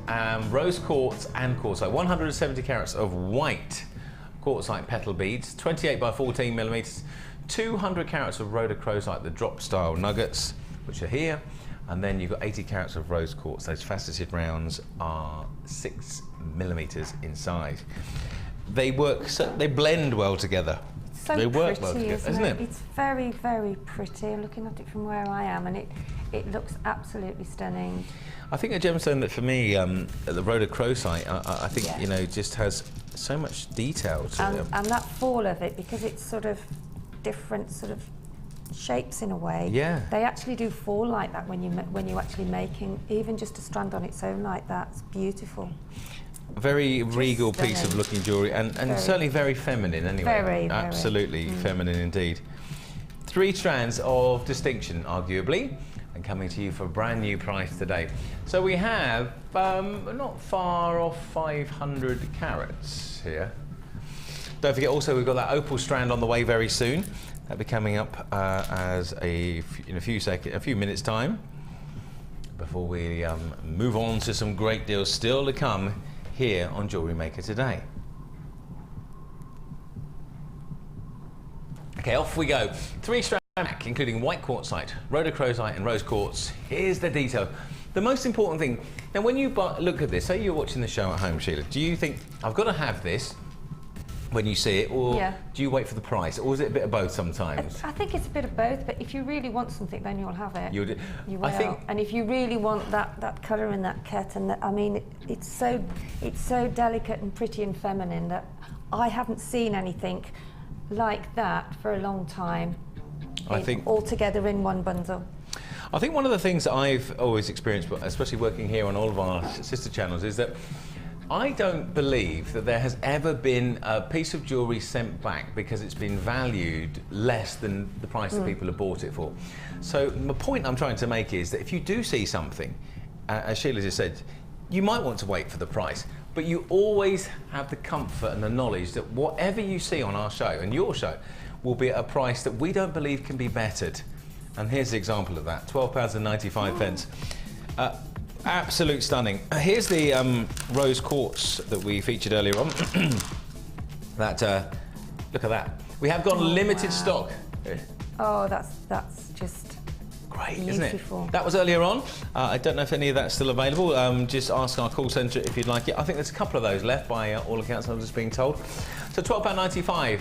rose quartz and quartzite. 170 carats of white quartzite petal beads, 28 by 14 millimeters. 200 carats of rhodochrosite, the drop style nuggets, which are here, and then you've got 80 carats of rose quartz. Those faceted rounds are 6 millimeters in size. They work, they blend well together. So they work pretty, well together, isn't it? It's very, very pretty. I'm looking at it from where I am, and it looks absolutely stunning. I think a gemstone that for me, the rhodochrosite, I think you know, just has so much detail to them. And that fall of it, because it's sort of different sort of shapes in a way. Yeah. They actually do fall like that when you're actually making even just a strand on its own like that. It's beautiful. Very regal piece of looking jewellery, and certainly very feminine anyway. Very, absolutely feminine indeed. 3 strands of distinction, arguably, and coming to you for a brand new price today. So we have not far off 500 carats here. Don't forget also we've got that opal strand on the way very soon. That'll be coming up in a few minutes time. Before we move on to some great deals still to come here on Jewellery Maker today. Okay, off we go. 3 strands including white quartzite, rhodochrosite and rose quartz. Here's the detail. The most important thing, now when you look at this, say you're watching the show at home, Sheila, do you think, I've got to have this when you see it, or do you wait for the price, or is it a bit of both sometimes? I think it's a bit of both, but if you really want something, then you'll have it. You will. I think, and if you really want that colour and that cut, and I mean, it's so delicate and pretty and feminine that I haven't seen anything like that for a long time. I think all together in one bundle. I think one of the things that I've always experienced, especially working here on all of our sister channels, is that I don't believe that there has ever been a piece of jewellery sent back because it's been valued less than the price that people have bought it for. So the point I'm trying to make is that if you do see something, as Sheila just said, you might want to wait for the price, but you always have the comfort and the knowledge that whatever you see on our show and your show will be at a price that we don't believe can be bettered. And here's the example of that, £12.95. Absolute stunning. Here's the rose quartz that we featured earlier on. Look at that. We have got limited stock. Oh, that's just great, beautiful. Isn't it? That was earlier on. I don't know if any of that's still available. Just ask our call centre if you'd like it. I think there's a couple of those left by all accounts, I'm just being told. So £12.95.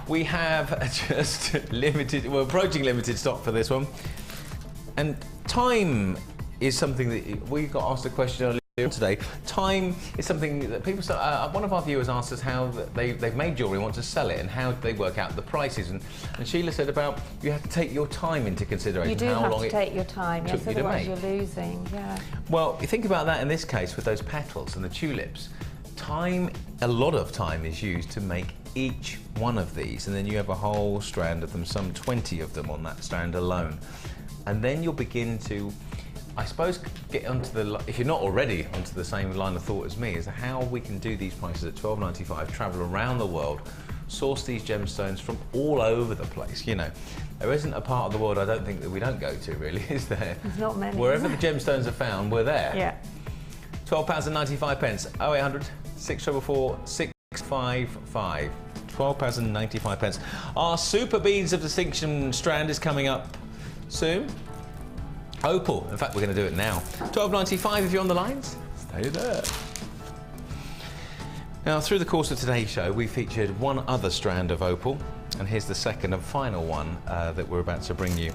We have just limited, we're approaching limited stock for this one. And time is something that we got asked a question earlier today. Time is something that people start, one of our viewers asked us how they've made jewellery and want to sell it and how they work out the prices. And Sheila said about you have to take your time into consideration. You do have to take your time, yes, otherwise you're losing, yeah. Well, you think about that in this case with those petals and the tulips. Time, a lot of time is used to make each one of these, and then you have a whole strand of them, some 20 of them on that strand alone. And then you'll begin to, I suppose, get onto the, if you're not already onto the same line of thought as me, is how we can do these prices at £12.95, travel around the world, source these gemstones from all over the place. You know, there isn't a part of the world I don't think that we don't go to, really, is there? There's not many. Wherever the gemstones are found, we're there. Yeah. £12.95. 0800 644 655. £12.95. Our Super Beads of Distinction strand is coming up soon. Opal. In fact, we're going to do it now. £12.95 if you're on the lines. Stay there. Now, through the course of today's show, we featured one other strand of opal, and here's the second and final one that we're about to bring you.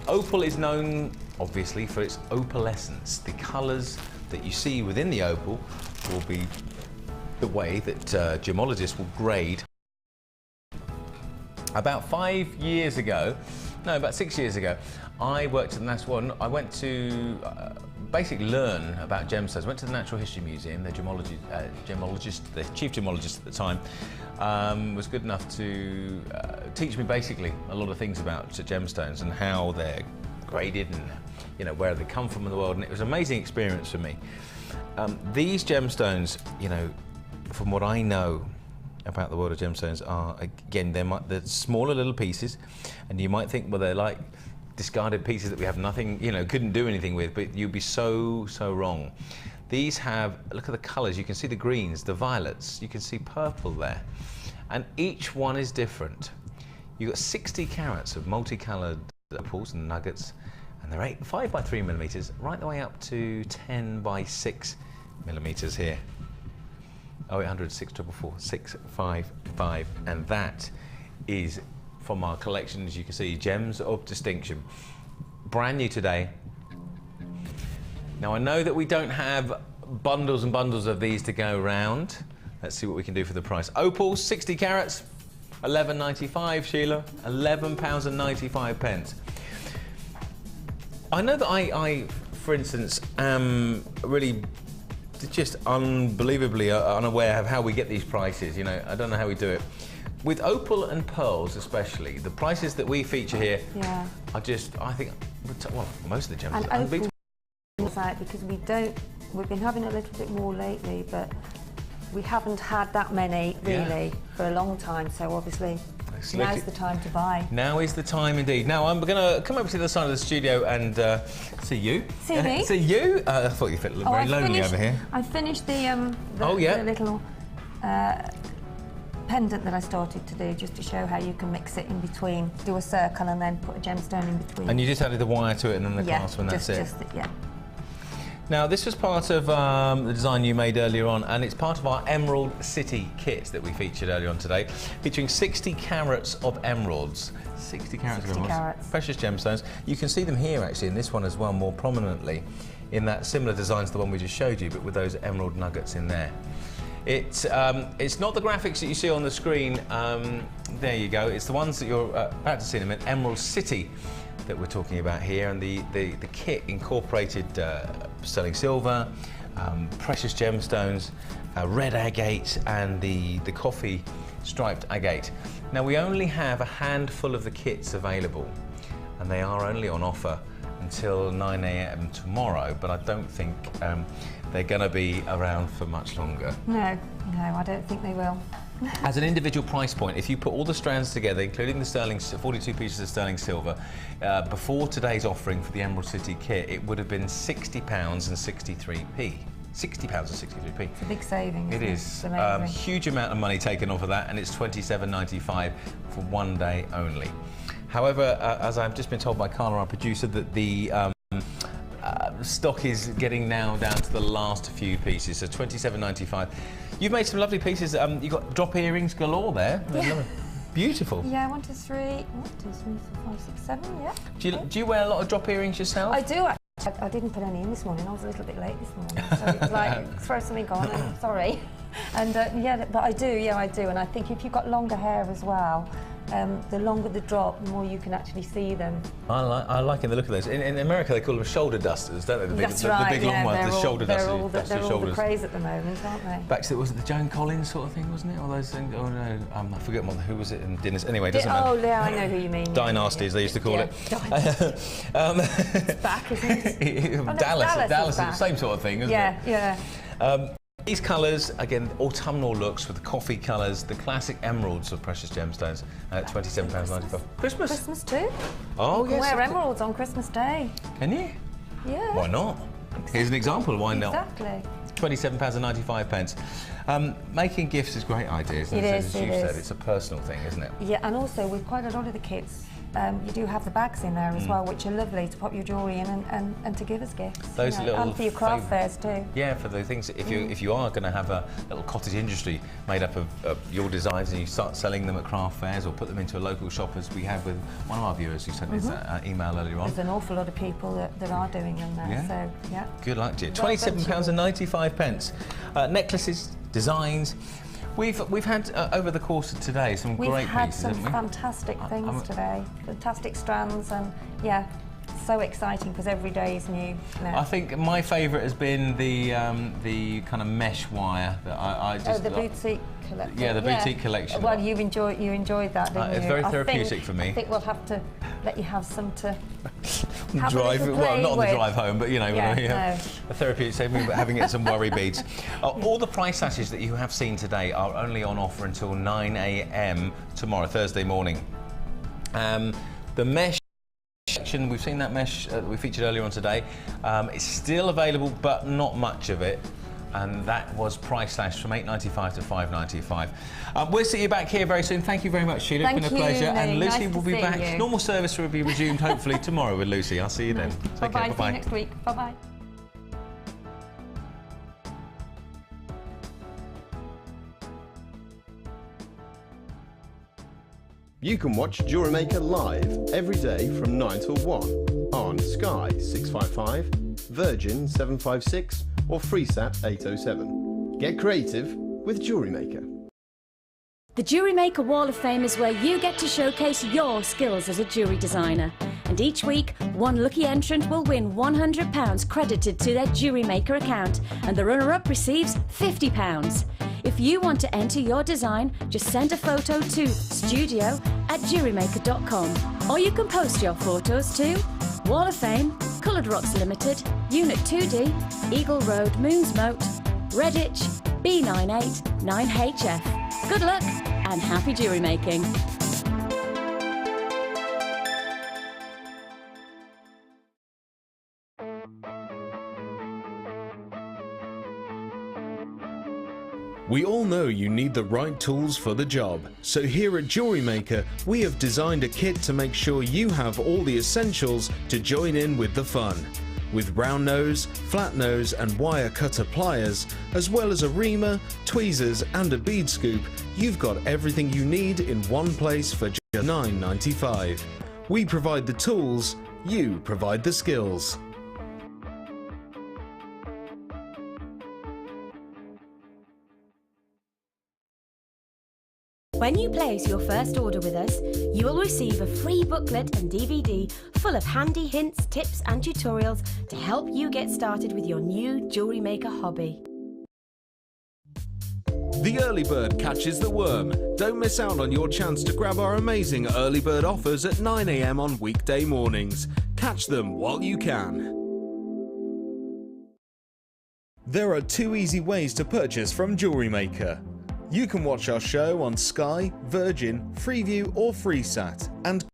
Opal is known, obviously, for its opalescence. The colours that you see within the opal will be the way that gemologists will grade. About 5 years ago, no, about 6 years ago, I worked at the National. I went to basically learn about gemstones. Went to the Natural History Museum. The gemologist, the chief gemologist at the time, was good enough to teach me basically a lot of things about gemstones and how they're graded and where they come from in the world. And it was an amazing experience for me. These gemstones, from what I know about the world of gemstones, are, again, they're smaller little pieces, and you might think, well, they're like discarded pieces that we have nothing, couldn't do anything with, but you'd be so wrong. These have, look at the colours, you can see the greens, the violets, you can see purple there, and each one is different. You've got 60 carats of multicoloured opals and nuggets, and they're 5 by 3 millimetres, right the way up to 10 by 6 millimetres here. 0800 644 655, and that is from our collection, as you can see, Gems of Distinction. Brand new today. Now, I know that we don't have bundles and bundles of these to go around, Let's see what we can do for the price. Opals, 60 carats, £11.95, Sheila. £11.95. I know that I, for instance, am really just unbelievably unaware of how we get these prices. You know, I don't know how we do it. With opal and pearls especially, the prices that we feature here are just, I think, well, most of the gems are unbeatable. Because we've been having a little bit more lately, but we haven't had that many really for a long time, so obviously now's the time to buy. Now is the time indeed. Now I'm going to come over to the side of the studio and see you. See me? See you. I thought you felt very lonely over here. I finished the little pendant that I started to do, just to show how you can mix it in between, do a circle and then put a gemstone in between. And you just added the wire to it and then the clasp and that's it? Yeah. Now this was part of the design you made earlier on, and it's part of our Emerald City kit that we featured earlier on today, featuring 60 carats of emeralds. 60 carats of emeralds. Precious gemstones. You can see them here actually in this one as well, more prominently, in that similar design to the one we just showed you, but with those emerald nuggets in there. It's not the graphics that you see on the screen. There you go. It's the ones that you're about to see in a minute. Emerald City that we're talking about here, and the kit incorporated sterling silver, precious gemstones, red agate, and the coffee striped agate. Now we only have a handful of the kits available, and they are only on offer until 9 AM tomorrow, but I don't think they're going to be around for much longer. No, I don't think they will. As an individual price point, if you put all the strands together, including the sterling, 42 pieces of sterling silver, before today's offering for the Emerald City kit, it would have been £60.63p. £60.63p. It's a big saving. It is. Huge amount of money taken off of that, and it's £27.95 for one day only. However, as I've just been told by Carla, our producer, that the stock is getting now down to the last few pieces, so £27.95. You've made some lovely pieces. You've got drop earrings galore there. Yeah. Beautiful. Yeah, 1, 2, 3, 1, 2, 3, 4, 5, 6, 7, yeah. Do you wear a lot of drop earrings yourself? I do. I didn't put any in this morning. I was a little bit late this morning, so it was like, throw something on and sorry. And yeah, but I do, and I think if you've got longer hair as well, the longer the drop, the more you can actually see them. I like the look of those. In America, they call them shoulder dusters, don't they? The big long ones, the shoulder dusters. They're all the craze at the moment, aren't they? Back to, was it the Joan Collins sort of thing, wasn't it? All those things. Oh no, I forget who was it in dinners. Anyway, it doesn't matter. Oh yeah, I know who you mean. Dynasties, they used to call it. It's back, isn't it? Dallas, same sort of thing, isn't it? Yeah. These colours, again, autumnal looks with the coffee colours, the classic emeralds of precious gemstones at £27.95. Christmas? Christmas too. Oh, yes. You can wear emeralds on Christmas Day. Can you? Yeah. Why not? Exactly. Here's an example, why not? Exactly. £27.95. Making gifts is a great idea, isn't it? As you said, it's a personal thing, isn't it? Yeah, and also with quite a lot of the kits, you do have the bags in there as well, which are lovely to pop your jewellery in and to give as gifts. Those little and for your craft fairs too. Yeah, for the things, if you are going to have a little cottage industry made up of your designs and you start selling them at craft fairs or put them into a local shop, as we have with one of our viewers who sent us an email earlier on. There's an awful lot of people that are doing them there, so yeah. Good luck to you. £27.95. Necklaces, designs. We've had over the course of today some great pieces, haven't we? We've had some fantastic things today, fantastic strands, and yeah, so exciting because every day is new. I think my favourite has been the kind of mesh wire that I just. Oh, the boutique collection. Yeah, the boutique collection. Well, you enjoyed that, didn't you? It's very therapeutic for me. I think we'll have to let you have some to drive. Well, not on the drive home, but you know, a therapeutic saving, but having it some worry beads. All the price sashes that you have seen today are only on offer until 9 AM tomorrow, Thursday morning. The mesh section, we've seen that mesh that we featured earlier on today. It's still available, but not much of it. And that was price slashed from £8.95 to £5.95. We'll see you back here very soon. Thank you very much, Sheila. It's been a pleasure. And Lucy will be back. Normal service will be resumed hopefully tomorrow with Lucy. I'll see you then. Take care. Bye-bye. See you next week. Bye-bye. You can watch Jewellery Maker live every day from 9 till 1 on Sky 655, Virgin 756 or FreeSat 807. Get creative with Jewellery Maker. The Jewellery Maker Wall of Fame is where you get to showcase your skills as a jewellery designer. And each week, one lucky entrant will win £100 credited to their Jewellery Maker account, and the runner-up receives £50. If you want to enter your design, just send a photo to studio@jewellerymaker.com, or you can post your photos to Wall of Fame, Coloured Rocks Limited, Unit 2D, Eagle Road, Moonsmote, Redditch, B98 9HF. Good luck and happy jewellery making. We all know you need the right tools for the job, so here at Jewellery Maker we have designed a kit to make sure you have all the essentials to join in with the fun. With round nose, flat nose and wire cutter pliers, as well as a reamer, tweezers and a bead scoop, you've got everything you need in one place for just $9.95. We provide the tools, you provide the skills. When you place your first order with us, you will receive a free booklet and DVD full of handy hints, tips and tutorials to help you get started with your new jewellery maker hobby. The early bird catches the worm. Don't miss out on your chance to grab our amazing early bird offers at 9 AM on weekday mornings. Catch them while you can. There are 2 easy ways to purchase from Jewellery Maker. You can watch our show on Sky, Virgin, Freeview or Freesat and